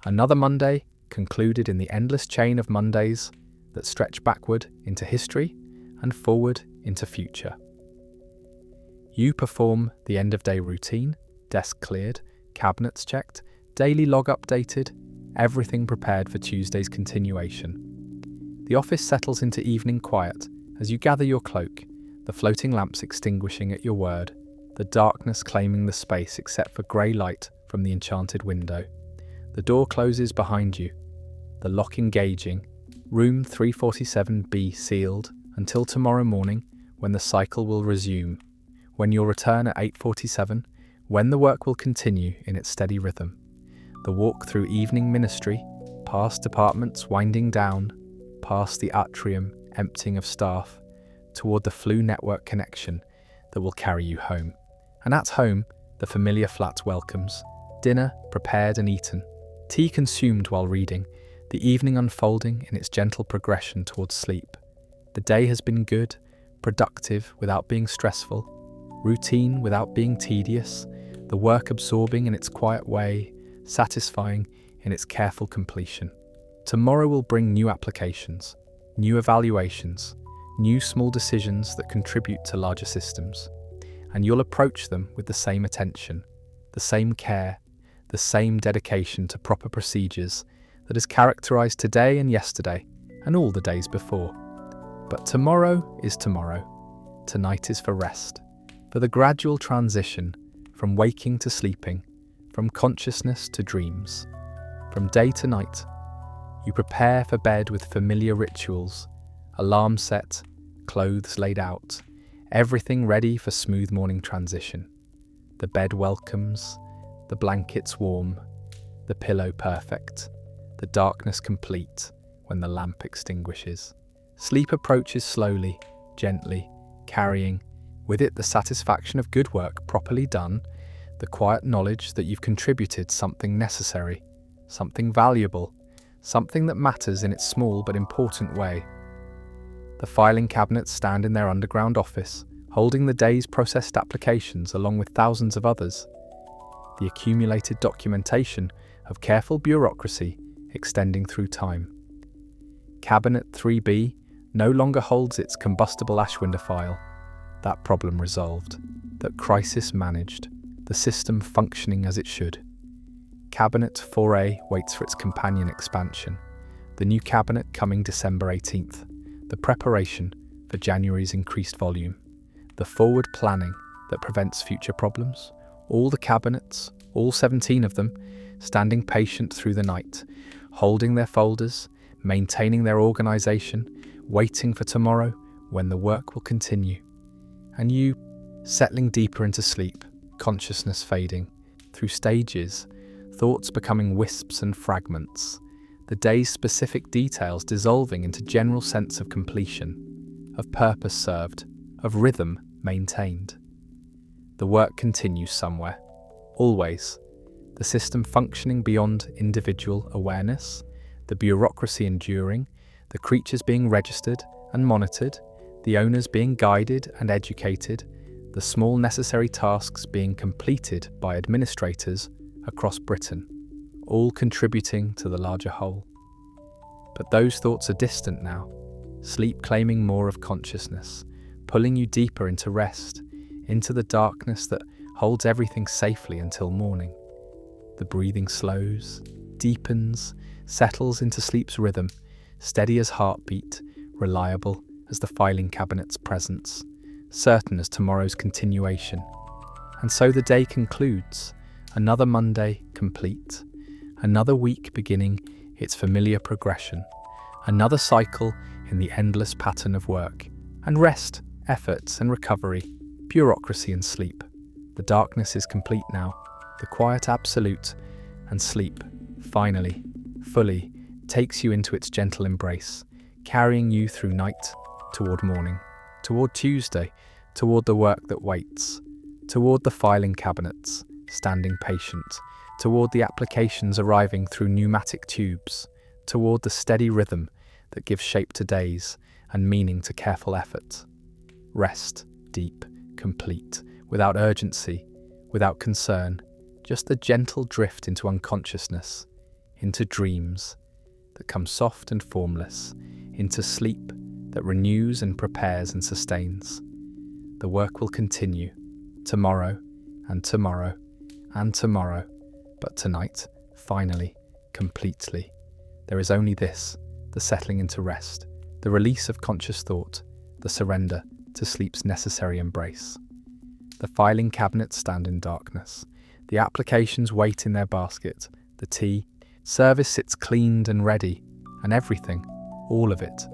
Another Monday concluded in the endless chain of Mondays that stretch backward into history and forward into future. You perform the end-of-day routine, desk cleared, cabinets checked, daily log updated, everything prepared for Tuesday's continuation. The office settles into evening quiet as you gather your cloak, the floating lamps extinguishing at your word, the darkness claiming the space except for grey light from the enchanted window. The door closes behind you, the lock engaging, room 347B sealed until tomorrow morning when the cycle will resume, when you'll return at 8:47, when the work will continue in its steady rhythm. The walk through evening ministry, past departments winding down, past the atrium emptying of staff, toward the flu network connection that will carry you home. And at home, the familiar flat welcomes, dinner prepared and eaten, tea consumed while reading, the evening unfolding in its gentle progression towards sleep. The day has been good, productive without being stressful, routine without being tedious, the work absorbing in its quiet way, satisfying in its careful completion. Tomorrow will bring new applications, new evaluations, new small decisions that contribute to larger systems. And you'll approach them with the same attention, the same care, the same dedication to proper procedures that has characterized today and yesterday and all the days before. But tomorrow is tomorrow. Tonight is for rest, for the gradual transition from waking to sleeping, from consciousness to dreams. From day to night, you prepare for bed with familiar rituals, alarm set, clothes laid out, everything ready for smooth morning transition. The bed welcomes, the blankets warm, the pillow perfect, the darkness complete when the lamp extinguishes. Sleep approaches slowly, gently, carrying with it the satisfaction of good work properly done, the quiet knowledge that you've contributed something necessary, something valuable, something that matters in its small but important way. The filing cabinets stand in their underground office, holding the day's processed applications along with thousands of others. The accumulated documentation of careful bureaucracy extending through time. Cabinet 3B no longer holds its combustible Ashwinder file. That problem resolved, that crisis managed, the system functioning as it should. Cabinet 4A waits for its companion expansion, the new cabinet coming December 18th, the preparation for January's increased volume, the forward planning that prevents future problems, all the cabinets, all 17 of them, standing patient through the night, holding their folders, maintaining their organisation, waiting for tomorrow when the work will continue. And you, settling deeper into sleep, consciousness fading, through stages, thoughts becoming wisps and fragments, the day's specific details dissolving into general sense of completion, of purpose served, of rhythm maintained. The work continues somewhere, always, the system functioning beyond individual awareness, the bureaucracy enduring, the creatures being registered and monitored, the owners being guided and educated, the small necessary tasks being completed by administrators across Britain, all contributing to the larger whole. But those thoughts are distant now, sleep claiming more of consciousness, pulling you deeper into rest, into the darkness that holds everything safely until morning. The breathing slows, deepens, settles into sleep's rhythm, steady as heartbeat, reliable as the filing cabinet's presence, certain as tomorrow's continuation. And so the day concludes, another Monday complete, another week beginning its familiar progression, another cycle in the endless pattern of work, and rest, efforts and recovery, bureaucracy and sleep. The darkness is complete now, the quiet absolute, and sleep, finally, fully, takes you into its gentle embrace, carrying you through night, toward morning, toward Tuesday, toward the work that waits, toward the filing cabinets, standing patient, toward the applications arriving through pneumatic tubes, toward the steady rhythm that gives shape to days and meaning to careful effort. Rest, deep, complete, without urgency, without concern, just a gentle drift into unconsciousness, into dreams that come soft and formless, into sleep that renews and prepares and sustains. The work will continue, tomorrow and tomorrow and tomorrow, but tonight, finally, completely. There is only this, the settling into rest, the release of conscious thought, the surrender to sleep's necessary embrace. The filing cabinets stand in darkness, the applications wait in their basket, the tea, service sits cleaned and ready, and everything, all of it,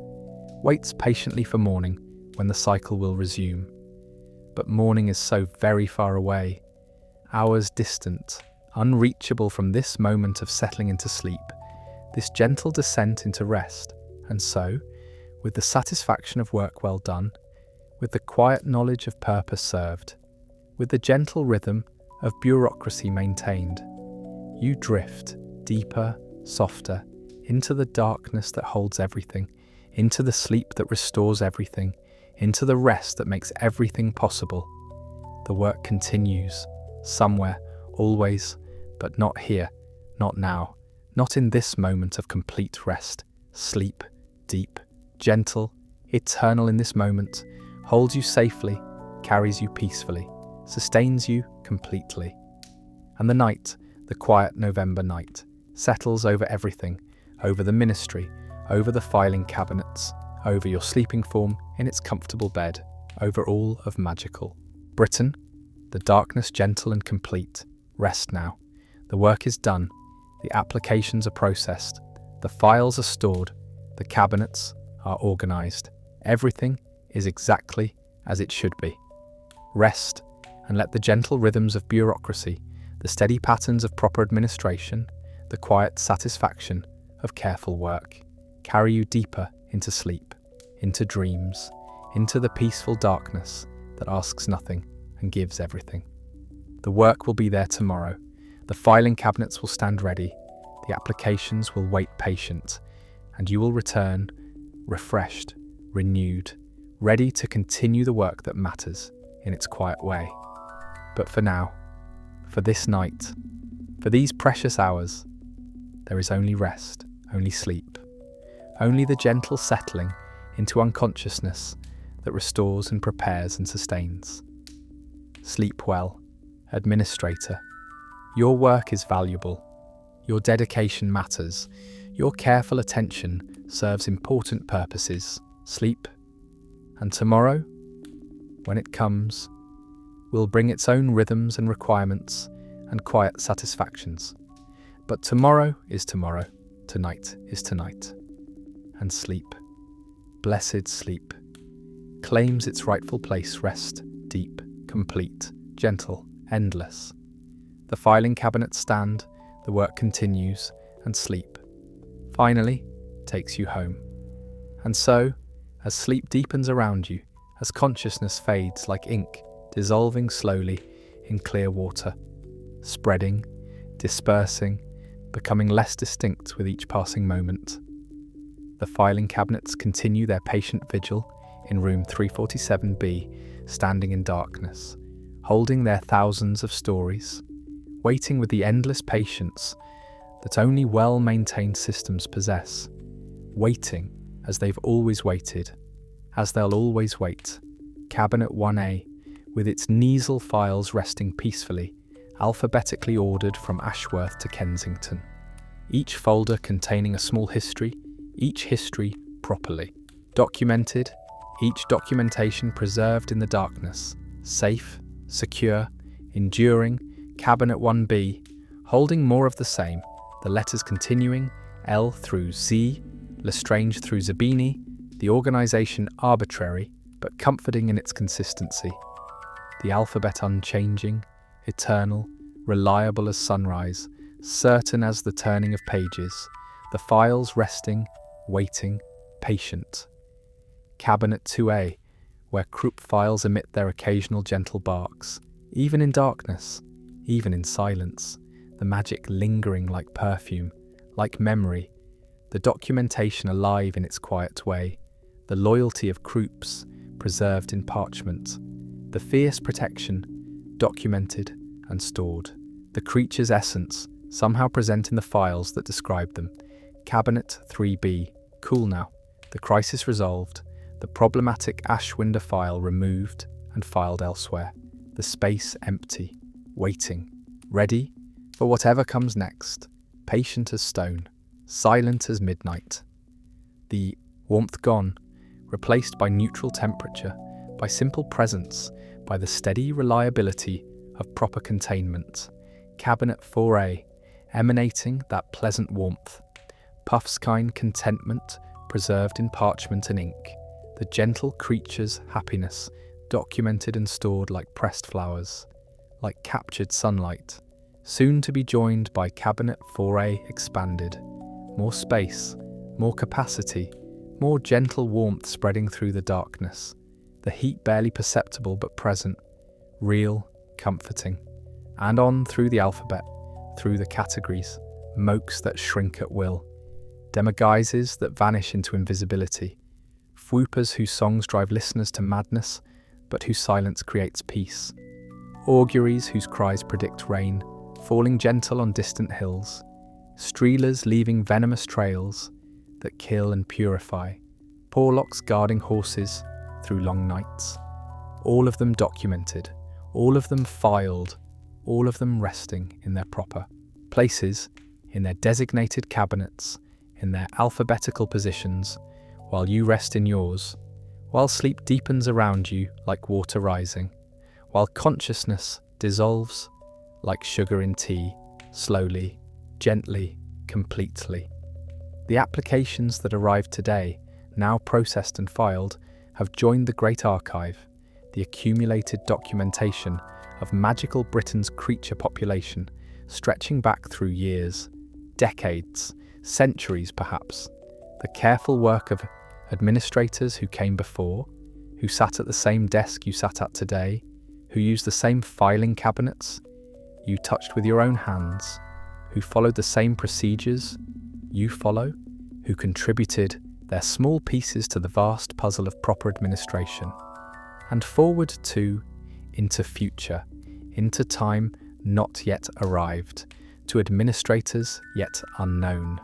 waits patiently for morning when the cycle will resume. But morning is so very far away, hours distant, unreachable from this moment of settling into sleep, this gentle descent into rest, and so, with the satisfaction of work well done, with the quiet knowledge of purpose served, with the gentle rhythm of bureaucracy maintained, you drift deeper, softer, into the darkness that holds everything, into the sleep that restores everything, into the rest that makes everything possible. The work continues, somewhere, always, but not here, not now, not in this moment of complete rest. Sleep, deep, gentle, eternal in this moment, holds you safely, carries you peacefully, sustains you completely. And the night, the quiet November night, settles over everything, over the ministry, over the filing cabinets, over your sleeping form in its comfortable bed, over all of magical Britain. The darkness gentle and complete. Rest now. The work is done. The applications are processed. The files are stored. The cabinets are organized. Everything is exactly as it should be. Rest and let the gentle rhythms of bureaucracy, the steady patterns of proper administration, the quiet satisfaction of careful work carry you deeper into sleep, into dreams, into the peaceful darkness that asks nothing and gives everything. The work will be there tomorrow. The filing cabinets will stand ready. The applications will wait patient, and you will return refreshed, renewed, ready to continue the work that matters in its quiet way. But for now, for this night, for these precious hours, there is only rest, only sleep, only the gentle settling into unconsciousness that restores and prepares and sustains. Sleep well, administrator. Your work is valuable. Your dedication matters. Your careful attention serves important purposes. Sleep. And tomorrow, when it comes, will bring its own rhythms and requirements and quiet satisfactions. But tomorrow is tomorrow. Tonight is tonight. And sleep, blessed sleep, claims its rightful place. Rest, deep, complete, gentle, endless. The filing cabinets stand, the work continues, and sleep, finally, takes you home. And so, as sleep deepens around you, as consciousness fades like ink, dissolving slowly in clear water, spreading, dispersing, becoming less distinct with each passing moment, the filing cabinets continue their patient vigil in room 347B, standing in darkness, holding their thousands of stories, waiting with the endless patience that only well-maintained systems possess, waiting as they've always waited, as they'll always wait. Cabinet 1A, with its Kneasel files resting peacefully, alphabetically ordered from Ashworth to Kensington. Each folder containing a small history, each history properly documented, each documentation preserved in the darkness, safe, secure, enduring. Cabinet 1B, holding more of the same, the letters continuing, L through Z, Lestrange through Zabini, the organisation arbitrary, but comforting in its consistency. The alphabet unchanging, eternal, reliable as sunrise, certain as the turning of pages, the files resting, waiting, patient. Cabinet 2A, where Krupp files emit their occasional gentle barks, even in darkness, even in silence, the magic lingering like perfume, like memory, the documentation alive in its quiet way, the loyalty of Krupps preserved in parchment, the fierce protection documented and stored, the creature's essence somehow present in the files that describe them. Cabinet 3B, cool now, the crisis resolved, the problematic Ashwinder file removed and filed elsewhere, the space empty, waiting, ready for whatever comes next, patient as stone, silent as midnight. The warmth gone, replaced by neutral temperature, by simple presence, by the steady reliability of proper containment. Cabinet 4A, emanating that pleasant warmth, Puffskine contentment preserved in parchment and ink, the gentle creature's happiness documented and stored like pressed flowers, like captured sunlight, soon to be joined by Cabinet 4A expanded, more space, more capacity, more gentle warmth spreading through the darkness, the heat barely perceptible but present, real, comforting, and on through the alphabet, through the categories, mokes that shrink at will, demaguises that vanish into invisibility, whoopers whose songs drive listeners to madness, but whose silence creates peace, auguries whose cries predict rain, falling gentle on distant hills, streelers leaving venomous trails that kill and purify, porlocks guarding horses through long nights, all of them documented, all of them filed, all of them resting in their proper places, in their designated cabinets, in their alphabetical positions, while you rest in yours, while sleep deepens around you like water rising, while consciousness dissolves like sugar in tea, slowly, gently, completely. The applications that arrived today, now processed and filed, have joined the great archive, the accumulated documentation of magical Britain's creature population, stretching back through years, decades, centuries perhaps, the careful work of administrators who came before, who sat at the same desk you sat at today, who used the same filing cabinets you touched with your own hands, who followed the same procedures you follow, who contributed their small pieces to the vast puzzle of proper administration, and forward to, into future, into time not yet arrived, to administrators yet unknown,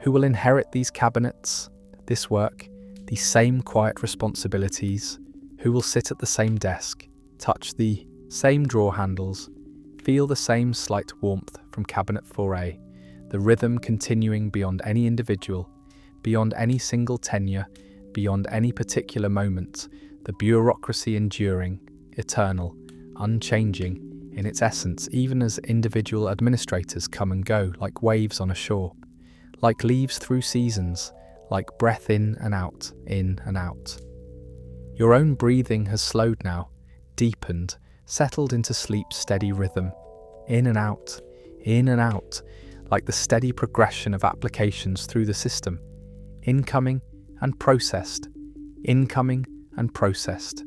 who will inherit these cabinets, this work, these same quiet responsibilities, who will sit at the same desk, touch the same drawer handles, feel the same slight warmth from Cabinet 4A, the rhythm continuing beyond any individual, beyond any single tenure, beyond any particular moment, the bureaucracy enduring, eternal, unchanging in its essence, even as individual administrators come and go like waves on a shore, like leaves through seasons, like breath in and out, in and out. Your own breathing has slowed now, deepened, settled into sleep's steady rhythm, in and out, like the steady progression of applications through the system, incoming and processed, incoming and processed,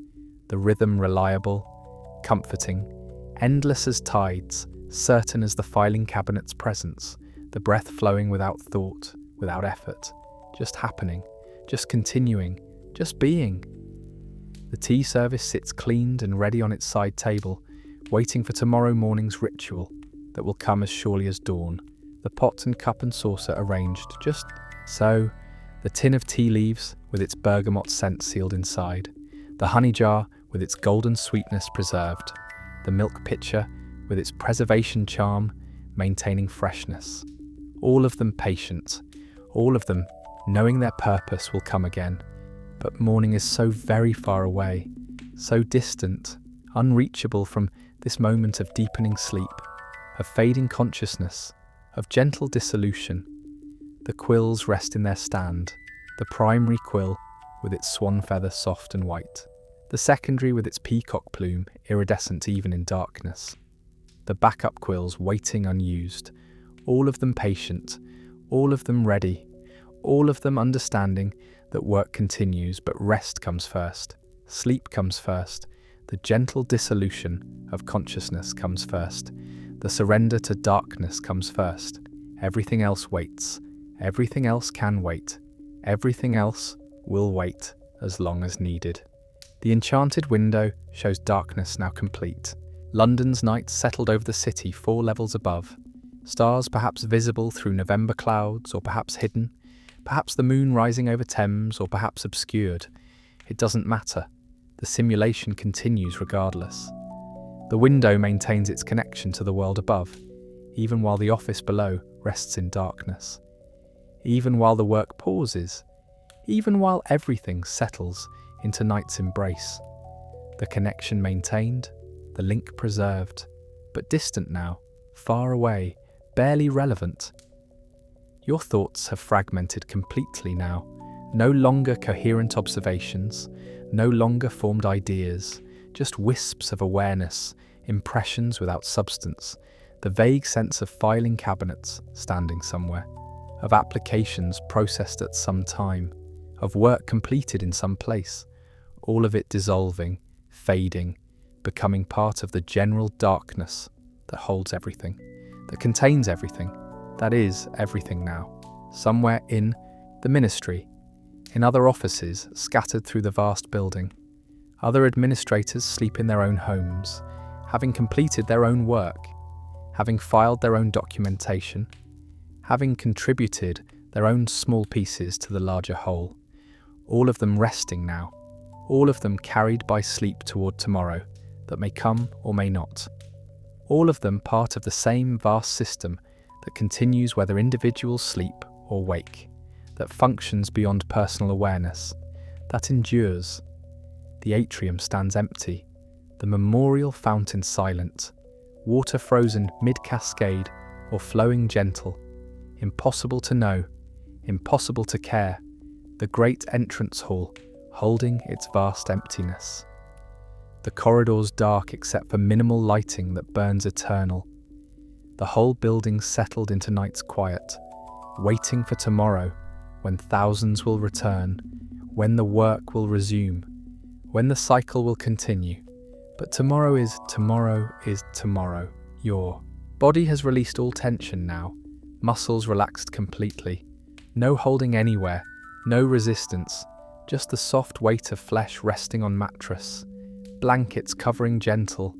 the rhythm reliable, comforting, endless as tides, certain as the filing cabinet's presence, the breath flowing without thought, without effort, just happening, just continuing, just being. The tea service sits cleaned and ready on its side table, waiting for tomorrow morning's ritual that will come as surely as dawn. The pot and cup and saucer arranged just so, the tin of tea leaves with its bergamot scent sealed inside, the honey jar with its golden sweetness preserved, the milk pitcher with its preservation charm maintaining freshness. All of them patient, all of them knowing their purpose will come again. But morning is so very far away, so distant, unreachable from this moment of deepening sleep, of fading consciousness, of gentle dissolution. The quills rest in their stand, the primary quill with its swan feather soft and white, the secondary with its peacock plume iridescent even in darkness, the backup quills waiting unused, all of them patient, all of them ready, all of them understanding that work continues but rest comes first, sleep comes first, the gentle dissolution of consciousness comes first, the surrender to darkness comes first. Everything else waits, everything else can wait, everything else will wait as long as needed. The enchanted window shows darkness now complete. London's night settled over the city 4 levels above. Stars perhaps visible through November clouds, or perhaps hidden, perhaps the moon rising over Thames, or perhaps obscured. It doesn't matter. The simulation continues regardless. The window maintains its connection to the world above, even while the office below rests in darkness. Even while the work pauses, even while everything settles into night's embrace. The connection maintained, the link preserved, but distant now, far away, barely relevant. Your thoughts have fragmented completely now, no longer coherent observations, no longer formed ideas, just wisps of awareness, impressions without substance, the vague sense of filing cabinets standing somewhere, of applications processed at some time, of work completed in some place, all of it dissolving, fading, becoming part of the general darkness that holds everything, that contains everything, that is everything now, somewhere in the ministry, in other offices scattered through the vast building. Other administrators sleep in their own homes, having completed their own work, having filed their own documentation, having contributed their own small pieces to the larger whole, all of them resting now, all of them carried by sleep toward tomorrow that may come or may not, all of them part of the same vast system that continues whether individuals sleep or wake, that functions beyond personal awareness, that endures. The atrium stands empty, the memorial fountain silent, water frozen mid-cascade or flowing gentle, impossible to know, impossible to care, the great entrance hall holding its vast emptiness. The corridors dark except for minimal lighting that burns eternal. The whole building settled into night's quiet, waiting for tomorrow, when thousands will return, when the work will resume, when the cycle will continue. But tomorrow is tomorrow. Your body has released all tension now, muscles relaxed completely, no holding anywhere, no resistance, just the soft weight of flesh resting on mattress, blankets covering gentle,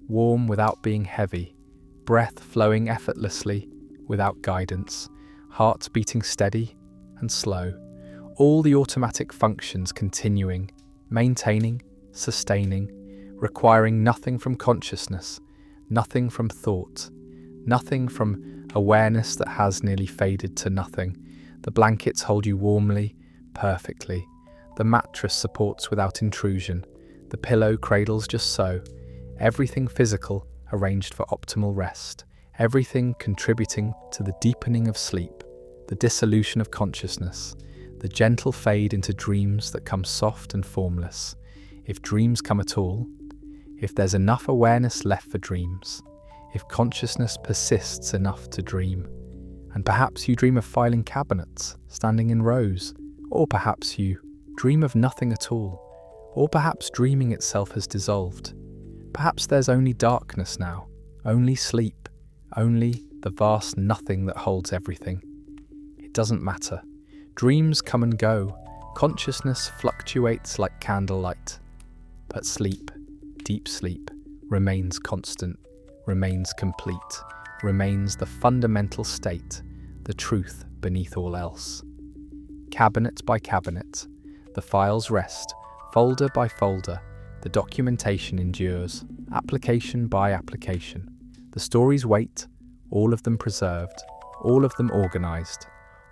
warm without being heavy, breath flowing effortlessly without guidance, heart beating steady and slow, all the automatic functions continuing, maintaining, sustaining, requiring nothing from consciousness, nothing from thought, nothing from awareness that has nearly faded to nothing. The blankets hold you warmly, perfectly. The mattress supports without intrusion. The pillow cradles just so. Everything physical arranged for optimal rest. Everything contributing to the deepening of sleep, the dissolution of consciousness, the gentle fade into dreams that come soft and formless. If dreams come at all, if there's enough awareness left for dreams, if consciousness persists enough to dream, And perhaps you dream of filing cabinets, standing in rows. Or perhaps you dream of nothing at all. Or perhaps dreaming itself has dissolved. Perhaps there's only darkness now, only sleep, only the vast nothing that holds everything. It doesn't matter. Dreams come and go. Consciousness fluctuates like candlelight. But sleep, deep sleep, remains constant, remains complete, remains the fundamental state, the truth beneath all else. Cabinet by cabinet, the files rest, folder by folder, the documentation endures, application by application. The stories wait, all of them preserved, all of them organised,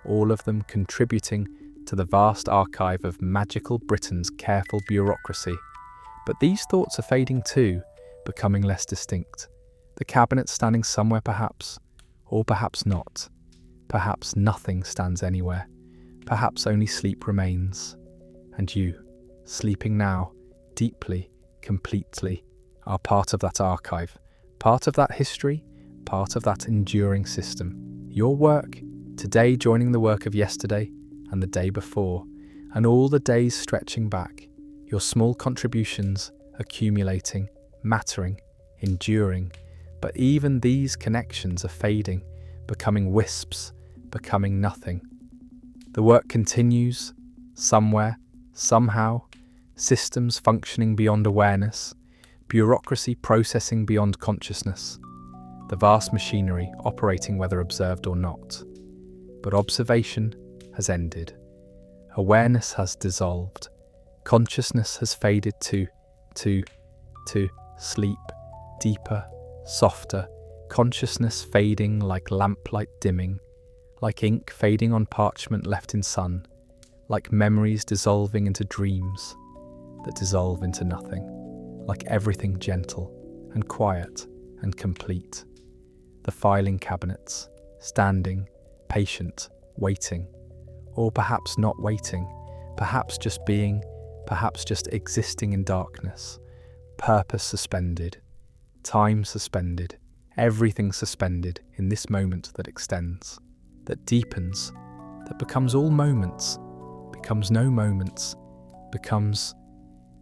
all of them contributing to the vast archive of magical Britain's careful bureaucracy. But these thoughts are fading too, becoming less distinct. The cabinet standing somewhere perhaps, or perhaps not. Perhaps nothing stands anywhere. Perhaps only sleep remains. And you, sleeping now, deeply, completely, are part of that archive, part of that history, part of that enduring system. Your work, today joining the work of yesterday and the day before, and all the days stretching back, your small contributions accumulating, mattering, enduring, but even these connections are fading, becoming wisps, becoming nothing. The work continues, somewhere, somehow, systems functioning beyond awareness, bureaucracy processing beyond consciousness, the vast machinery operating whether observed or not. But observation has ended. Awareness has dissolved. Consciousness has faded to sleep, deeper, softer, consciousness fading like lamplight dimming, like ink fading on parchment left in sun, like memories dissolving into dreams that dissolve into nothing, like everything gentle and quiet and complete. The filing cabinets, standing, patient, waiting, or perhaps not waiting, perhaps just being, perhaps just existing in darkness, purpose suspended, time suspended, everything suspended in this moment that extends, that deepens, that becomes all moments, becomes no moments, becomes,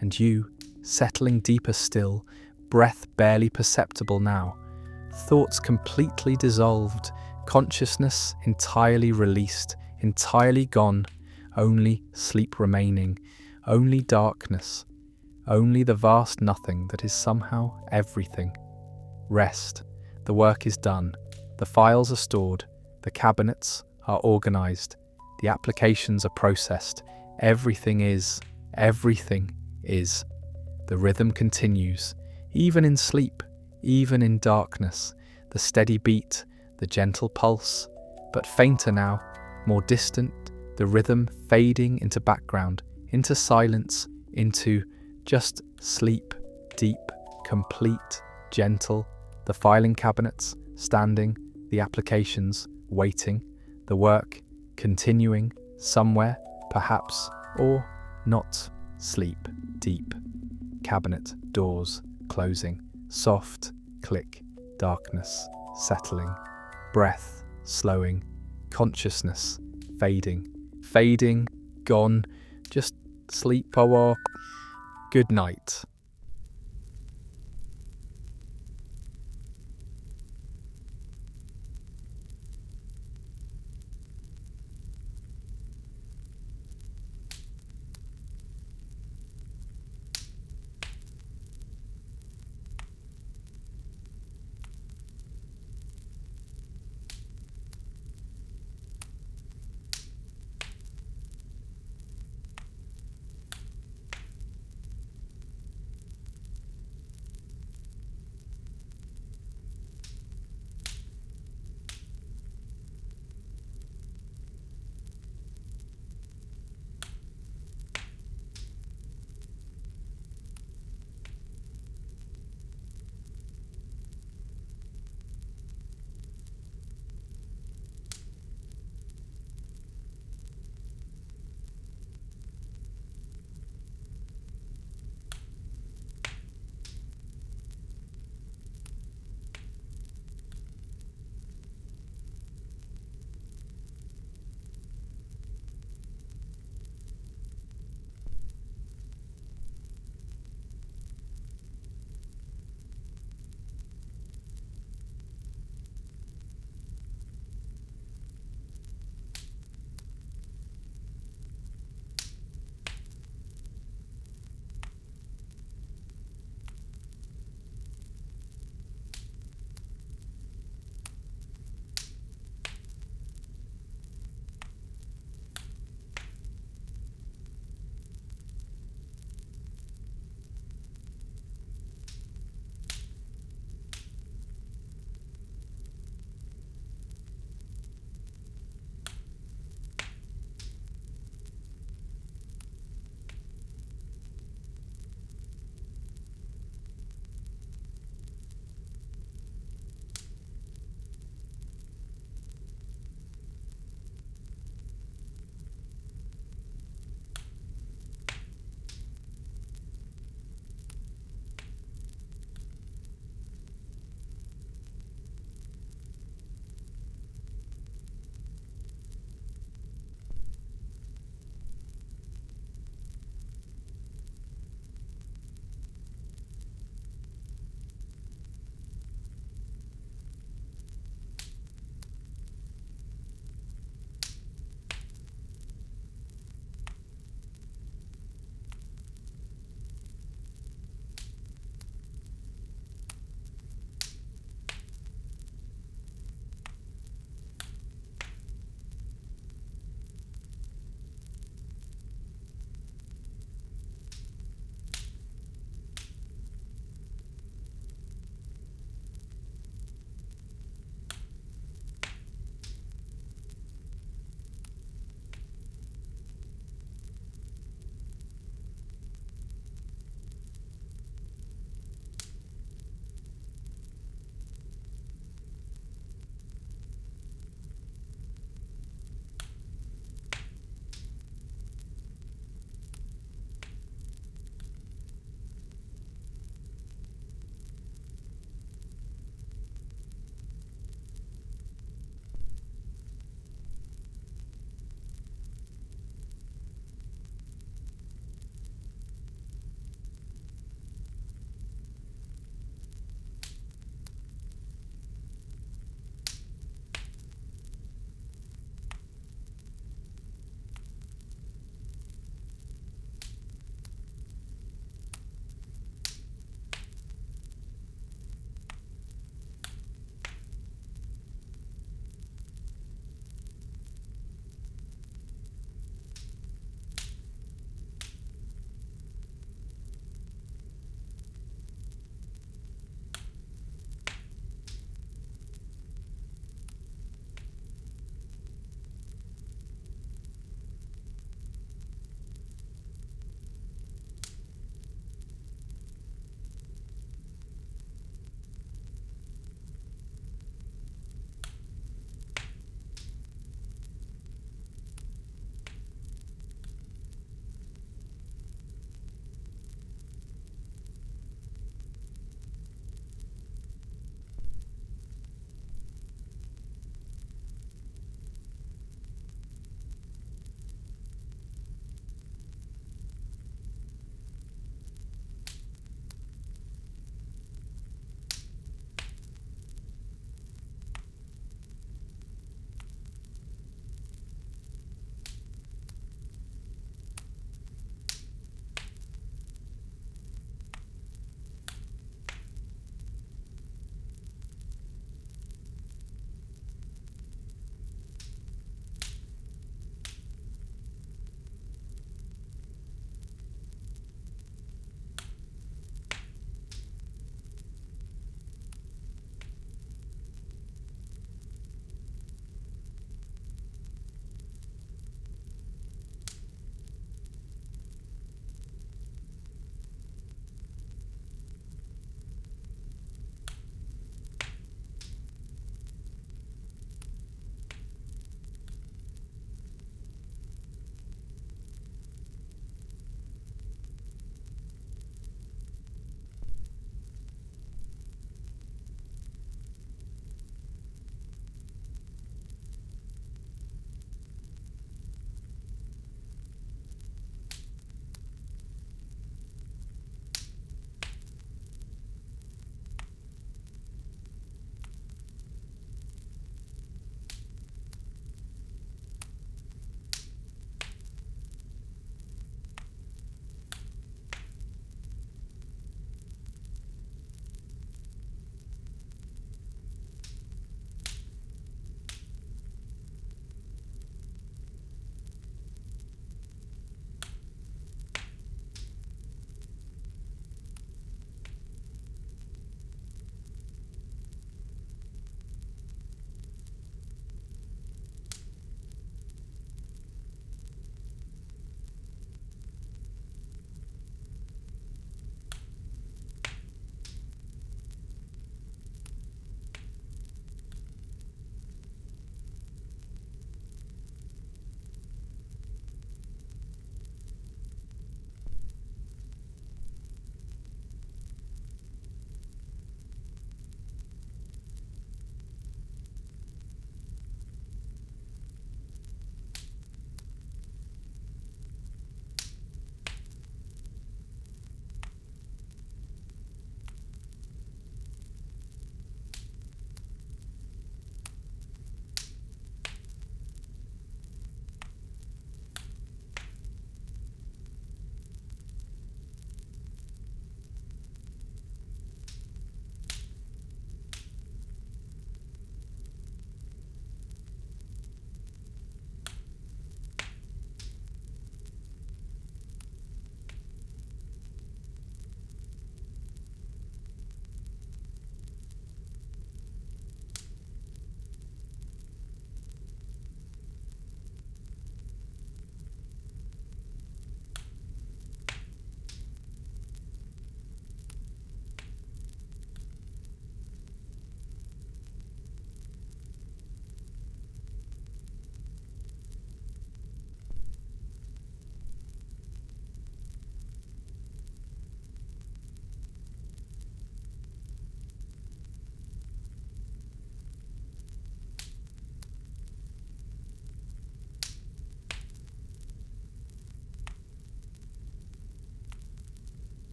and you, settling deeper still, breath barely perceptible now, thoughts completely dissolved, consciousness entirely released, entirely gone, only sleep remaining, only darkness, only the vast nothing that is somehow everything. Rest. The work is done. The files are stored. The cabinets are organised. The applications are processed. Everything is. Everything is. The rhythm continues, even in sleep, even in darkness. The steady beat, the gentle pulse, but fainter now, more distant, the rhythm fading into background, into silence, into just sleep, deep, complete, gentle, the filing cabinets, standing, the applications, waiting, the work, continuing, somewhere, perhaps, or not, sleep, deep, cabinet, doors, closing, soft, click, darkness, settling, breath, slowing, consciousness, fading, gone, just sleep or good night.